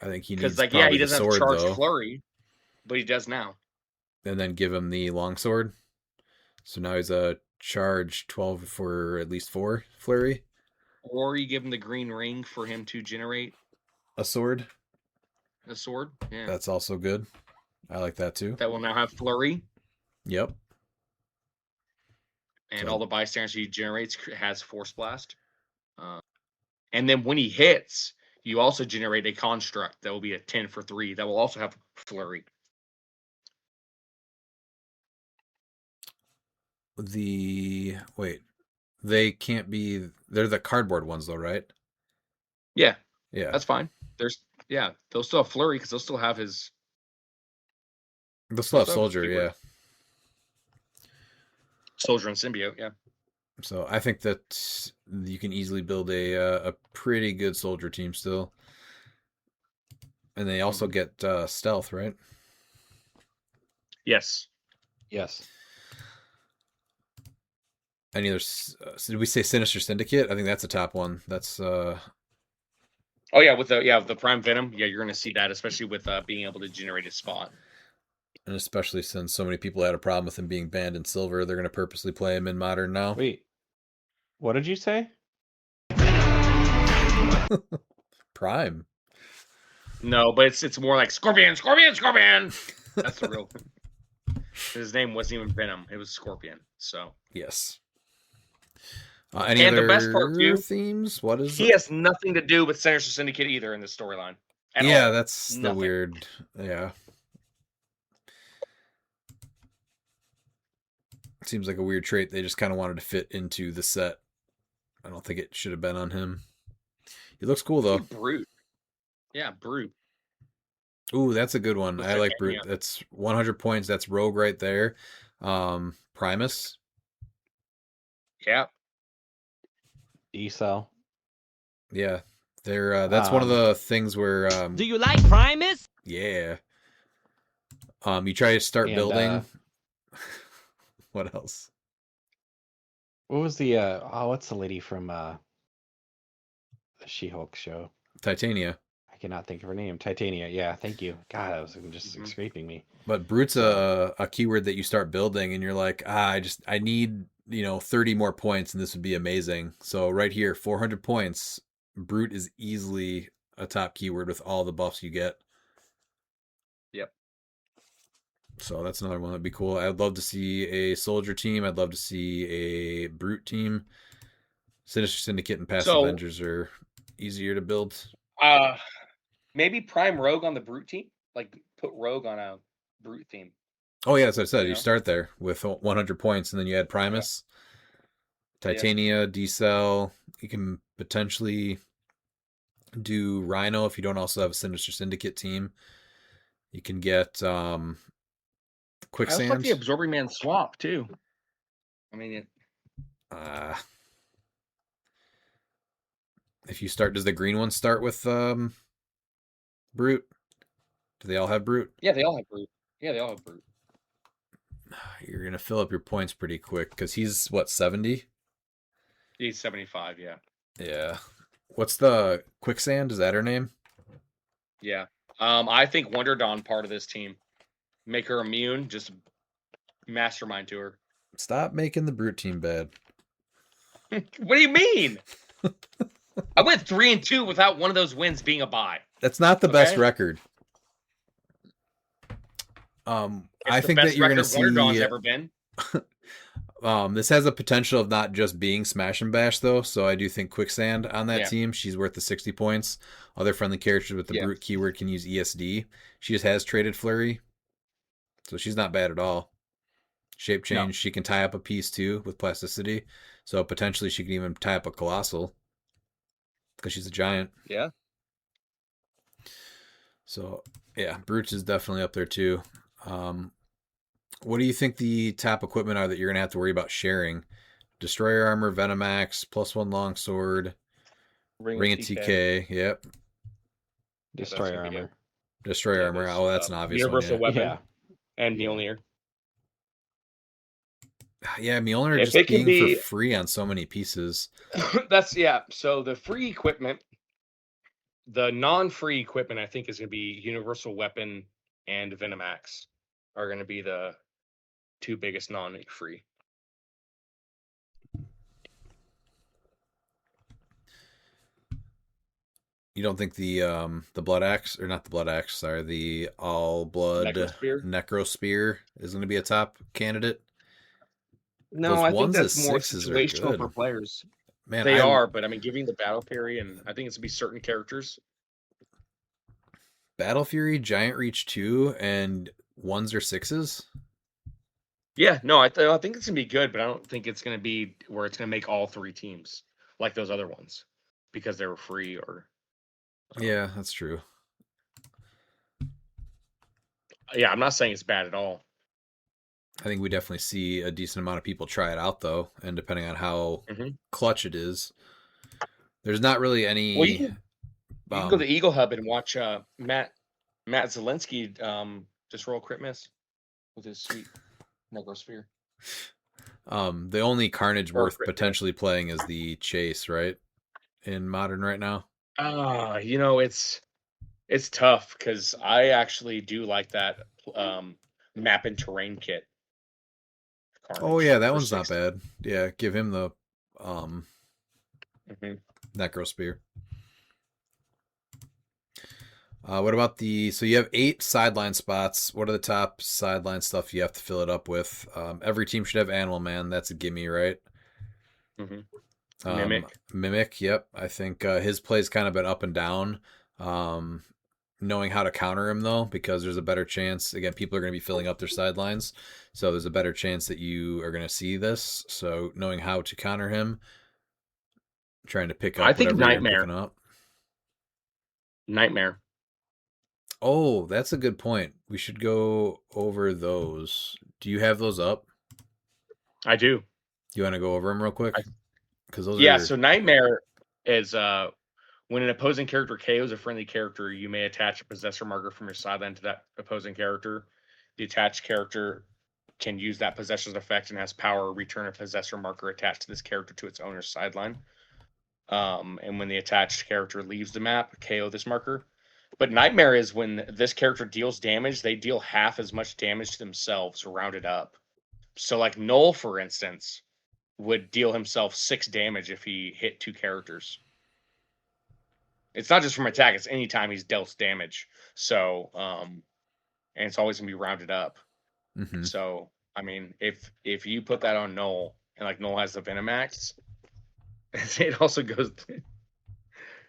S2: I think he
S6: because
S2: needs
S6: he
S2: probably
S6: doesn't
S2: the
S6: have
S2: sword,
S6: charge
S2: though.
S6: flurry, but he does now.
S2: And then give him the longsword. So now he's a charge 12 for at least 4 flurry.
S6: Or you give him the green ring for him to generate
S2: A sword.
S6: a sword. Yeah,
S2: That's also good. I like that too.
S6: that will now have flurry,
S2: Yep.
S6: and
S2: So-
S6: all the bystanders he generates has Force Blast. And then when he hits, you also generate a construct that will be a 10 for 3 that will also have flurry.
S2: Wait. They can't be... They're the cardboard ones though, right?
S6: Yeah,
S2: Yeah.
S6: that's fine. They'll still have flurry because they'll still have his.
S2: They'll still have
S6: They'll still have
S2: soldier,
S6: keyword.
S2: yeah.
S6: Soldier and symbiote, yeah.
S2: So I think that you can easily build a pretty good soldier team still. And they also get stealth, right?
S6: Yes.
S7: Yes.
S2: Any other? Did we say Sinister Syndicate? I think that's a top one. That's
S6: Oh yeah, with the Prime Venom, yeah, you're gonna see that, especially with being able to generate a spot.
S2: and especially since so many people had a problem with him being banned in silver, they're going to purposely play him in modern now.
S7: Wait. What did you say?
S2: Prime.
S6: No, but it's more like Scorpion. That's the real. His name wasn't even Venom; it was Scorpion. So
S2: Yes. Any
S6: And the
S2: other
S6: best part, too,
S2: themes? What is
S6: he
S2: it?
S6: has nothing to do with Sinister Syndicate either in this storyline. at
S2: Yeah,
S6: all.
S2: that's the
S6: Nothing.
S2: weird. Yeah. Seems like a weird trait they just kind of wanted to fit into the set. I don't think it should have been on him. He looks cool though.
S6: Brute. Yeah, Brute.
S2: Ooh, that's a good one.
S6: With
S2: I like Brute.
S6: Titania.
S2: That's 100 points. That's Rogue right there. Primus.
S6: Yeah.
S7: Diesel.
S2: Yeah. That's one of the things where
S5: Do you like Primus?
S2: yeah. You try to start
S7: And,
S2: building. What else?
S7: What was the what's the lady from the She-Hulk show?
S2: Titania.
S7: I cannot think of her name. Titania. Yeah, thank you. God, that was just escaping me.
S2: But Brute's a keyword that you start building and you're like, I need, 30 more points and this would be amazing. So right here, 400 points. Brute is easily a top keyword with all the buffs you get.
S6: Yep.
S2: So that's another one that'd be cool. I'd love to see a soldier team. I'd love to see a Brute team. Sinister Syndicate and Past Avengers are easier to build.
S6: Maybe Prime Rogue on the Brute team. Like put Rogue on a Brute theme.
S2: Oh yeah, as I said,
S6: You
S2: you
S6: know?
S2: start there with 100 points, and then you add Primus, Titania, D-Cell. You can potentially do Rhino if you don't also have a Sinister Syndicate team. You can get
S6: I also like
S2: Quicksand.
S6: the Absorbing Man swap too. I mean,
S2: if you start, does the green one start with Brute? Do they all have Brute?
S6: yeah, they all have Brute. Yeah, they all have Brute.
S2: You're gonna fill up your points pretty quick because he's what, 70?
S6: He's 75. Yeah.
S2: Yeah. What's the Quicksand? Is that her name?
S6: Yeah. I think Wonder Dawn part of this team. Make her immune. Just mastermind to her.
S2: Stop making the Brute team bad.
S6: What do you mean? I went 3-2 without one of those wins being a bye.
S2: That's not the best record. I think that you're going to see.
S6: Wonder Dawn's ever been.
S2: This has a potential of not just being smash and bash though, so I do think Quicksand on that team. She's worth the 60 points. Other friendly characters with the Brute keyword can use ESD. She just has traded Flurry, so she's not bad at all. Shape change. No. She can tie up a piece too with plasticity, so potentially she can even tie up a Colossal because she's a giant.
S6: Yeah.
S2: So yeah, Brute is definitely up there too. What do you think the top equipment are that you're going to have to worry about sharing? Destroyer Armor, Venomax, +1 Longsword, Ring of TK. Yep.
S7: Destroyer Armor.
S2: Destroyer Armor. Oh, that's an obvious
S6: Universal
S2: one.
S6: Weapon. And Mjolnir.
S2: Yeah, Mjolnir just being for free on so many pieces.
S6: So the free equipment, the non-free equipment, I think is going to be Universal Weapon and Venomax are going to be the two biggest non-free.
S2: You don't think the Blood Axe, or not the Blood Axe, sorry, the All Blood Necro Spear is going to be a top candidate?
S6: No, I think that's more situational for players. Man, they are, but I mean, giving the Battle Fury, and I think it's going to be certain characters.
S2: Battle Fury, Giant Reach 2, and 1s or 6s?
S6: Yeah, no, I think it's going to be good, but I don't think it's going to be where it's going to make all three teams like those other ones because they were free or...
S2: Yeah, that's true.
S6: Yeah, I'm not saying it's bad at all.
S2: I think we definitely see a decent amount of people try it out, though, and depending on how clutch it is, there's not really any...
S6: Well, you can go to Eagle Hub and watch Matt Zielinski just roll crit miss with his sweet Necrosphere.
S2: The only Carnage worth potentially playing is the Chase, right? In Modern right now.
S6: It's tough because I actually do like that map and terrain kit.
S2: Carnage, oh yeah, that one's 60. Not bad. Yeah, give him the Necrosphere. What about so you have 8 sideline spots. What are the top sideline stuff you have to fill it up with? Every team should have Animal Man. That's a gimme, right? Mimic, yep. I think his play's kind of been up and down. Knowing how to counter him, though, because there's a better chance. Again, people are going to be filling up their sidelines, so there's a better chance that you are going to see this. So knowing how to counter him, trying to pick up.
S6: I think Nightmare.
S2: Up.
S6: Nightmare.
S2: Oh, that's a good point. We should go over those. Do you have those up?
S6: I do.
S2: Do you want to go over them real quick? Because those
S6: Yeah,
S2: are
S6: so Nightmare is when an opposing character KOs a friendly character, you may attach a possessor marker from your sideline to that opposing character. The attached character can use that possessor's effect and has power return a possessor marker attached to this character to its owner's sideline. And when the attached character leaves the map, KO this marker. But Nightmare is when this character deals damage, they deal half as much damage to themselves, rounded up. So, like Null, for instance, would deal himself 6 damage if he hit 2 characters. It's not just from attack; it's anytime he's dealt damage. So, and it's always gonna be rounded up.
S2: Mhm.
S6: So, I mean, if you put that on Null and like Null has the Venomax, it also goes.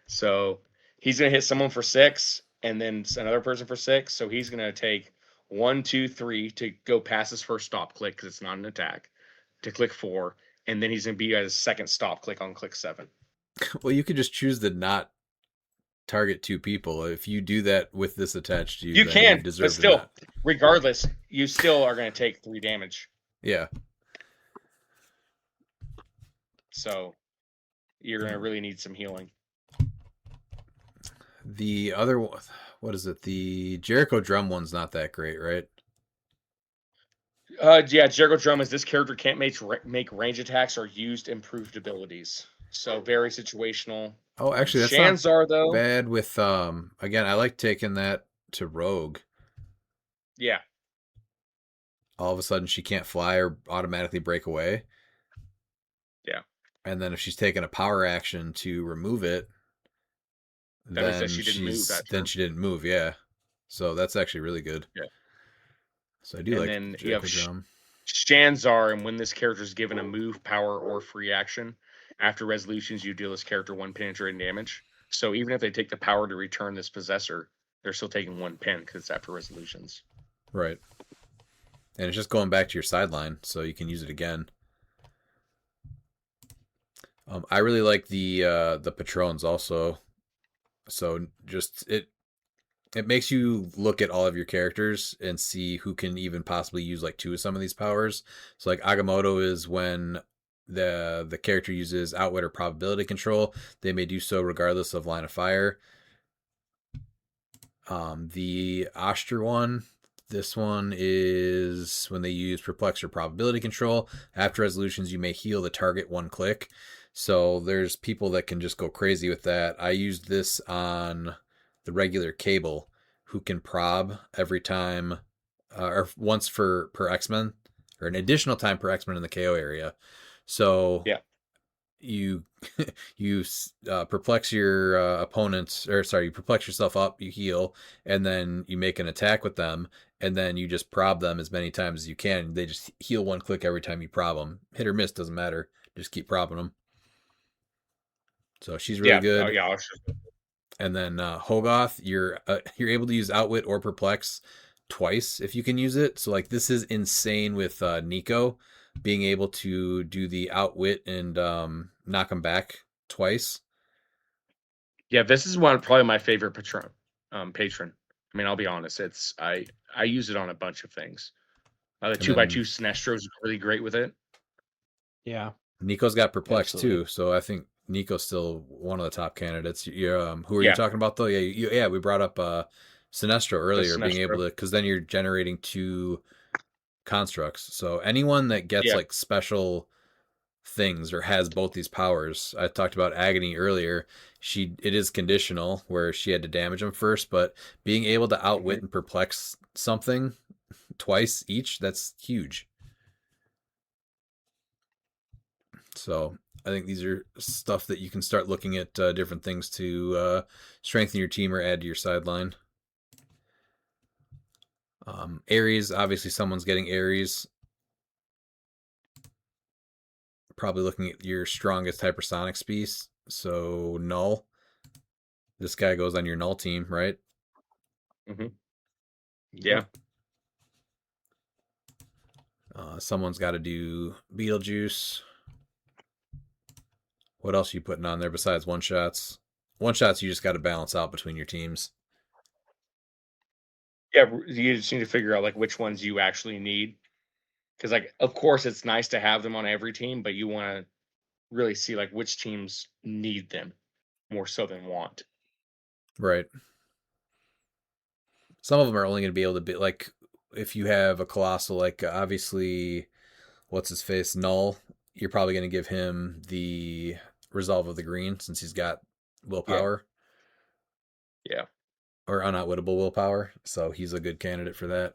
S6: So he's gonna hit someone for 6, and then another person for 6. So he's gonna take 1, 2, 3 to go past his first stop click because it's not an attack. To click 4, and then he's gonna be at his second stop click on click 7.
S2: Well, you could just choose to not target 2 people. If you do that with this attached to you,
S6: You
S2: then
S6: can,
S2: you
S6: but
S2: deserve to
S6: still,
S2: not.
S6: regardless, you still are gonna take 3 damage.
S2: Yeah.
S6: So you're gonna really need some healing.
S2: The other one, what is it? The Jericho drum one's not that great, right?
S6: Yeah, Jericho Drum is this character can't make range attacks or used improved abilities. So very situational.
S2: Oh, actually, that's not
S6: Shanzar though.
S2: bad with again, I like taking that to Rogue.
S6: Yeah.
S2: All of a sudden she can't fly or automatically break away.
S6: Yeah.
S2: And then if she's taking a power action to remove it,
S6: That means
S2: then
S6: that she didn't move that turn.
S2: she didn't move, yeah. So that's actually really good.
S6: Yeah.
S2: So I do
S6: And
S2: like
S6: then you
S2: Jericho
S6: have
S2: drum.
S6: Shanzar, and when this character is given a move, power, or free action, after resolutions, you deal this character 1 penetrating damage. So even if they take the power to return this possessor, they're still taking 1 pen because it's after resolutions.
S2: Right. And it's just going back to your sideline, so you can use it again. I really like the patrons also. So just it makes you look at all of your characters and see who can even possibly use like 2 of some of these powers. So like Agamotto is when the character uses outwit or probability control, they may do so regardless of line of fire. The Oster one, this one is when they use perplex or probability control. After resolutions, you may heal the target 1 click. So there's people that can just go crazy with that. I used this on the regular Cable, who can prob every time, or once per X-Men, or an additional time per X-Men in the KO area. So
S6: yeah,
S2: you you perplex your opponents, or sorry, you perplex yourself up, you heal, and then you make an attack with them, and then you just prob them as many times as you can. They just heal 1 click every time you prob them. Hit or miss, doesn't matter. Just keep probbing them. So she's really good.
S6: Oh, yeah.
S2: And then Hogoth, you're able to use outwit or perplex twice if you can use it. So like this is insane with Nico being able to do the outwit and knock him back twice.
S6: Yeah, this is one probably my favorite patron. I mean, I'll be honest. It's I use it on a bunch of things. The 2x2 Sinestro is really great with it.
S7: Yeah.
S2: Nico's got perplex
S7: Absolutely.
S2: too, so I think Nico's still one of the top candidates. Who are you talking about though? Yeah, we brought up Sinestro earlier, being able to, because then you're generating 2 constructs. So anyone that gets like special things or has both these powers, I talked about Agony earlier. It is conditional where she had to damage them first, but being able to outwit and perplex something twice each, that's huge. So I think these are stuff that you can start looking at different things to strengthen your team or add to your sideline. Ares, obviously someone's getting Ares. Probably looking at your strongest hypersonic piece. So Null. This guy goes on your Null team, right?
S6: Mm-hmm. Yeah.
S2: Someone's got to do Beetlejuice. What else are you putting on there besides one-shots? one shots you just got to balance out between your teams.
S6: Yeah, you just need to figure out like which ones you actually need. Because like, of course, it's nice to have them on every team, but you want to really see like which teams need them more so than want.
S2: Right. Some of them are only going to be able to be like if you have a colossal, like obviously, what's his face, Null. You're probably going to give him the Resolve of the Green since he's got willpower.
S6: Yeah.
S2: Or unoutwittable willpower, so he's a good candidate for that.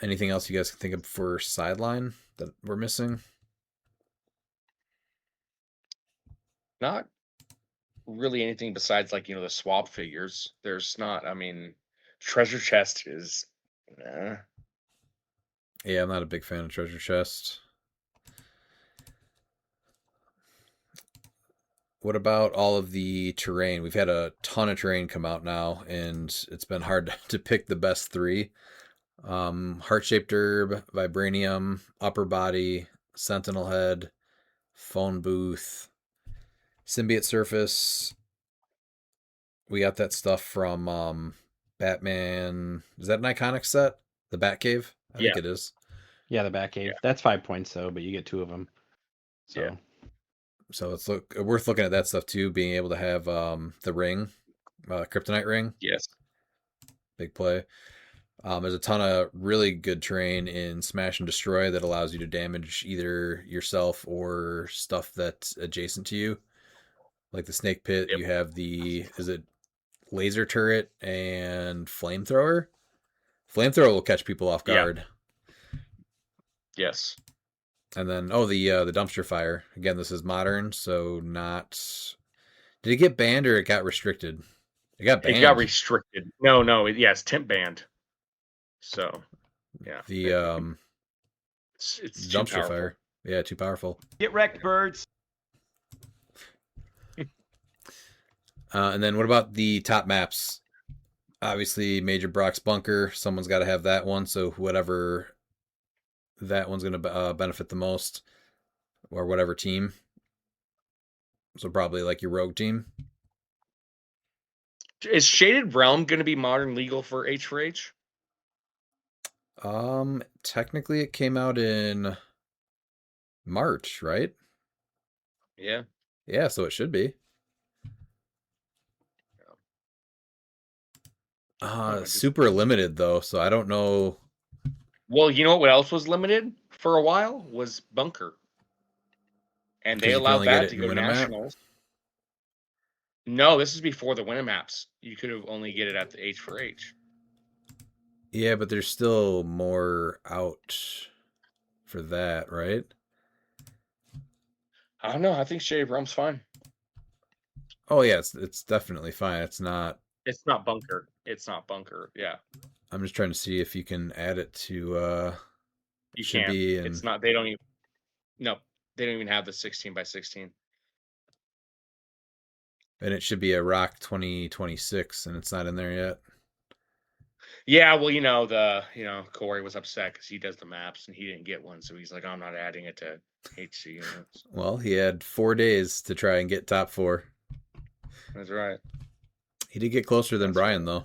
S2: Anything else you guys can think of for sideline that we're missing?
S6: Not really anything besides like the swap figures. There's not. I mean, treasure chest is.
S2: Yeah, I'm not a big fan of treasure chest. What about all of the terrain? We've had a ton of terrain come out now, and it's been hard to pick the best three. Heart-shaped herb, vibranium, upper body, sentinel head, phone booth, symbiote surface. We got that stuff from Batman. Is that an iconic set? The Batcave? I think it is.
S7: Yeah, the Batcave. Yeah. That's 5 points though, but you get 2 of them. So.
S6: Yeah.
S2: So it's worth looking at that stuff too. Being able to have the ring, kryptonite ring.
S6: Yes.
S2: Big play. There's a ton of really good terrain in Smash and Destroy that allows you to damage either yourself or stuff that's adjacent to you. Like the Snake Pit, you have is it laser turret and flamethrower? Flamethrower will catch people off guard.
S6: Yes.
S2: And then the dumpster fire. Again, this is modern, so not. Did it get banned or it got restricted? It got banned.
S6: It got restricted. No, it's temp banned. So, yeah.
S2: The
S6: it's
S2: dumpster fire. Yeah, too powerful.
S4: Get wrecked, birds.
S2: And then what about the top maps? Obviously, Major Brock's Bunker. Someone's got to have that one. So whatever that one's going to benefit the most, or whatever team. So probably like your rogue team.
S6: Is Shaded Realm going to be modern legal for H4H?
S2: Technically it came out in March, right?
S6: Yeah.
S2: Yeah, so it should be. Super limited though, so I don't know.
S6: Well, you know what else was limited for a while was Bunker. And they allowed that to go to nationals. No, this is before the Winamaps. You could have only get it at the H4H.
S2: Yeah, but there's still more out for that, right?
S6: I don't know. I think Shade Realm's fine.
S2: Oh yeah, it's definitely fine. It's not
S6: Bunker. It's not Bunker. Yeah.
S2: I'm just trying to see if you can add it to
S6: you can't. It's not. They don't even. No, they don't even have the 16x16.
S2: And it should be a ROC 2026, and it's not in there yet.
S6: Yeah, well, Corey was upset because he does the maps and he didn't get one, so he's like, I'm not adding it to HC units.
S2: Well, he had 4 days to try and get top 4.
S6: That's right.
S2: He did get closer than Brian, though.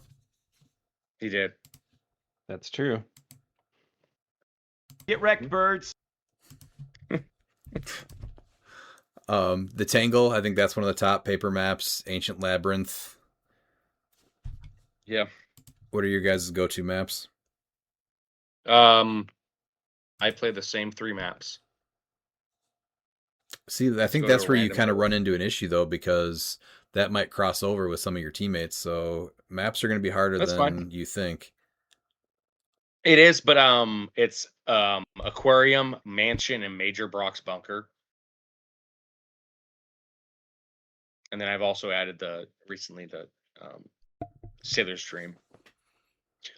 S6: He did.
S7: That's true.
S4: Get wrecked, birds.
S2: The Tangle, I think that's one of the top paper maps. Ancient Labyrinth.
S6: Yeah.
S2: What are your guys' go-to maps?
S6: I play the same 3 maps.
S2: See, I think that's where you kind of run into an issue, though, because that might cross over with some of your teammates. So maps are going to be harder than you think.
S6: It is, but it's Aquarium, Mansion, and Major Brock's Bunker. And then I've also added recently the Sailor's Dream.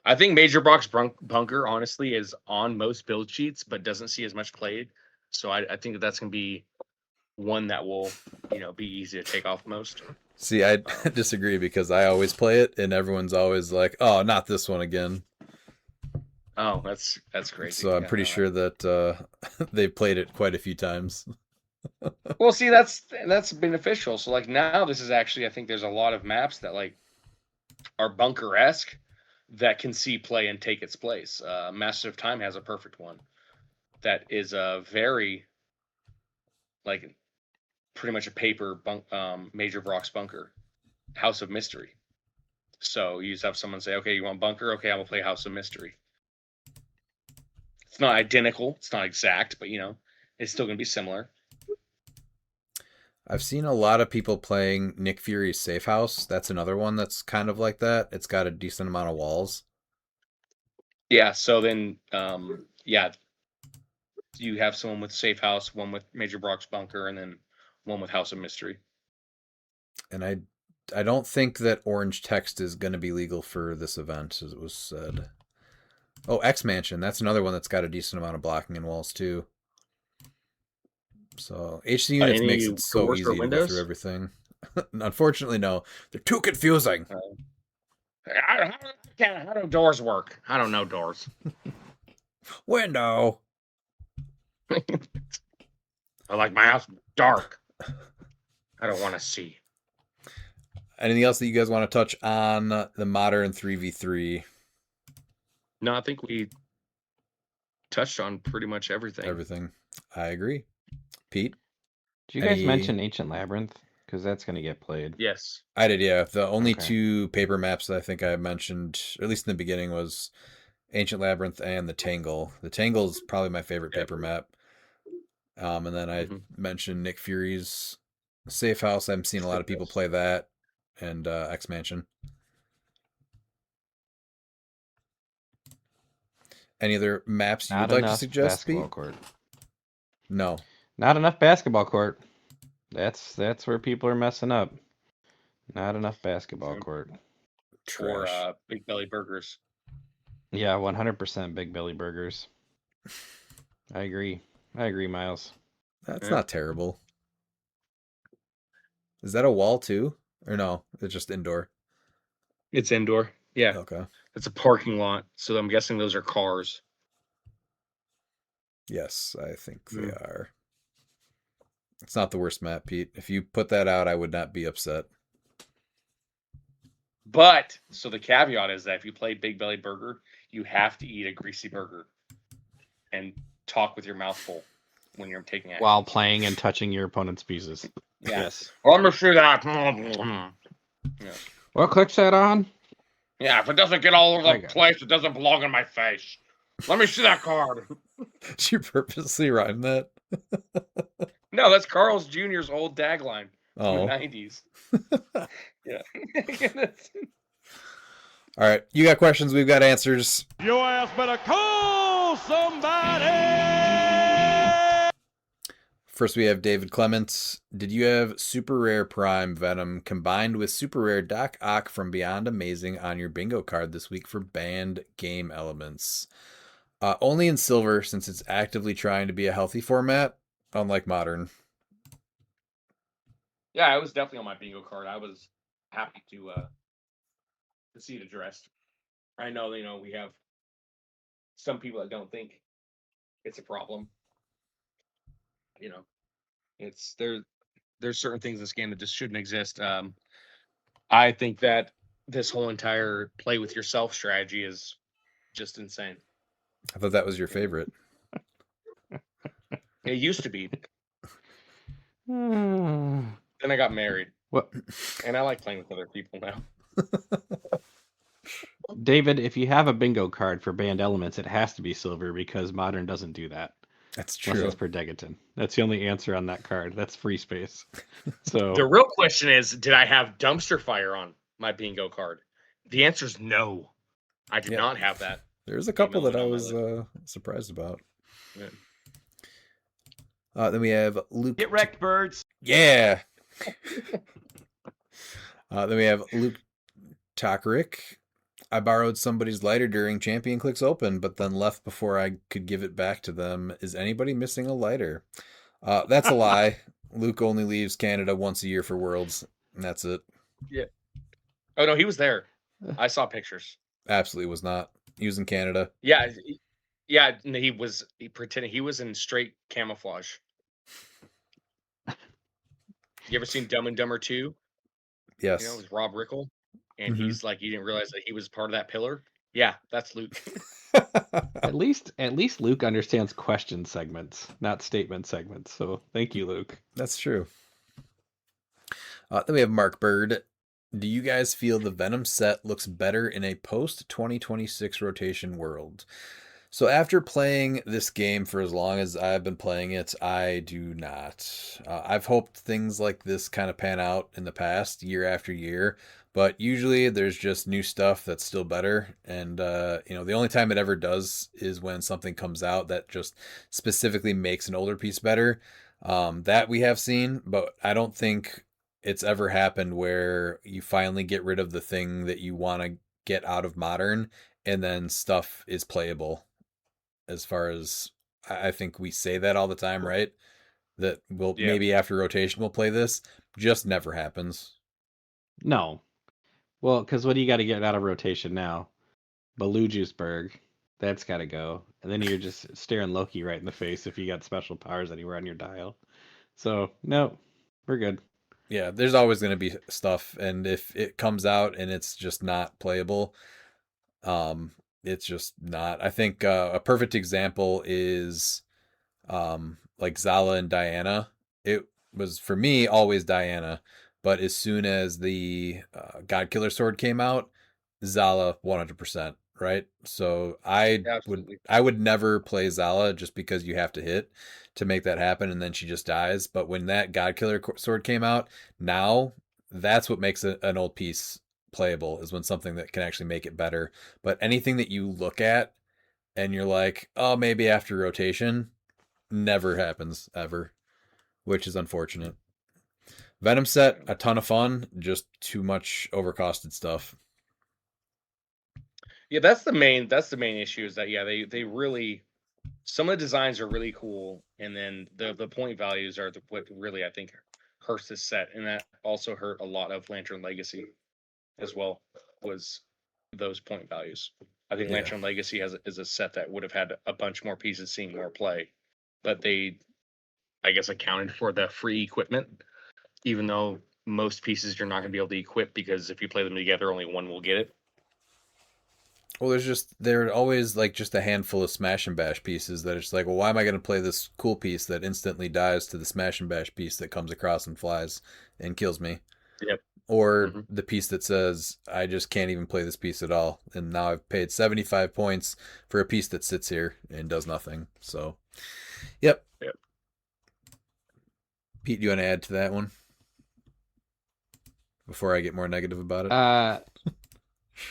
S6: I think Major Brock's Bunker, honestly, is on most build sheets, but doesn't see as much played. So I think that's going to be one that will, be easy to take off most.
S2: See, I disagree because I always play it, and everyone's always like, "Oh, not this one again."
S6: Oh, that's crazy.
S2: So I'm pretty sure that they've played it quite a few times.
S6: Well, see, that's beneficial. So like now, this is actually, I think there's a lot of maps that like are bunker-esque that can see play and take its place. Master of Time has a perfect one that is a very like pretty much a paper Major Brock's bunker, House of Mystery. So you just have someone say, okay, you want bunker? Okay, I will play House of Mystery. It's not identical, it's not exact, but it's still going to be similar.
S2: I've seen a lot of people playing Nick Fury's Safe House. That's another one that's kind of like that. It's got a decent amount of walls.
S6: Yeah, so then, you have someone with Safe House, one with Major Brock's bunker, and then one with House of Mystery.
S2: And I don't think that orange text is going to be legal for this event, as it was said. Oh, X Mansion. That's another one that's got a decent amount of blocking and walls, too. So HC units makes it so
S6: doors
S2: easy
S6: or
S2: to go
S6: windows?
S2: through everything. Unfortunately, no. They're too confusing.
S6: How do doors work? I don't know doors.
S2: Window.
S6: I like my house dark. I don't want to see.
S2: Anything else that you guys want to touch on the modern 3v3?
S6: No, I think we touched on pretty much everything.
S2: Everything. I agree. Pete?
S7: Did you guys mention Ancient Labyrinth? Because that's going to get played.
S6: Yes.
S2: I did, yeah. The only
S7: Okay.
S2: two paper maps that I think I mentioned, or at least in the beginning, was Ancient Labyrinth and the Tangle. The Tangle is probably my favorite paper map. And then I mentioned Nick Fury's Safe House. I'm seeing a lot of people play that, and X Mansion. Any other maps you'd like to suggest,
S7: basketball
S2: Pete?
S7: court.
S2: No.
S7: Not enough basketball court. That's where people are messing up. Not enough basketball court.
S2: Trash.
S6: Or Big Belly Burgers.
S7: Yeah, 100% Big Belly Burgers. I agree, Miles.
S2: That's not terrible. Is that a wall too? Or no, it's just indoor?
S6: It's indoor. Yeah.
S2: Okay.
S6: It's a parking lot, so I'm guessing those are cars.
S2: Yes, I think they are. It's not the worst map, Pete. If you put that out, I would not be upset.
S6: But, so the caveat is that if you play Big Belly Burger, you have to eat a greasy burger and talk with your mouth full when you're taking action.
S7: While playing and touching your opponent's pieces.
S6: Yeah.
S7: Yes.
S6: Well, I'm going to see that. Yeah.
S7: What click's that on?
S6: Yeah, if it doesn't get all over the place, it doesn't belong in my face. Let me see that card.
S2: Did you purposely rhyme that?
S6: No, that's Carl's Jr.'s old tagline from the 90s. Yeah.
S2: All right. You got questions. We've got answers.
S5: Your ass better call somebody.
S2: First, we have David Clements. Did you have Super Rare Prime Venom combined with Super Rare Doc Ock from Beyond Amazing on your bingo card this week for banned game elements? Only in silver, since it's actively trying to be a healthy format, unlike modern.
S6: Yeah, I was definitely on my bingo card. I was happy to see it addressed. I know, we have some people that don't think it's a problem. It's there's certain things in this game that just shouldn't exist. I think that this whole entire play with yourself strategy is just insane.
S2: I thought that was your favorite.
S6: It used to be. Then I got married.
S7: What?
S6: And I like playing with other people now.
S7: David, if you have a bingo card for banned elements, it has to be silver because modern doesn't do that.
S2: That's true.
S7: Unless it's per Degaton. That's the only answer on that card. That's free space. So
S6: the real question is, did I have dumpster fire on my bingo card? The answer is no. I did not have that.
S2: There's a couple that I was surprised about.
S6: Yeah.
S2: Then we have Luke.
S4: Get wrecked, birds.
S2: Yeah. Then we have Luke Tokaric. I borrowed somebody's lighter during Champion Clix Open, but then left before I could give it back to them. Is anybody missing a lighter? That's a lie. Luke only leaves Canada once a year for Worlds, and that's it.
S6: Yeah. Oh, no, he was there. I saw pictures.
S2: Absolutely was not. He was in Canada.
S6: Yeah. Yeah, he pretended he was in straight camouflage. You ever seen Dumb and Dumber 2?
S2: Yes.
S6: You know, with Rob Riggle, and
S2: Mhm.
S6: he's like, you didn't realize that he was part of that pillar. Yeah, that's Luke.
S7: At least Luke understands question segments, not statement segments. So thank you, Luke.
S2: That's true. Then we have Mark Bird. Do you guys feel the Venom set looks better in a post 2026 rotation world? So after playing this game for as long as I've been playing it, I do not. I've hoped things like this kind of pan out in the past, year after year, but usually there's just new stuff that's still better. And the only time it ever does is when something comes out that just specifically makes an older piece better. That we have seen, but I don't think it's ever happened where you finally get rid of the thing that you want to get out of modern and then stuff is playable. As far as I think we say that all the time, right? That we'll
S6: Yeah.
S2: maybe after rotation we'll play this. Just never happens.
S7: No. Well, because what do you got to get out of rotation now? Belugiusburg. That's got to go. And then you're just staring Loki right in the face if you got special powers anywhere on your dial. So, no, we're good.
S2: Yeah, there's always going to be stuff, and if it comes out and it's just not playable, it's just not. I think a perfect example is like Zala and Diana. It was for me always Diana, but as soon as the God Killer sword came out, Zala 100%, right? So
S6: Absolutely.
S2: I would never play Zala just because you have to hit to make that happen and then she just dies. But when that God Killer sword came out, now that's what makes an old piece playable is when something that can actually make it better. But anything that you look at and you're like, "Oh, maybe after rotation," never happens ever, which is unfortunate. Venom set, a ton of fun, just too much overcosted stuff.
S6: Yeah, that's the main issue is that they really, some of the designs are really cool, and then the point values are what really I think hurts this set, and that also hurt a lot of Lantern Legacy as well, was those point values. I think
S2: Yeah.
S6: Lantern Legacy is a set that would have had a bunch more pieces seeing more play, but they, I guess, accounted for the free equipment, even though most pieces you're not going to be able to equip because if you play them together, only one will get it.
S2: Well, there are always like just a handful of smash and bash pieces that it's like, well, why am I going to play this cool piece that instantly dies to the smash and bash piece that comes across and flies and kills me?
S6: Yep.
S2: Or
S6: Mhm.
S2: the piece that says, I just can't even play this piece at all. And now I've paid 75 points for a piece that sits here and does nothing. So, yep.
S6: Yep.
S2: Pete, do you want to add to that one? Before I get more negative about it?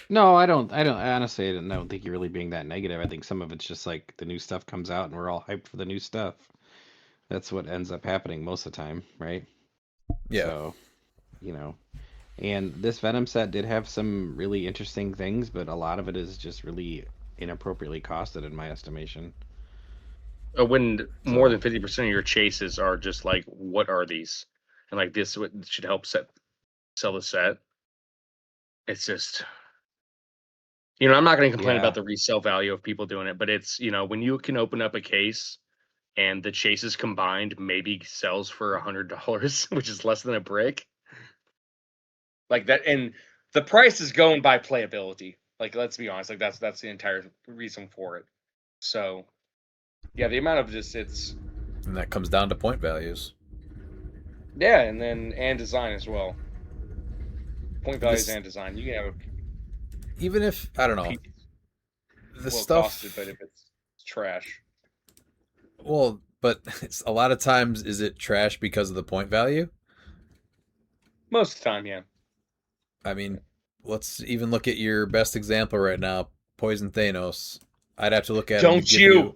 S7: No, I don't. Honestly, I don't think you're really being that negative. I think some of it's just like the new stuff comes out and we're all hyped for the new stuff. That's what ends up happening most of the time, right?
S2: Yeah.
S7: So, and this Venom set did have some really interesting things, but a lot of it is just really inappropriately costed in my estimation.
S6: When more than 50% of your chases are just like, what are these? And like this should help sell the set. It's just, I'm not going to complain
S7: Yeah.
S6: about the resale value of people doing it, but it's, when you can open up a case and the chases combined maybe sells for $100, which is less than a brick. Like that, and the price is going by playability. Like, let's be honest, like that's the entire reason for it. So, yeah, the amount of just it's
S2: And that comes down to point values.
S6: yeah, and design as well. Point values and design. You can have
S2: Even if, I don't know, the
S6: well
S2: stuff.
S6: costed, but if it's trash.
S2: Well, but it's, a lot of times, is it trash because of the point value?
S6: Most of the time, yeah.
S2: I mean, let's even look at your best example right now, Poison Thanos. I'd have to look at him to
S6: Don't
S2: give
S6: you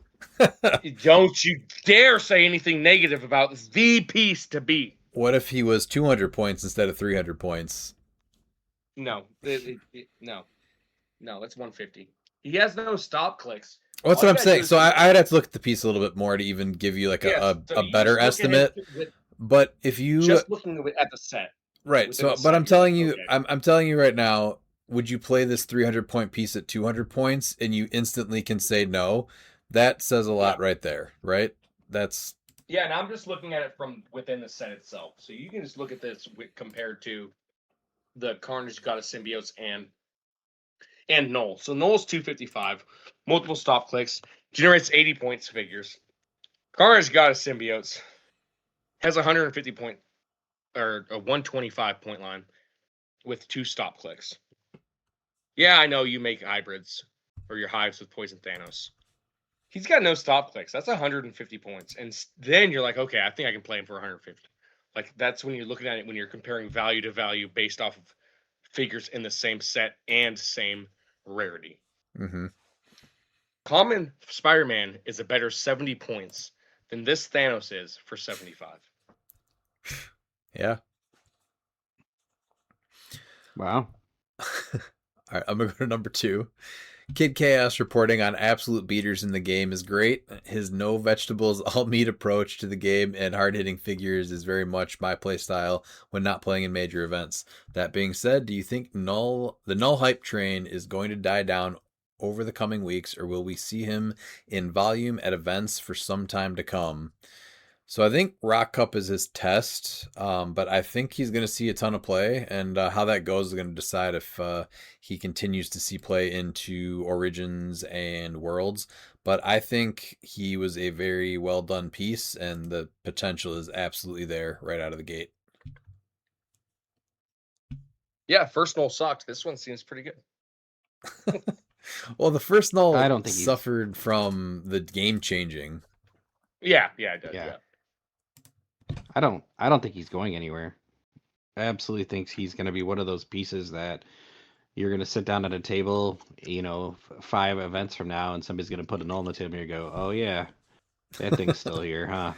S6: don't you dare say anything negative about the piece to beat.
S2: What if he was 200 points instead of 300 points?
S6: No, no, that's 150. He has no stop clicks.
S2: Well, that's
S6: All
S2: what
S6: you
S2: I'm
S6: gotta
S2: saying.
S6: do is
S2: So
S6: just-
S2: I'd have to look at the piece a little bit more to even give you like
S6: Yes, so
S2: a
S6: you
S2: better
S6: just look at him
S2: estimate. But if you
S6: just looking at the set,
S2: right,
S6: within
S2: so
S6: the
S2: but
S6: set,
S2: I'm
S6: you're
S2: telling
S6: like,
S2: you,
S6: okay.
S2: I'm telling you right now, would you play this 300 point piece at 200 points and you instantly can say no? That says a lot right there, right? That's
S6: Yeah, and I'm just looking at it from within the set itself. So you can just look at this compared to the Carnage Goddess Symbiotes and Null. So Null's 255, multiple stop clicks, generates 80 points figures. Carnage Goddess Symbiotes has 150 point or a 125 point line with 2 stop clicks. Yeah, I know you make hybrids or your hives with Poison Thanos. He's got no stop clicks. That's 150 points. And then you're like, okay, I think I can play him for 150. Like, that's when you're looking at it when you're comparing value to value based off of figures in the same set and same rarity.
S2: Mm-hmm.
S6: Common Spider-Man is a better 70 points than this Thanos is for 75.
S2: Yeah.
S7: Wow.
S2: All right, I'm going to go to number 2. Kid Chaos reporting on absolute beaters in the game is great. His no vegetables, all meat approach to the game and hard-hitting figures is very much my play style when not playing in major events. That being said, do you think the Null hype train is going to die down over the coming weeks, or will we see him in volume at events for some time to come? So I think ROC Cup is his test, but I think he's going to see a ton of play, and how that goes is going to decide if he continues to see play into Origins and Worlds. But I think he was a very well done piece, and the potential is absolutely there right out of the gate.
S6: Yeah, first Null sucked. This one seems pretty good.
S2: Well, the first Null
S7: I don't think
S2: suffered from the game changing.
S6: Yeah, it does.
S7: Yeah.
S6: Yeah.
S7: I don't think he's going anywhere. I absolutely think he's going to be one of those pieces that you're going to sit down at a table, 5 events from now, and somebody's going to put a null on the table, and you go, "Oh yeah, that thing's still here, huh?"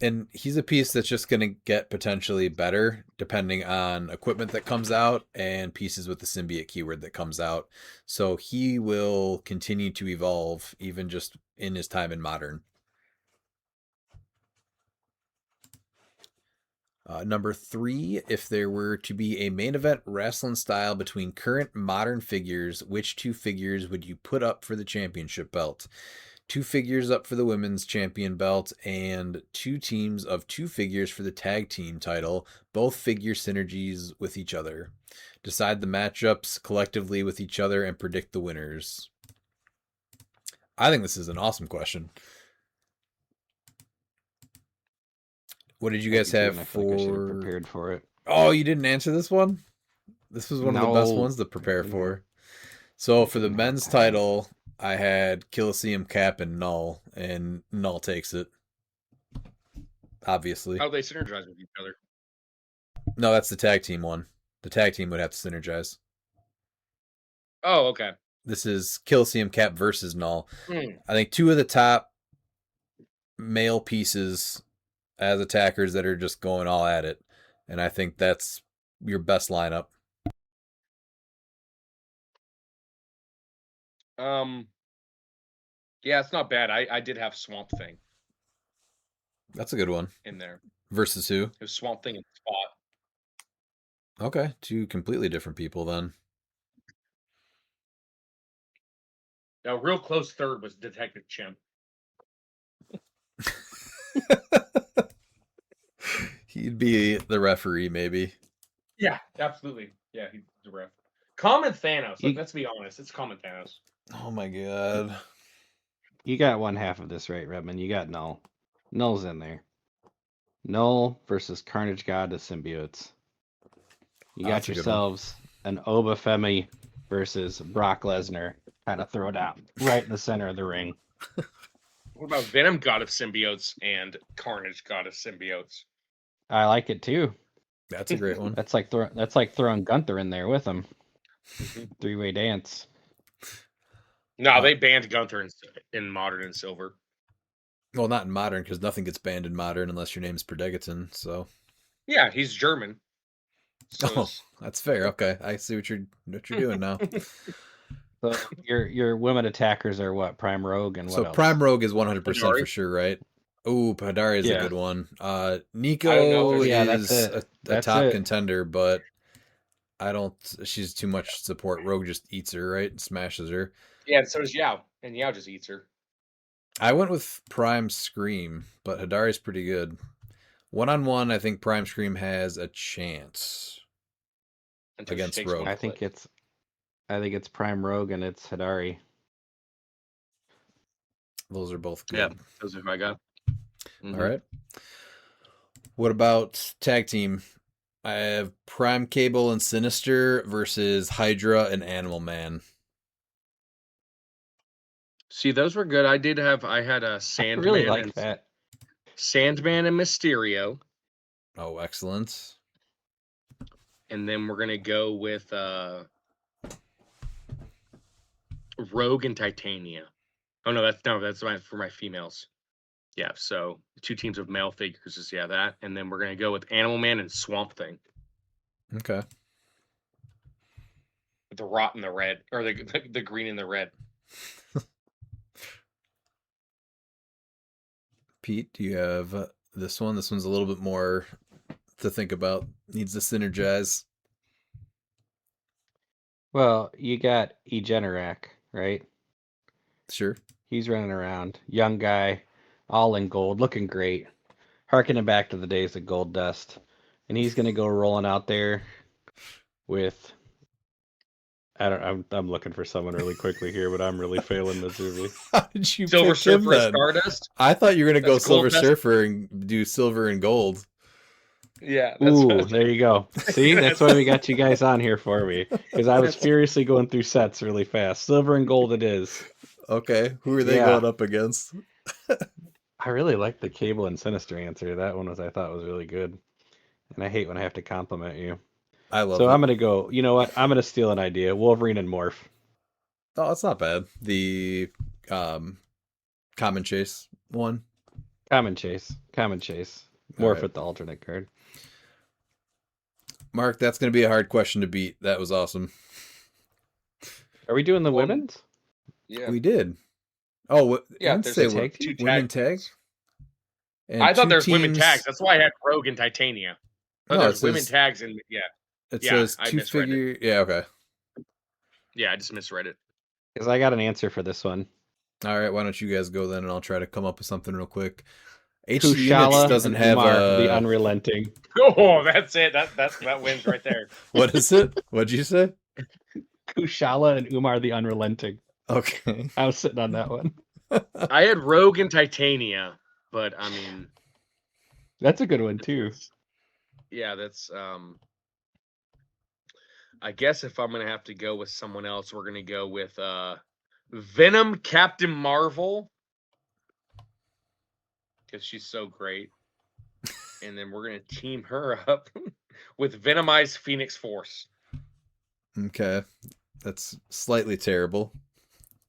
S2: And he's a piece that's just going to get potentially better depending on equipment that comes out and pieces with the symbiote keyword that comes out. So he will continue to evolve even just in his time in Modern. Number 3, if there were to be a main event wrestling style between current Modern figures, which 2 figures would you put up for the championship belt? 2 figures up for the women's champion belt, and 2 teams of 2 figures for the tag team title, both figure synergies with each other. Decide the matchups collectively with each other and predict the winners. I think this is an awesome question. What did you guys have
S7: I feel like I should have
S2: for...
S7: prepared for it.
S2: Oh, you didn't answer this one? This was one of the best
S7: No.
S2: ones to prepare for. So for the men's title, I had Coliseum Cap and Null, and Null takes it. Obviously.
S6: How do they synergize with each other?
S2: No, that's the tag team one. The tag team would have to synergize.
S6: Oh, okay.
S2: This is Coliseum Cap versus Null.
S6: Hmm.
S2: I think 2 of the top male pieces as attackers that are just going all at it. And I think that's your best lineup.
S6: Yeah, it's not bad. I did have Swamp Thing
S2: That's a good one.
S6: in there.
S2: Versus who?
S6: It was Swamp Thing and Spot.
S2: Okay, 2 completely different people then.
S6: Now, real close third was Detective Chimp.
S2: He'd be the referee, maybe.
S6: Yeah, absolutely. Yeah, he's the ref. Common Thanos. Like, let's be honest, it's Common Thanos.
S2: Oh my god.
S7: You got one half of this right, Redmond. You got Null. Null's in there. Null versus Carnage God to Symbiotes. You got
S2: That's a good one.
S7: yourselves an Obafemi versus Brock Lesnar. Kind of throw down right in the center of the ring.
S6: What about Venom God of Symbiotes and Carnage God of Symbiotes?
S7: I like it too.
S2: That's a great one.
S7: That's like throwing Gunther in there with him. 3-way dance.
S6: No, they banned Gunther in Modern and Silver.
S2: Well, not in Modern, because nothing gets banned in Modern unless your name's Perdegaton, so...
S6: Yeah, he's German. So
S2: Oh, that's fair. Okay, I see what you're doing now.
S7: So your women attackers are what? Prime Rogue and what
S2: So
S7: else?
S2: Prime Rogue is 100% for
S6: Hadari?
S2: sure, right? Ooh, Hadari is a good one.
S6: I don't know
S2: Nico
S6: if
S7: Yeah,
S2: is
S7: that's it.
S2: a
S7: That's
S2: top
S7: it.
S2: contender, but she's too much support. Rogue just eats her, right? Smashes her.
S6: yeah, and so does Yao, and Yao just eats her.
S2: I went with Prime Scream, but Hidari's pretty good. 1-on-1, I think Prime Scream has a chance
S6: Until she
S2: against
S6: takes
S2: Rogue.
S6: one
S7: I think
S6: click.
S7: it's Prime Rogue and it's Hidari.
S2: Those are both
S6: Yeah,
S2: good.
S6: those are who I got.
S2: All right. What about tag team? I have Prime Cable and Sinister versus Hydra and Animal Man.
S6: See, those were good. I had a
S7: I
S6: Sandman
S7: really like
S6: and
S7: that.
S6: Sandman and Mysterio,
S2: Oh, excellent.
S6: and then we're gonna go with Rogue and Titania. Oh no, that's for my females. Yeah, so 2 teams of male figures is that, and then we're gonna go with Animal Man and Swamp Thing.
S2: Okay.
S6: The rot and the red, or the green and the red.
S2: Pete, do you have this one? This one's a little bit more to think about. Needs to synergize.
S7: Well, you got Egenerak, right?
S2: Sure.
S7: He's running around, young guy, all in gold, looking great, harkening back to the days of Gold Dust, and he's gonna go rolling out there with. I'm looking for someone really quickly here, but I'm really failing miserably.
S2: How did you
S6: Silver
S2: pick him
S6: Surfer and
S2: then?
S6: Stardust.
S2: I thought you were gonna go
S6: That's Gold
S2: Silver
S6: Dust.
S2: Surfer and do silver and gold.
S6: Yeah, that's
S7: Ooh, there you go. See, that's why we got you guys on here for me, because I was
S6: That's-
S7: furiously going through sets really fast. Silver and gold it is.
S2: Okay, who are they
S7: Yeah.
S2: going up against?
S7: I really like the Cable and Sinister answer. That one I thought was really good. And I hate when I have to compliment you.
S2: I love
S7: So
S2: it.
S7: I'm gonna go, you know what? I'm gonna steal an idea. Wolverine and Morph.
S2: Oh, that's not bad. The Common Chase one.
S7: Common Chase. Morph
S2: right.
S7: with the alternate card.
S2: Mark, that's going to be a hard question to beat. That was awesome.
S7: Are we doing the
S6: Well,
S7: women's?
S6: Yeah.
S2: We did. Oh,
S6: Yeah,
S2: didn't
S6: there's
S2: say
S7: a tag team?
S2: women tag.
S6: teams.
S2: And
S6: I thought
S2: two
S6: there's women
S2: teams-
S6: tags. That's why I had Rogue and Titania. But
S2: No,
S6: there's
S2: it
S6: women
S2: says-
S6: tags and
S2: It
S6: Yeah,
S2: says
S6: I
S2: two
S6: misread it.
S2: figure. Yeah, okay.
S6: Yeah, I just misread it.
S7: Because I got an answer for this one.
S2: All right, why don't you guys go then, and I'll try to come up with something real quick. HC
S7: Kushala
S2: Units doesn't
S7: and
S2: have
S7: Umar,
S2: a.
S7: the unrelenting.
S6: Oh, that's it. That wins right there.
S2: What is it? What'd you say?
S7: Kushala and Umar, the unrelenting.
S2: Okay.
S7: I was sitting on that one.
S6: I had Rogue and Titania, but I mean,
S7: That's a good one too.
S6: yeah, that's I guess if I'm gonna have to go with someone else, we're gonna go with Venom Captain Marvel. Because she's so great. And then we're gonna team her up with Venomized Phoenix Force.
S2: Okay, that's slightly terrible.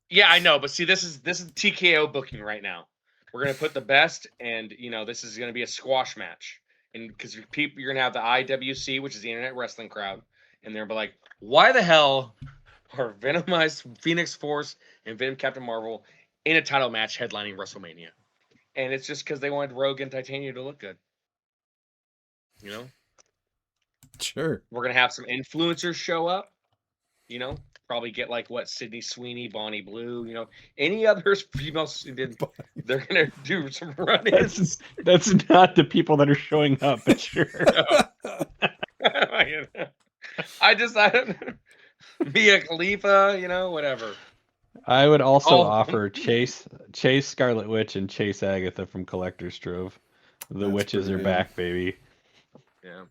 S6: Yeah, I know, but see, this is TKO booking right now. We're gonna put the best, and this is gonna be a squash match, and because you're gonna have the IWC, which is the Internet Wrestling Crowd, and they're like, why the hell are Venomized Phoenix Force and Venom Captain Marvel in a title match headlining WrestleMania? And it's just because they wanted Rogue and Titania to look good.
S2: Sure.
S6: We're gonna have some influencers show up. Probably get like Sydney Sweeney, Bonnie Blue, any other females. They're gonna do some run-ins.
S7: That's not the people that are showing up, but sure.
S6: I don't Mia Khalifa, whatever.
S7: I would also
S6: Oh.
S7: offer Chase Scarlet Witch and Chase Agatha from Collector's Trove. The
S2: That's
S7: witches
S2: pretty
S7: are
S2: good.
S7: back, baby.
S6: Yeah.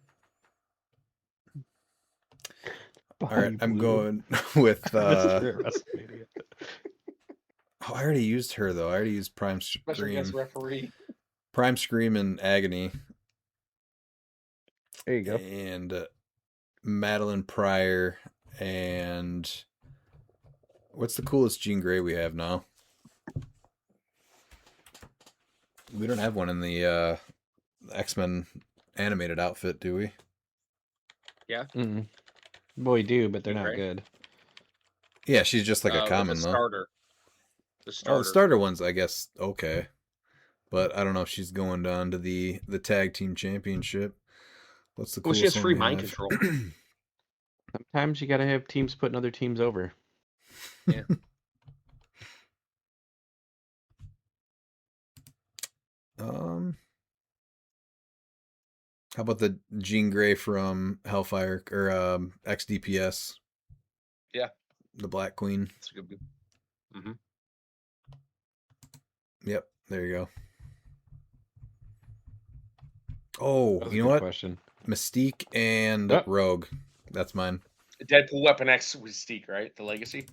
S2: All right, I'm going with. Oh, I already used her though. I already used Prime
S6: Special
S2: Scream.
S6: guest referee.
S2: Prime Scream and Agony.
S7: There you go.
S2: And Madeline Pryor and what's the coolest Jean Grey we have now? We don't have one in the X-Men animated outfit, do we?
S6: Yeah.
S7: Mm-mm. Well, we do, but they're not
S6: Right.
S7: good.
S2: Yeah, she's just like a common
S6: the
S2: though.
S6: starter. The
S2: Oh,
S6: starter.
S2: the starter one's I guess okay, but I don't know if she's going down to the tag team championship. What's the
S6: Well,
S2: coolest
S6: she has
S2: one
S6: free
S2: we
S6: mind
S2: have?
S6: control.
S7: Sometimes you gotta have teams putting other teams over.
S6: Yeah.
S2: How about the Jean Grey from Hellfire or XDPS?
S6: Yeah.
S2: The Black Queen.
S6: That's a good. Mm-hmm.
S2: Yep, there you go. Oh,
S7: That was a
S2: you know
S7: good
S2: what?
S7: question.
S2: Mystique and
S7: Oh.
S2: Rogue. That's mine.
S6: Deadpool Weapon X Mystique, right? The Legacy.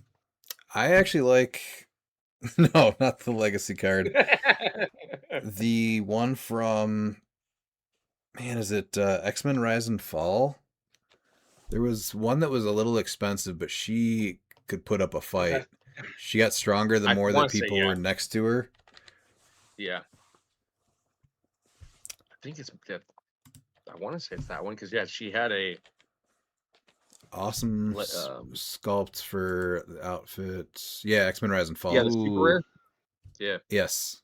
S2: I actually like. No, not the Legacy card. The one from. Man, is it X-Men Rise and Fall? There was one that was a little expensive, but she could put up a fight. She got stronger the
S6: I
S2: more that
S6: wanna say,
S2: people
S6: yeah.
S2: were next to her.
S6: Yeah. I think it's that. I want to say it's that one because yeah, she had a
S2: Awesome sculpt for the outfits. Yeah, X-Men Rise and Fall.
S6: yeah, the super
S7: Ooh.
S6: rare. Yeah.
S2: Yes.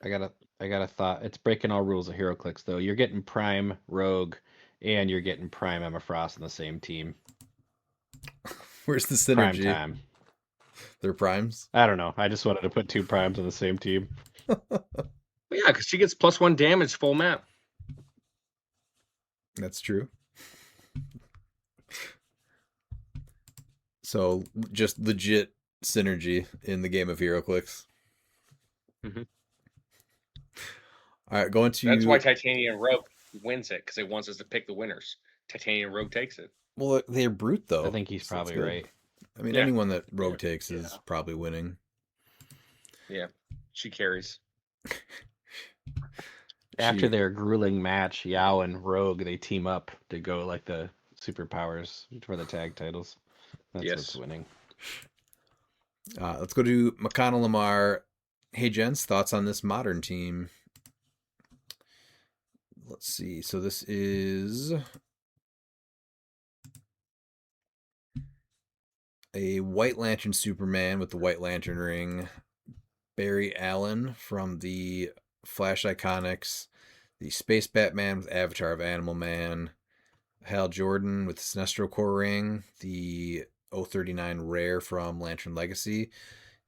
S7: I got a thought. It's breaking all rules of HeroClix though. You're getting Prime Rogue, and you're getting Prime Emma Frost on the same team.
S2: Where's the
S7: Prime
S2: synergy?
S7: time.
S2: They're primes.
S7: I don't know. I just wanted to put 2 primes on the same team.
S6: But yeah, because she gets +1 damage full map.
S2: That's true. So just legit synergy in the game of HeroClix.
S6: Mm-hmm.
S2: All right, going to.
S6: That's why Titanium Rogue wins it because it wants us to pick the winners. Titanium Rogue takes it.
S2: Well, they're brute though.
S7: I think he's
S2: so that's
S7: probably
S2: good.
S7: right.
S2: I mean,
S6: Yeah.
S2: anyone that Rogue takes is probably winning.
S6: Yeah, she carries.
S7: After their grueling match, Yao and Rogue, they team up to go like the superpowers for the tag titles. That's what's winning.
S2: Let's go to McConnell Lamar. Hey, gents, thoughts on this modern team? Let's see. So this is a White Lantern Superman with the White Lantern ring. Barry Allen from the Flash Iconics. The Space Batman with Avatar of Animal Man. Hal Jordan with the Sinestro Corps ring. The 039 Rare from Lantern Legacy.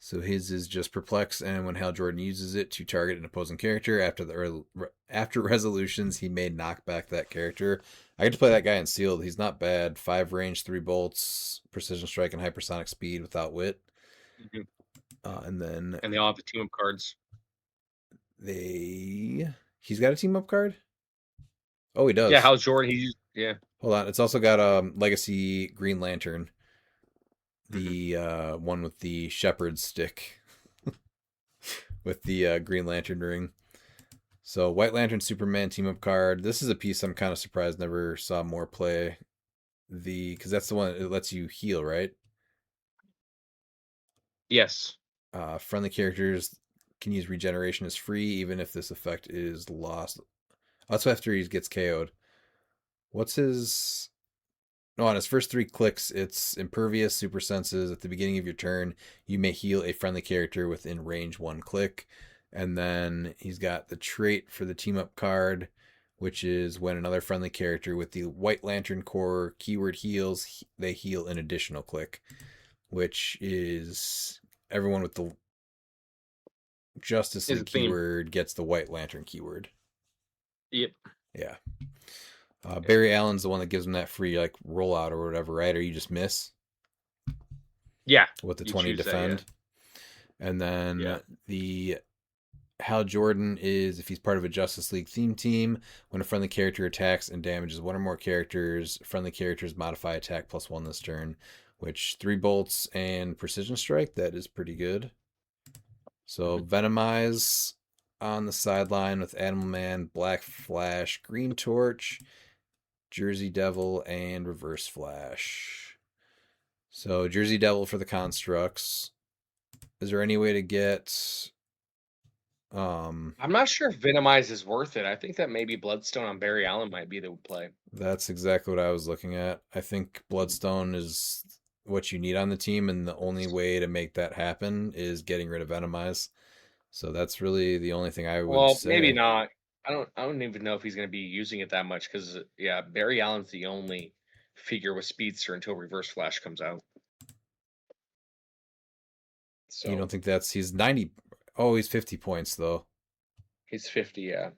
S2: So his is just perplex, and when Hal Jordan uses it to target an opposing character after resolutions, he may knock back that character. I get to play that guy in sealed. He's not bad. 5 range, 3 bolts, precision strike, and hypersonic speed without wit.
S6: Mm-hmm. And they all have the team up cards.
S2: He's got a team up card. Oh, he does.
S6: Yeah, Hal Jordan.
S2: Hold on. It's also got Legacy Green Lantern. The one with the shepherd's stick. With the Green Lantern ring. So White Lantern Superman team up card. This is a piece I'm kind of surprised never saw more play. Because that's the one that lets you heal, right?
S6: Yes.
S2: Friendly characters can use regeneration as free, even if this effect is lost. That's after he gets KO'd. What's his... No, on his first 3 clicks, it's impervious, super senses. At the beginning of your turn, you may heal a friendly character within range 1 click. And then he's got the trait for the team up card, which is when another friendly character with the White Lantern Corps keyword heals, they heal an additional click, which is everyone with the Justice League keyword gets the White Lantern keyword.
S6: Yep.
S2: Yeah. Barry Allen's the one that gives him that free like rollout or whatever, right? Or you just miss.
S6: Yeah.
S2: With the 20 defend. And then the Hal Jordan is if he's part of a Justice League theme team, when a friendly character attacks and damages one or more characters, friendly characters modify attack +1 this turn, which 3 bolts and precision strike, that is pretty good. So Venomize on the sideline with Animal Man, Black Flash, Green Torch, Jersey Devil, and Reverse Flash. So Jersey Devil for the constructs. Is there any way to get...
S6: I'm not sure if Venomize is worth it. I think that maybe Bloodstone on Barry Allen might be the play.
S2: That's exactly what I was looking at. I think Bloodstone is what you need on the team, and the only way to make that happen is getting rid of Venomize. So that's really the only thing I would say.
S6: Well, maybe not. I don't even know if he's going to be using it that much because Barry Allen's the only figure with Speedster until Reverse Flash comes out. So
S2: you don't think he's 90? Oh, he's 50 points though.
S6: He's 50, yeah.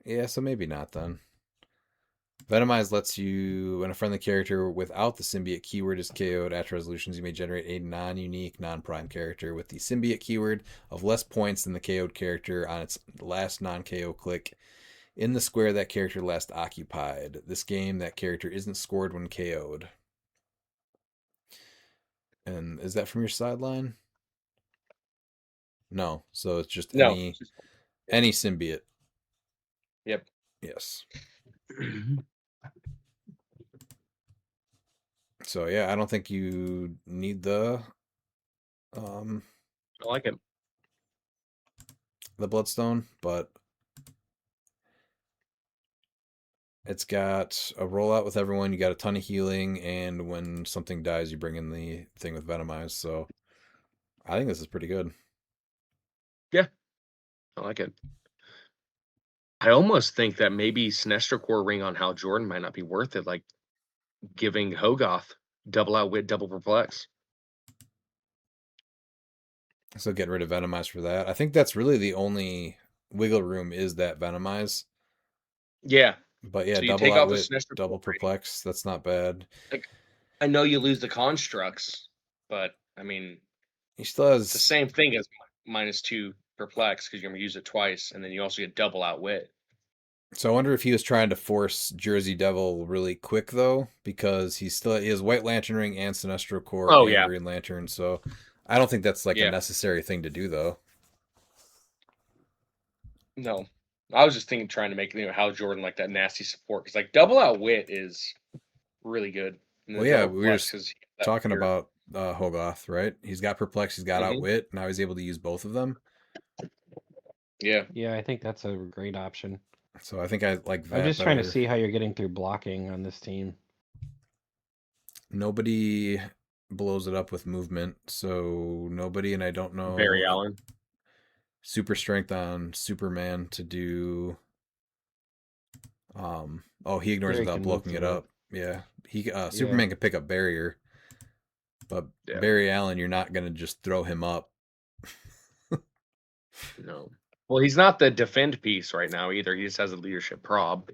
S2: Yeah, so maybe not then. Venomize lets you, when a friendly character without the symbiote keyword is KO'd after resolutions, you may generate a non-unique, non-prime character with the symbiote keyword of less points than the KO'd character on its last non-KO click in the square that character last occupied. This game, that character isn't scored when KO'd. And is that from your sideline? No, so it's just
S6: No.
S2: any symbiote.
S6: Yep.
S2: Yes. So yeah, I don't think you need
S6: I like it.
S2: the Bloodstone, but it's got a rollout with everyone. You got a ton of healing, and when something dies, you bring in the thing with Venomize. So I think this is pretty good.
S6: Yeah, I like it. I almost think that maybe Sinestro Core Ring on Hal Jordan might not be worth it, like giving Hogoth double outwit, double perplex.
S2: So getting rid of Venomize for that. I think that's really the only wiggle room is that Venomize.
S6: Yeah.
S2: But yeah,
S6: So you
S2: double
S6: take off the
S2: outwit,
S6: Sinestro
S2: double
S6: Core Ring.
S2: perplex. That's not bad.
S6: Like, I know you lose the constructs, but I mean,
S2: He still
S6: it's the
S2: has.
S6: same thing as -2 perplex because you're gonna use it twice, and then you also get double outwit.
S2: So I wonder if he was trying to force Jersey Devil really quick though, because he has White Lantern Ring and Sinestro Core
S6: Oh
S2: and
S6: yeah,
S2: Green Lantern. So I don't think that's like a
S6: yeah.
S2: necessary thing to do though.
S6: No, I was just thinking trying to make Hal Jordan like that nasty support because like double outwit is really good. And
S2: Well,
S6: the
S2: yeah,
S6: double
S2: we were
S6: perplex
S2: just
S6: because
S2: talking about Hogoth, right? He's got Perplex, he's got
S6: hmm
S2: Outwit. Now he's able to use both of them.
S6: Yeah.
S7: Yeah, I think that's a great option.
S2: So I think I like
S7: I'm
S2: that
S7: just trying to
S2: better.
S7: see how you're getting through blocking on this team.
S2: Nobody blows it up with movement, so nobody, and I don't
S6: Barry
S2: know
S6: Allen.
S2: super strength on Superman to do. Oh, he ignores it
S7: Barry
S2: without
S7: can move
S2: blocking it
S7: through it.
S2: up. Yeah, he
S7: Yeah.
S2: Superman can pick up barrier, but
S6: Yeah.
S2: Barry Allen, you're not gonna just throw him up.
S6: No. Well, he's not the defend piece right now either. He just has a leadership prob.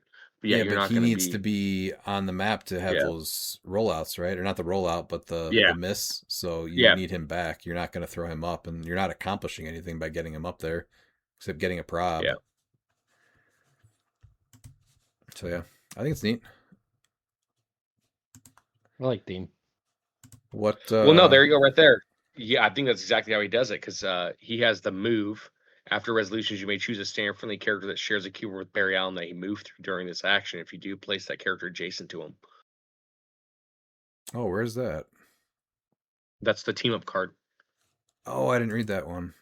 S6: But yeah,
S2: Yeah,
S6: you're
S2: but
S6: not
S2: he
S6: going to
S2: needs to
S6: be.
S2: be on the map to have
S6: Yeah.
S2: those rollouts, right? Or not the rollout, but the
S6: Yeah.
S2: miss. So you
S6: Yeah.
S2: need him back. You're not going to throw him up, and you're not accomplishing anything by getting him up there, except getting a prob.
S6: Yeah.
S2: So yeah, I think it's neat.
S7: I like theme.
S2: What?
S6: Well, no, there you go, right there. Yeah, I think that's exactly how he does it because he has the move. After resolutions, you may choose a standard friendly character that shares a keyword with Barry Allen that he moved through during this action. If you do, place that character adjacent to him.
S2: Oh, where's that?
S6: That's the team up card.
S2: Oh, I didn't read that one.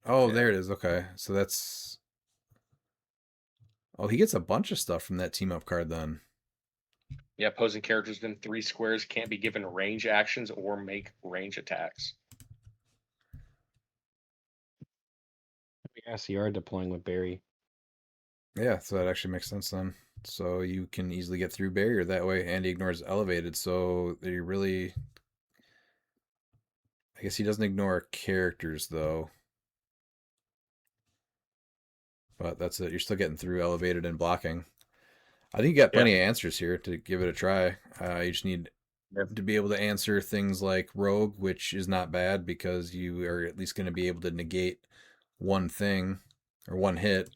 S2: Oh,
S6: Yeah.
S2: there it is. Okay, so that's. Oh, he gets a bunch of stuff from that team up card then.
S6: Yeah, opposing characters within 3 squares can't be given range actions or make range attacks.
S7: Yes, you are deploying with Barry.
S2: Yeah, so that actually makes sense then. So you can easily get through barrier that way, and he ignores elevated. So you really, I guess he doesn't ignore characters though. But that's it. You're still getting through elevated and blocking. I think you got plenty of answers here to give it a try. You just need to be able to answer things like Rogue, which is not bad because you are at least going to be able to negate one thing or one hit.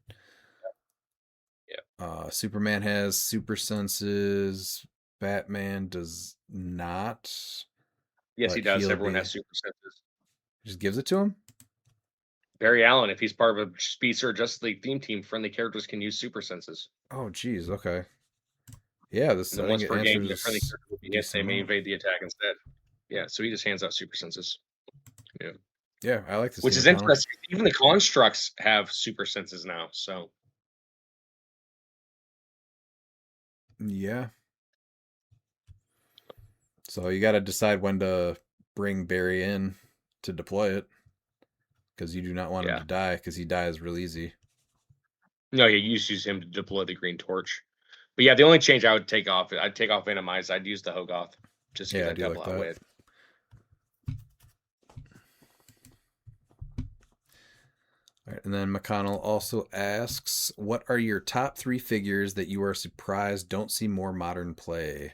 S2: Superman has super senses. Batman does not.
S6: Yes,
S2: But
S6: he does.
S2: he'll
S6: Everyone
S2: be.
S6: has super senses.
S2: Just gives it to him?
S6: Barry Allen, if he's part of a Speedster Justice League theme team, friendly characters can use super senses.
S2: Oh, geez. Okay. Yeah, this
S6: And
S2: I
S6: then once
S2: think it
S6: per game, the
S2: answers
S6: friendly character will be hit. They
S2: decent
S6: may
S2: amount.
S6: evade the attack instead. Yeah, so he just hands out super senses. Yeah.
S2: Yeah, I like this.
S6: Which is interesting. Even the constructs have super senses now. So
S2: yeah. So you got to decide when to bring Barry in to deploy it, because you do not want him to die, because he dies real easy.
S6: no, yeah, you just use him to deploy the green torch. But yeah, the only change I would take off, I'd take off Venomize. I'd use the Hogoth just to get that double
S2: like
S6: outwit.
S2: All right, and then McConnell also asks, what are your top 3 figures that you are surprised don't see more modern play?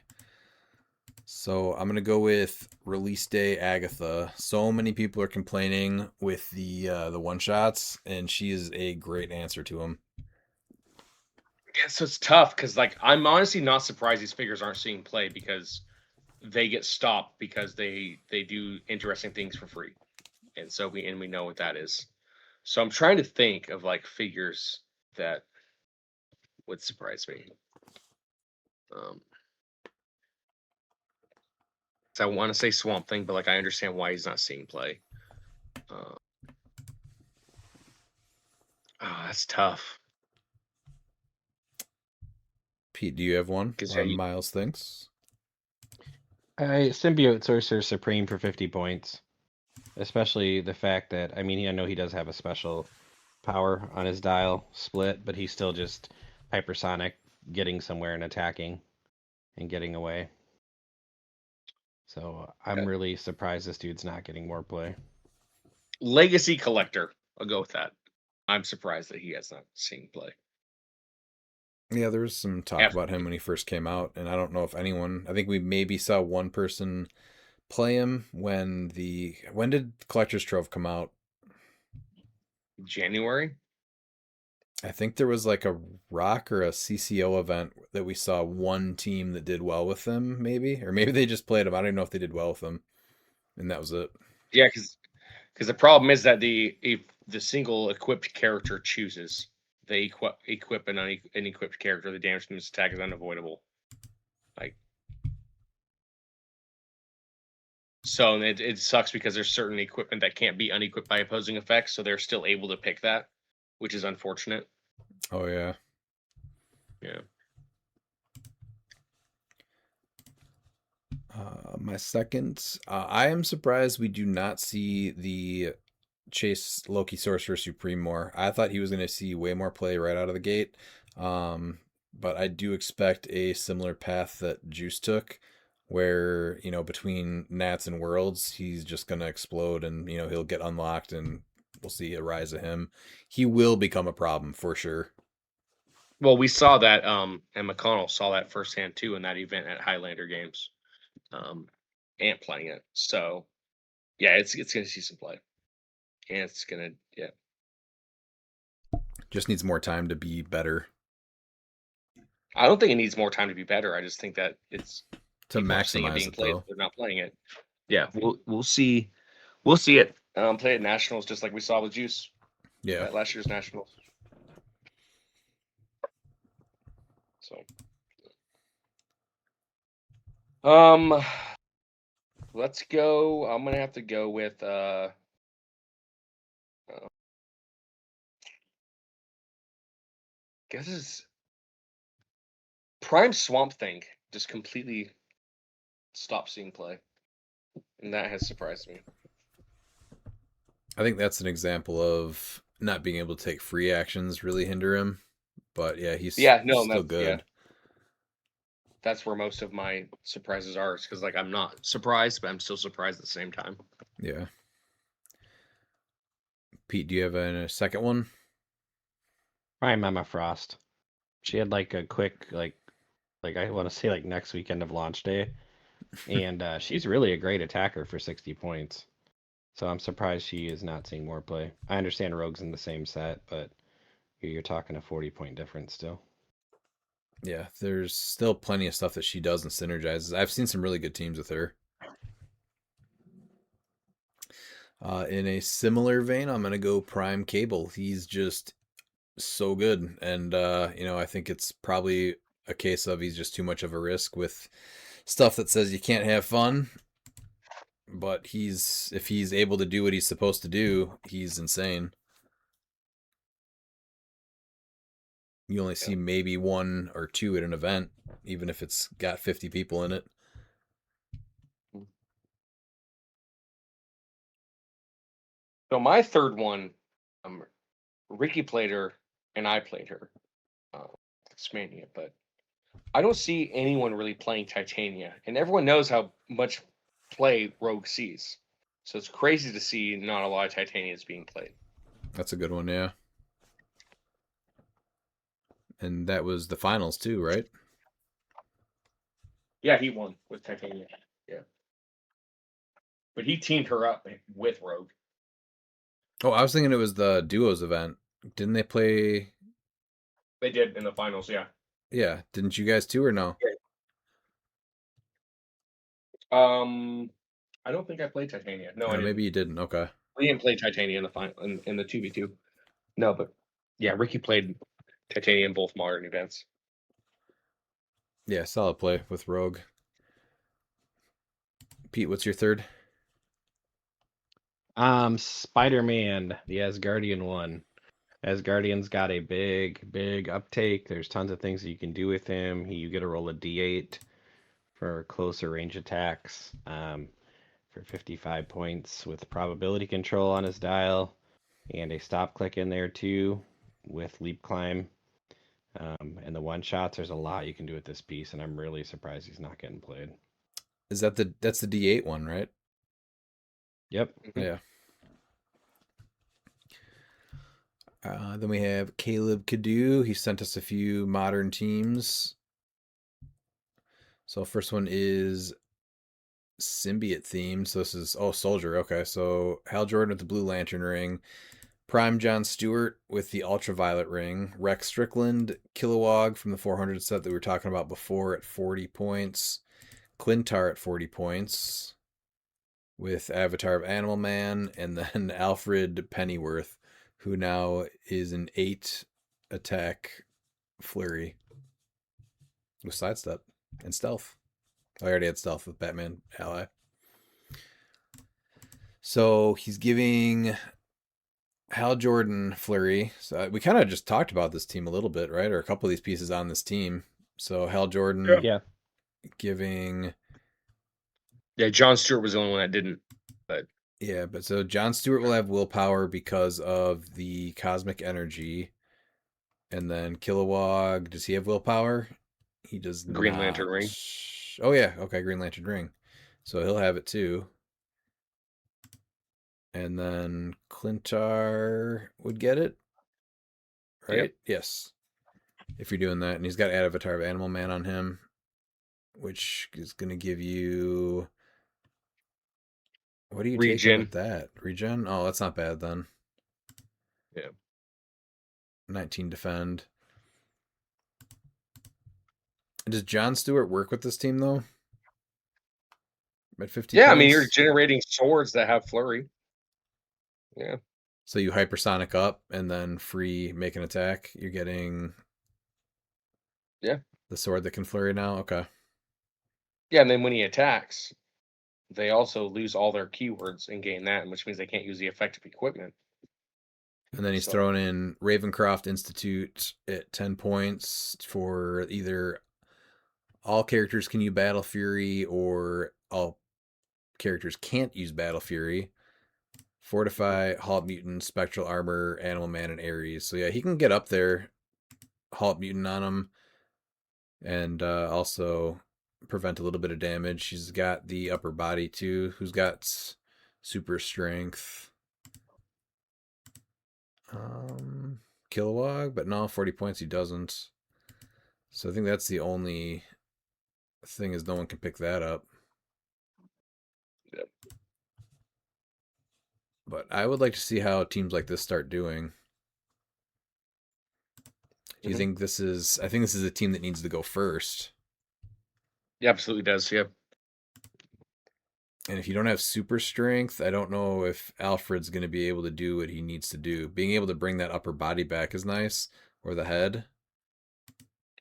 S2: So I'm gonna go with release day Agatha. So many people are complaining with the one shots, and she is a great answer to them.
S6: Yeah, so it's tough because like I'm honestly not surprised these figures aren't seeing play because they get stopped because they do interesting things for free, and so we know what that is. So I'm trying to think of like figures that would surprise me. So I want to say Swamp Thing, but like I understand why he's not seeing play. That's tough.
S2: Pete, do you have one?
S6: 'Cause,
S2: While Miles thinks.
S7: Symbiote Sorcerer Supreme for 50 points. Especially the fact that, I mean, I know he does have a special power on his dial split, but he's still just hypersonic, getting somewhere and attacking and getting away. So I'm
S6: Okay.
S7: really surprised this dude's not getting more play.
S6: Legacy Collector. I'll go with that. I'm surprised that he has not seen play.
S2: Yeah, there was some talk about him when he first came out, and I don't know if anyone. I think we maybe saw one person play him when did Collector's Trove come out?
S6: January.
S2: I think there was like a ROC or a CCO event that we saw one team that did well with them, maybe, or maybe they just played him. I don't even know if they did well with them, and that was it.
S6: Yeah, because the problem is that if the single equipped character chooses, they equip an unequipped character, the damage from this attack is unavoidable. Like, so it sucks because there's certain equipment that can't be unequipped by opposing effects, so they're still able to pick that, which is unfortunate.
S2: Oh yeah.
S6: Yeah.
S2: My second, I am surprised we do not see the Chase Loki Sorcerer Supreme more. I thought he was going to see way more play right out of the gate. But I do expect a similar path that Juice took, where, between Nats and Worlds, he's just going to explode and, he'll get unlocked and we'll see a rise of him. He will become a problem for sure.
S6: Well, we saw that, and McConnell saw that firsthand too in that event at Highlander Games, and playing it. So, yeah, it's going to see some play, and it's going to
S2: Just needs more time to be better.
S6: I don't think it needs more time to be better. I just think that it's
S2: to
S6: seeing it
S2: maximize
S6: being
S2: it,
S6: played.
S2: though.
S6: They're not playing it. Yeah, we'll see it play at nationals just like we saw with Juice
S2: Yeah.
S6: at last year's nationals. So, let's go. I'm gonna have to go with guess it's Prime Swamp Thing. Just completely stopped seeing play, and that has surprised me.
S2: I think that's an example of not being able to take free actions really hinder him. But yeah, he's still good.
S6: Yeah. That's where most of my surprises are, because like I'm not surprised, but I'm still surprised at the same time.
S2: Yeah. Pete, do you have a second one?
S7: Prime Emma Frost. She had like a quick like I want to say like next weekend of launch day, and she's really a great attacker for 60 points. So I'm surprised she is not seeing more play. I understand Rogue's in the same set, but you're talking a 40-point difference still.
S2: Yeah, there's still plenty of stuff that she does and synergizes. I've seen some really good teams with her. In a similar vein, I'm going to go Prime Cable. He's just so good. And, I think it's probably a case of he's just too much of a risk with stuff that says you can't have fun. But if he's able to do what he's supposed to do, he's insane. You only see maybe 1 or 2 at an event, even if it's got 50 people in it.
S6: So my third one, Ricky played her and I played her, Tasmania, but I don't see anyone really playing Titania, and everyone knows how much play Rogue sees. So it's crazy to see not a lot of Titanias being played.
S2: That's a good one, yeah. And that was the finals too, right?
S6: Yeah, he won with Titania. Yeah. But he teamed her up with Rogue.
S2: Oh, I was thinking it was the duos event. Didn't they play?
S6: They did in the finals, yeah.
S2: Yeah, didn't you guys too, or no?
S6: I don't think I played Titania. No, I
S2: Or
S6: didn't.
S2: maybe you didn't. Okay.
S6: We didn't play Titania in the final in the 2v2. No, but yeah, Ricky played Titania in both modern events.
S2: Yeah, solid play with Rogue. Pete, what's your third?
S7: Spider-Man, the Asgardian one. Asgardian's got a big uptake. There's tons of things that you can do with him. You get to roll a D8 for closer range attacks for 55 points with probability control on his dial, and a stop click in there too with leap climb. And the one shots, there's a lot you can do with this piece, and I'm really surprised he's not getting played.
S2: Is that that's the D8 one, right?
S7: Yep.
S2: Yeah. Then we have Caleb Cadu. He sent us a few modern teams. So first one is symbiote themed. So this is Soldier. Okay, so Hal Jordan with the Blue Lantern ring, Prime John Stewart with the Ultraviolet ring, Rex Strickland, Kilowog from the 400 set that we were talking about before at 40 points, Clintar at 40 points with Avatar of Animal Man, and then Alfred Pennyworth, who now is an 8 attack flurry with sidestep and stealth. I already had stealth with Batman ally. So he's giving Hal Jordan flurry. So we kind of just talked about this team a little bit, right? Or a couple of these pieces on this team. So Hal Jordan giving.
S6: Yeah, John Stewart was the only one that didn't. But
S2: yeah, but so John Stewart will have willpower because of the cosmic energy. And then Kilowog, does he have willpower? He does
S6: Green
S2: not.
S6: Lantern ring.
S2: Oh yeah, okay, Green Lantern ring. So he'll have it too. And then Clintar would get it, right?
S6: Yep.
S2: Yes. If you're doing that, and he's got Avatar of Animal Man on him, which is going to give you. What are you taking with that? Regen? Oh, that's not bad then.
S6: Yeah.
S2: 19 defend. Does John Stewart work with this team though? At 50
S6: Yeah,
S2: points?
S6: I mean, you're generating swords that have flurry. Yeah.
S2: So you hypersonic up and then free make an attack. You're getting the sword that can flurry now? Okay.
S6: Yeah, and then when he attacks, they also lose all their keywords and gain that, which means they can't use the effective equipment.
S2: And then he's throwing in Ravencroft Institute at 10 points for either all characters can use Battle Fury or all characters can't use Battle Fury. Fortify, Halt Mutant, Spectral Armor, Animal Man, and Ares. So yeah, he can get up there, Halt Mutant on him, and also prevent a little bit of damage. She's got the upper body too, who's got super strength. Kilowog, but no, 40 points he doesn't. So I think that's the only thing is no one can pick that up.
S6: Yep.
S2: But I would like to see how teams like this start doing. Do you think this is? I think this is a team that needs to go first.
S6: Yeah, absolutely does. Yeah.
S2: And if you don't have super strength, I don't know if Alfred's going to be able to do what he needs to do. Being able to bring that upper body back is nice, or the head.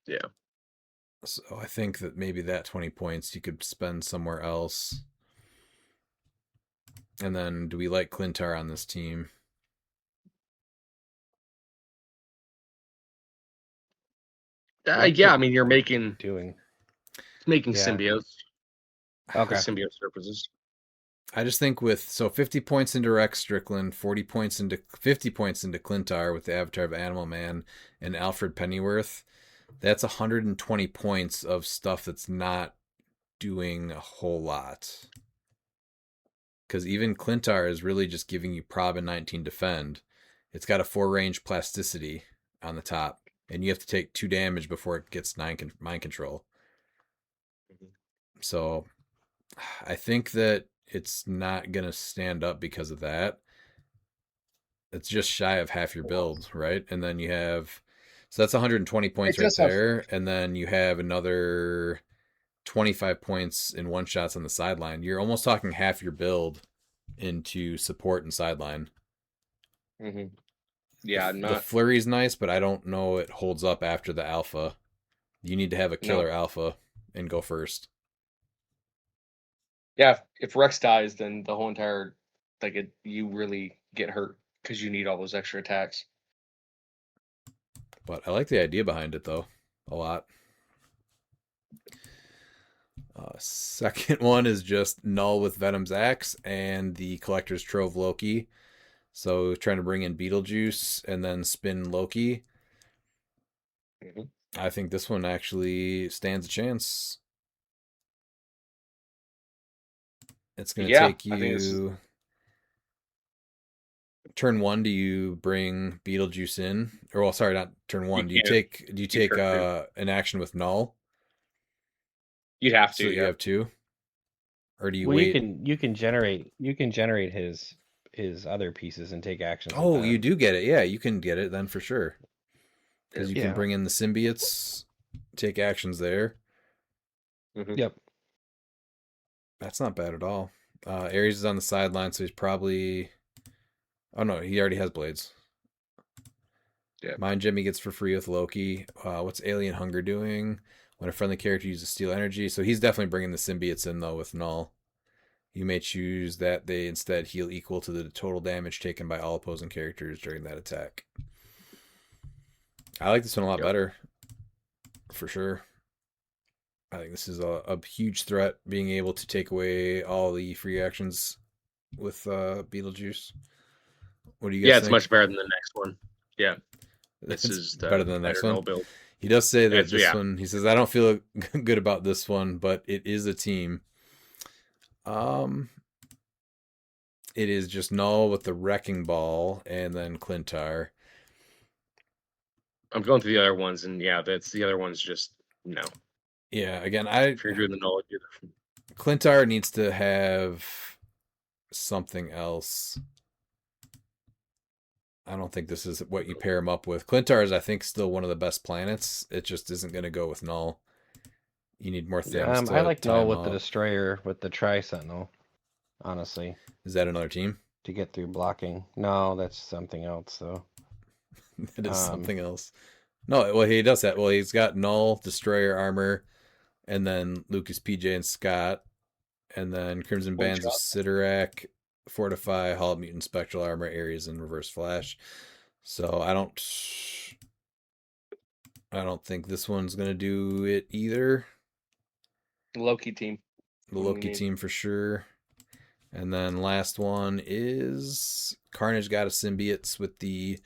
S6: Yeah.
S2: So I think that maybe that 20 points you could spend somewhere else. And then, do we like Clintar on this team?
S6: Yeah, I mean, you're making
S7: Yeah.
S6: symbiotes.
S7: Okay.
S6: Symbiote surfaces.
S2: I just think with 50 points into Rex Strickland, 50 points into Clintar with the Avatar of Animal Man and Alfred Pennyworth, that's 120 points of stuff that's not doing a whole lot. Because even Clintar is really just giving you prob and 19 defend. It's got a 4-range plasticity on the top, and you have to take 2 damage before it gets mind control. So I think that it's not gonna stand up because of that. It's just shy of half your build, right? And then you have, so that's 120 points
S3: It
S2: right
S3: just has-
S2: there, and then you have another 25 points in one shots on the sideline. You're almost talking half your build into support and sideline.
S3: Mhm. Yeah,
S2: The
S3: not
S2: flurry's nice, but I don't know it holds up after the alpha. You need to have a killer alpha and go first.
S3: Yeah, if Rex dies, then the whole entire you really get hurt because you need all those extra attacks.
S2: But I like the idea behind it though, a lot. Second one is just Null with Venom's Axe and the Collector's Trove Loki. So trying to bring in Beetlejuice and then spin Loki.
S3: Mhm.
S2: I think this one actually stands a chance. It's going to
S3: Yeah,
S2: take
S3: I think this is
S2: you turn 1. Do you bring Beetlejuice in? Or well, sorry, not turn 1. Do you
S3: can't
S2: take
S3: turn
S2: an action with Null
S3: you'd have
S2: so
S3: to,
S2: that you
S3: yeah.
S2: have 2? Or do you
S7: Well,
S2: wait?
S7: you can generate his other pieces and take actions with
S2: Oh, you
S7: them.
S2: do get it. Yeah, you can get it then for sure. Because you can
S7: Yeah.
S2: bring in the symbiotes, take actions there.
S3: Mhm.
S7: Yep.
S2: That's not bad at all. Ares is on the sideline, so he's probably. Oh no, he already has blades.
S3: Yeah.
S2: Mind Jimmy gets for free with Loki. What's Alien Hunger doing? When a friendly character uses Steel Energy, so he's definitely bringing the symbiotes in though with Null. You may choose that they instead heal equal to the total damage taken by all opposing characters during that attack. I like this one a lot better, for sure. I think this is a huge threat, being able to take away all the free actions with Beetlejuice. What do you guys
S3: Yeah, it's
S2: think?
S3: much better than the next one. Yeah. This
S2: It's
S3: is
S2: better than the next
S3: better
S2: one.
S3: Null build.
S2: He does say that
S3: It's-
S2: this
S3: yeah.
S2: one. He says, "I don't feel good about this one, but it is a team." It is just Null with the Wrecking Ball and then Clintar.
S3: I'm going through the other ones, and yeah, that's the other ones just no.
S2: Yeah, again,
S3: If you're doing the Null, do the
S2: Clintar needs to have something else. I don't think this is what you pair him up with. Clintar is, I think, still one of the best planets. It just isn't going to go with Null. You need more things to
S7: I like
S2: tie
S7: Null
S2: him
S7: with the
S2: up.
S7: Destroyer with the Tri-Sentinel, honestly,
S2: Is that another team?
S7: to get through blocking. No, that's something else though.
S2: That is something else. No, well, he does that. Well, he's got Null, Destroyer armor, and then Lucas, PJ, and Scott, and then Crimson Bands of Sidorak, Fortify, Hall of Mutant Spectral Armor, Ares, and Reverse Flash. So I don't think this one's gonna do it either.
S3: Loki team.
S2: The Loki team for sure. And then last one is Carnage got a symbiotes with the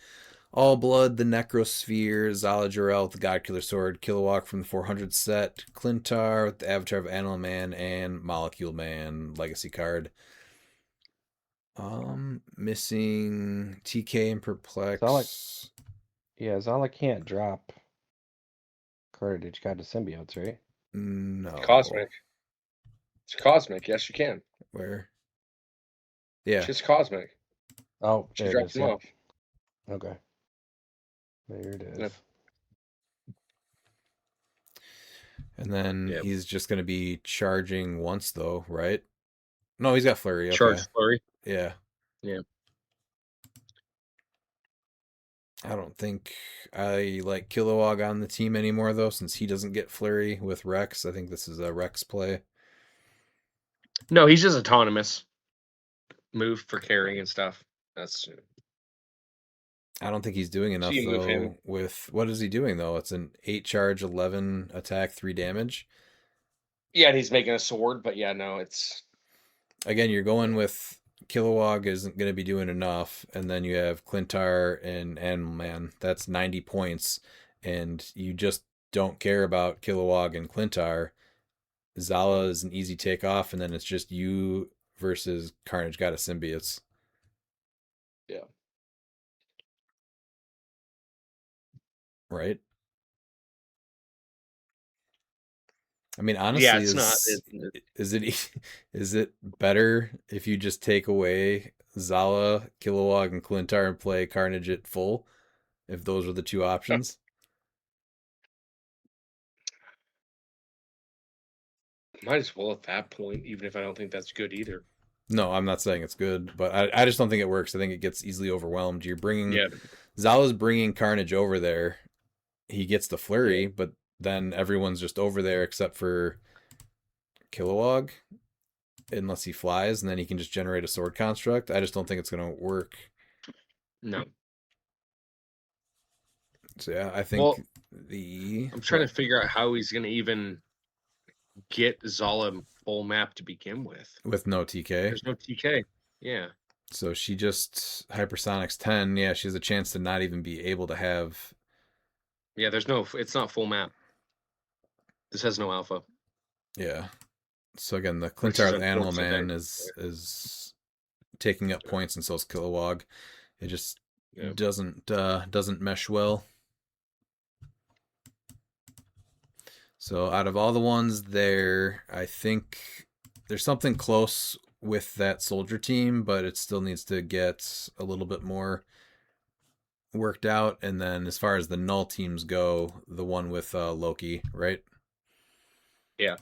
S2: All Blood, the Necrosphere, Zala Jarrell with the God Killer Sword, Kilowog from the 400 set, Clintar with the Avatar of Animal Man, and Molecule Man Legacy card. Missing TK and Perplex.
S7: Zala can't drop Carnage got the symbiotes, right?
S2: No.
S3: Cosmic. It's cosmic. Yes, you can.
S2: Where? Yeah.
S3: Just cosmic.
S7: Oh,
S3: She
S7: there it
S3: dropped
S7: is.
S3: them
S7: Yeah.
S3: off.
S7: Okay. There it is.
S3: Yep.
S2: And then
S3: Yep.
S2: he's just going to be charging once, though, right? No, he's got Flurry. Okay.
S3: Charge flurry.
S2: Yeah.
S3: Yeah.
S2: I don't think I like Kilowog on the team anymore, though, since he doesn't get Flurry with Rex. I think this is a Rex play.
S3: No, he's just autonomous. Move for carrying and stuff. That's
S2: I don't think he's doing enough,
S3: you move him.
S2: though, with... What is he doing, though? It's an 8 charge, 11 attack, 3 damage.
S3: Yeah, and he's making a sword, but yeah, no, it's...
S2: Again, you're going with... Kilowog isn't going to be doing enough, and then you have Clintar and Animal Man. That's 90 points, and you just don't care about Kilowog and Clintar. Zala is an easy takeoff, and then it's just you versus Carnage got a symbiotes.
S3: Yeah.
S2: right? I mean,
S6: Yeah,
S2: honestly,
S6: it's not.
S2: is it better if you just take away Zala, Kilowog, and Clintar and play Carnage at full? If those are the two options?
S6: Might as well at that point, even if I don't think that's good either.
S2: No, I'm not saying it's good, but I just don't think it works. I think it gets easily overwhelmed. You're bringing
S6: Yeah,
S2: Zala's bringing Carnage over there. He gets the flurry, but then everyone's just over there except for Kilowog, unless he flies, and then he can just generate a sword construct. I just don't think it's going to work.
S6: no.
S2: So yeah, I think
S6: Well,
S2: the
S6: I'm trying to figure out how he's going to even get Zala full map to begin with.
S2: no TK.
S6: There's no TK. Yeah.
S2: So she just hypersonics 10. Yeah, she has a chance to not even be able to have.
S6: Yeah, it's not full map. This has no alpha.
S2: Yeah. So again, the
S6: Which is
S2: Clintar with Animal
S6: unfortunate.
S2: Man is taking up points, and so is Kilowog. It just doesn't mesh well. So out of all the ones there, I think there's something close with that soldier team, but it still needs to get a little bit more worked out. And then as far as the null teams go, the one with Loki, right?
S6: Yeah.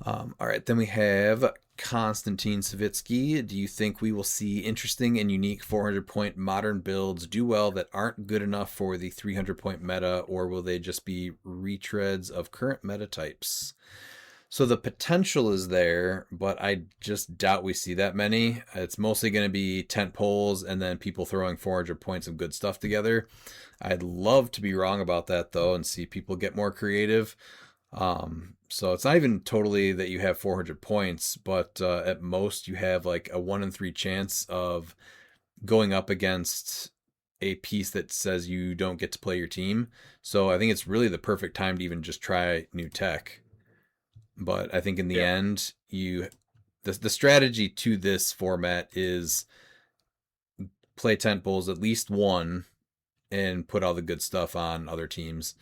S2: All right, then we have Konstantin Savitsky. Do you think we will see interesting and unique 400-point modern builds do well that aren't good enough for the 300-point meta, or will they just be retreads of current meta types? So the potential is there, but I just doubt we see that many. It's mostly going to be tent poles and then people throwing 400 points of good stuff together. I'd love to be wrong about that, though, and see people get more creative. So it's not even totally that you have 400 points, but at most you have like a 1 in 3 chance of going up against a piece that says you don't get to play your team. So I think it's really the perfect time to even just try new tech. But I think in the end, the strategy to this format is play tent poles at least one and put all the good stuff on other teams.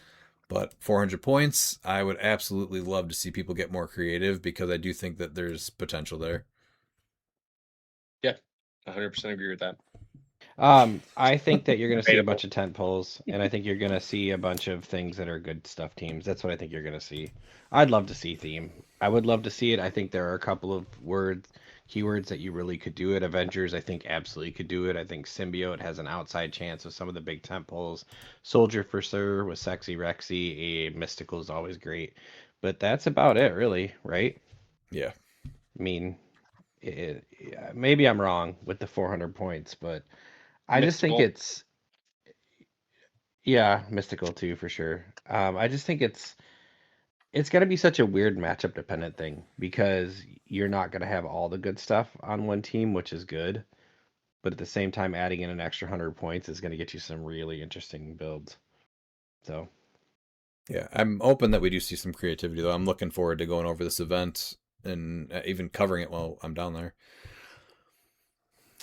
S2: But 400 points, I would absolutely love to see people get more creative because I do think that there's potential there.
S6: Yeah. 100% agree with that.
S7: I think that you're going to see a
S6: Debatable.
S7: bunch of tent poles, and I think you're going to see a bunch of things that are good stuff teams. That's what I think you're going to see. I'd love to see theme. I would love to see it. I think there are a couple of keywords that you really could do it. Avengers, I think, absolutely could do it. I think Symbiote has an outside chance with some of the big tent poles. Soldier for sure with Sexy Rexy. A Mystical is always great. But that's about it, really, right?
S2: Yeah.
S7: I mean, maybe I'm wrong with the 400 points, but I just think
S6: Mystical.
S7: mystical too for sure. I just think it's gonna be such a weird matchup dependent thing because you're not gonna have all the good stuff on one team, which is good, but at the same time, adding in an extra 100 points is gonna get you some really interesting builds. So
S2: Yeah, I'm open that we do see some creativity, though. I'm looking forward to going over this event and even covering it while I'm down there.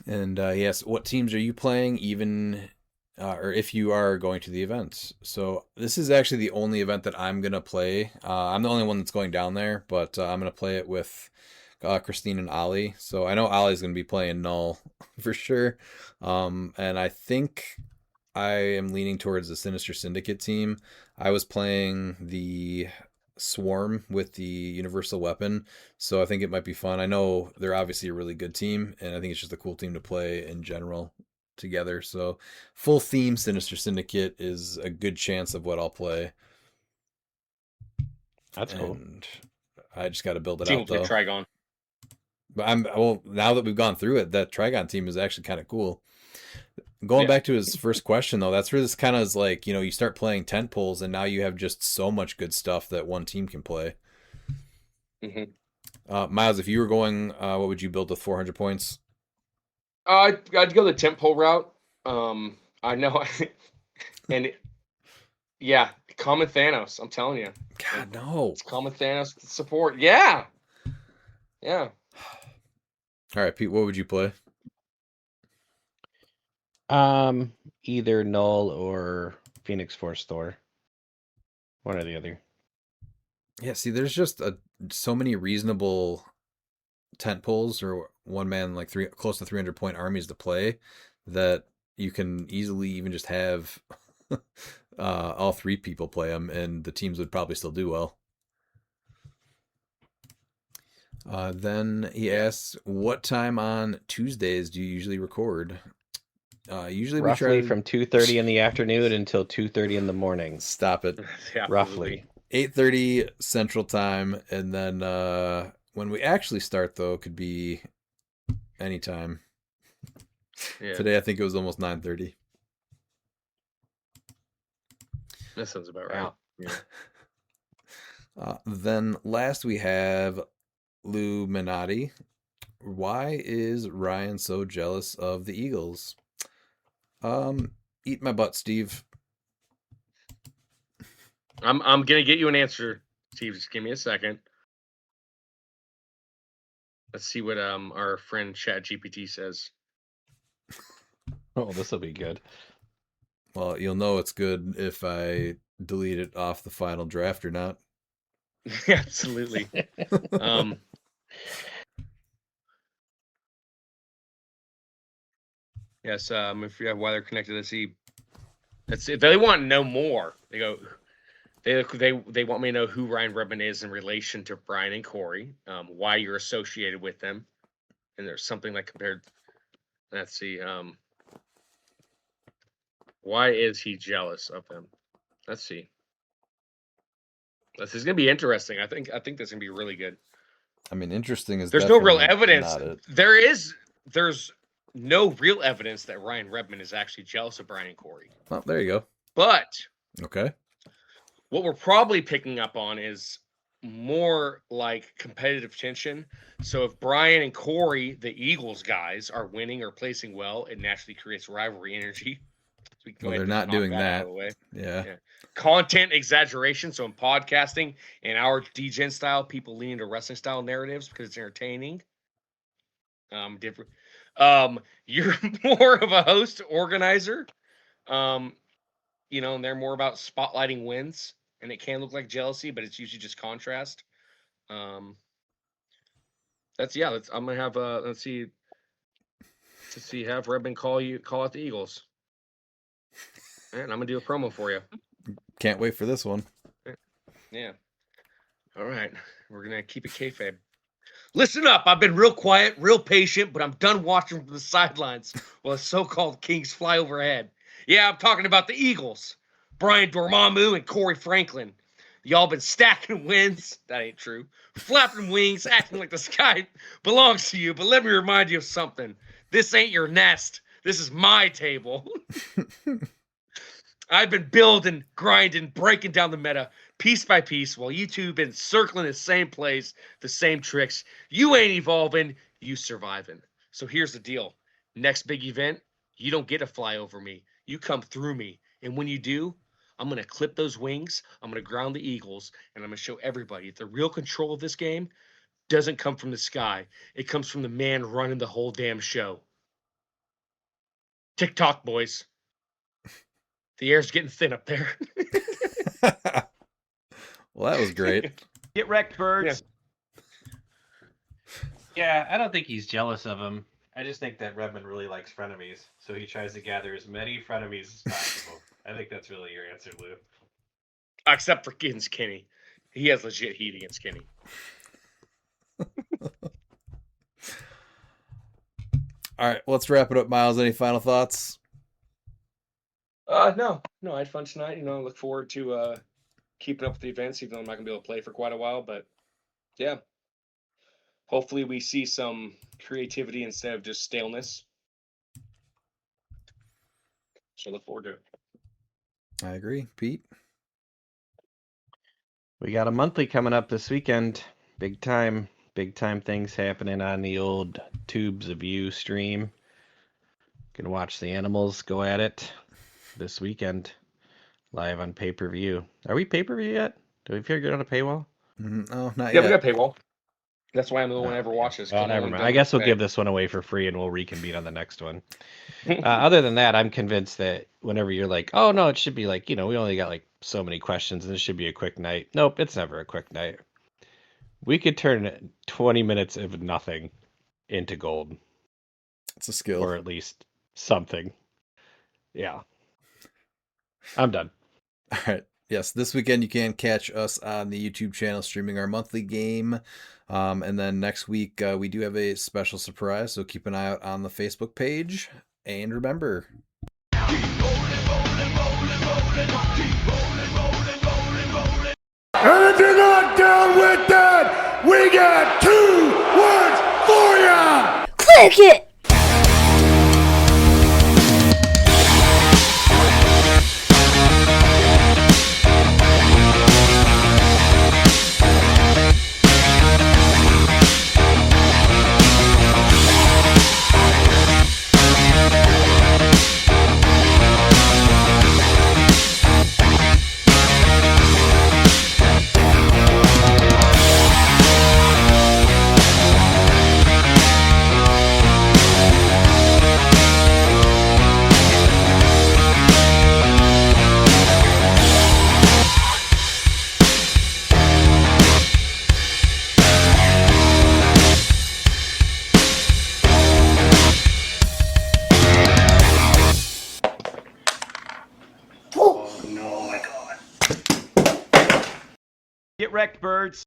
S2: And yes, what teams are you playing, even or if you are going to the event? So this is actually the only event that I'm gonna play. I'm the only one that's going down there, but I'm gonna play it with Christine and Ollie. So I know Ollie's gonna be playing Null for sure, and I think I am leaning towards the Sinister Syndicate team. I was playing the Swarm with the Universal Weapon, so I think it might be fun. I know they're obviously a really good team, and I think it's just a cool team to play in general together. So full theme Sinister Syndicate is a good chance of what I'll play.
S7: that's cool.
S2: And I just got to build it
S6: Team
S2: out
S6: will
S2: though.
S6: play Trigon.
S2: But now that we've gone through it, that Trigon team is actually kind of cool. Going back to his first question, though, that's where this kind of is like, you start playing tent poles, and now you have just so much good stuff that one team can play.
S6: Mm-hmm.
S2: Miles, if you were going, what would you build with 400 points?
S6: I'd go the tent pole route. I know, and Common Thanos. I'm telling you.
S2: God, no.
S6: It's Common Thanos support. Yeah.
S2: All right, Pete, what would you play?
S7: Either Null or Phoenix Force Thor. One or the other.
S2: Yeah, see, there's just so many reasonable tent poles or one man like close to 300 point armies to play that you can easily even just have all three people play them, and the teams would probably still do well. Then he asks, what time on Tuesdays do you usually record? Usually
S7: Roughly
S2: we try
S7: from 2:30 in the afternoon until 2:30 in the morning.
S2: Stop it.
S6: Yeah,
S7: Roughly.
S2: 8:30 Central Time, and then when we actually start though could be anytime.
S3: Yeah,
S2: Today I think it was almost 9:30.
S3: that sounds about right.
S7: Wow.
S3: Yeah.
S2: Then last we have Lou Minotti. Why is Ryan so jealous of the Eagles? Eat my butt, Steve.
S3: I'm gonna get you an answer, Steve. Just give me a second. Let's see what our friend ChatGPT says.
S7: Oh, this will be good.
S2: Well, you'll know it's good if I delete it off the final draft or not.
S3: Absolutely. Yes. If you have why they're connected, let's see. If they want to know more, they go. They want me to know who Ryan Redmond is in relation to Brian and Corey. Why you're associated with them, and there's something like compared. Let's see. Why is he jealous of them? Let's see. This is gonna be interesting. I think this is gonna be really good.
S2: I mean, interesting is
S3: There's no real
S2: definitely
S3: evidence.
S2: not it.
S3: There's no real evidence that Ryan Redmond is actually jealous of Brian and Corey.
S2: Oh, there you go.
S3: But
S2: Okay.
S3: what we're probably picking up on is more like competitive tension. So if Brian and Corey, the Eagles guys, are winning or placing well, it naturally creates rivalry energy. So we can go
S2: Well,
S3: ahead
S2: they're
S3: and
S2: not
S3: knock
S2: doing
S3: out
S2: that.
S3: of the way.
S2: Yeah.
S3: Content exaggeration. So in podcasting and our DGen style, people lean into wrestling style narratives because it's entertaining. Different. You're more of a host organizer. And they're more about spotlighting wins, and it can look like jealousy, but it's usually just contrast. I'm gonna have let's see, have Redmond call out the Eagles, and I'm gonna do a promo for you.
S2: Can't wait for this one.
S3: Yeah. All right, we're gonna keep it kayfabe. Listen up, I've been real quiet, real patient, but I'm done watching from the sidelines while the so-called Kings fly overhead. Yeah, I'm talking about the Eagles. Brian Dormammu and Corey Franklin. Y'all been stacking wins. That ain't true. Flapping wings, acting like the sky belongs to you. But let me remind you of something. This ain't your nest. This is my table. I've been building, grinding, breaking down the meta piece by piece while you two been circling the same place, the same tricks. You ain't evolving, you surviving. So here's the deal. Next big event, you don't get to fly over me. You come through me. And when you do, I'm going to clip those wings, I'm going to ground the Eagles, and I'm going to show everybody the real control of this game doesn't come from the sky. It comes from the man running the whole damn show. TikTok, boys. The air's getting thin up there.
S2: Well, that was great.
S4: Get wrecked, birds.
S7: Yeah, I don't think he's jealous of him. I just think that Redmond really likes frenemies, so he tries to gather as many frenemies as possible. I think that's really your answer, Lou.
S3: Except for against Kenny. He has legit heat against Kenny.
S2: All right, let's wrap it up, Miles. Any final thoughts?
S3: No, I had fun tonight. I look forward to keeping up with the events, even though I'm not gonna be able to play for quite a while. But yeah, hopefully we see some creativity instead of just staleness. So look forward to it.
S2: I agree, Pete.
S7: We got a monthly coming up this weekend. Big time things happening on the old Tubes of You stream. Can watch the animals go at it this weekend, live on pay-per-view. Are we pay-per-view yet? Do we figure it out a paywall?
S2: No, not
S3: Yeah,
S2: yet.
S3: we got paywall. That's why I'm the only one who ever watches. 'cause
S7: Oh,
S3: I'm the
S7: never
S3: one
S7: mind.
S3: done
S7: I guess we'll
S3: with
S7: give this one away for free and we'll reconvene on the next one. Other than that, I'm convinced that whenever you're like, oh no, it should be like, we only got like so many questions and this should be a quick night. Nope, it's never a quick night. We could turn 20 minutes of nothing into gold,
S2: It's a skill.
S7: or at least something. Yeah. I'm done.
S2: All right. Yes, this weekend you can catch us on the YouTube channel streaming our monthly game. And then next week we do have a special surprise, so keep an eye out on the Facebook page. And remember,
S1: And if you're not down with that, we got 2 words for ya!
S8: Click it!
S4: Get wrecked, birds.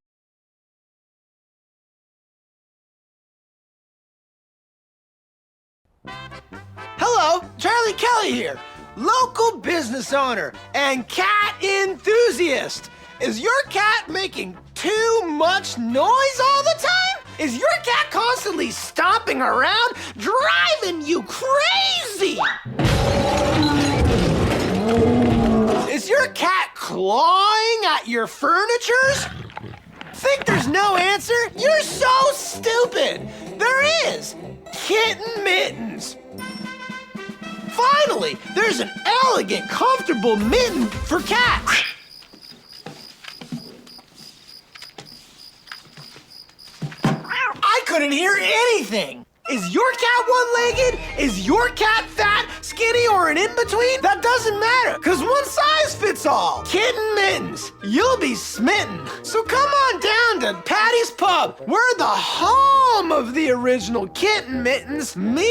S5: Hello, Charlie Kelly here, local business owner and cat enthusiast. Is your cat making too much noise all the time? Is your cat constantly stomping around, driving you crazy? Is your cat clawing at your furnitures? Think there's no answer? You're so stupid. There is. Kitten mittens. Finally, there's an elegant, comfortable mitten for cats. I couldn't hear anything. Is your cat one-legged? Is your cat fat, skinny, or an in-between? That doesn't matter, because one size fits all. Kitten mittens, you'll be smitten. So come on down to Patty's Pub. We're the home of the original kitten mittens. Meow.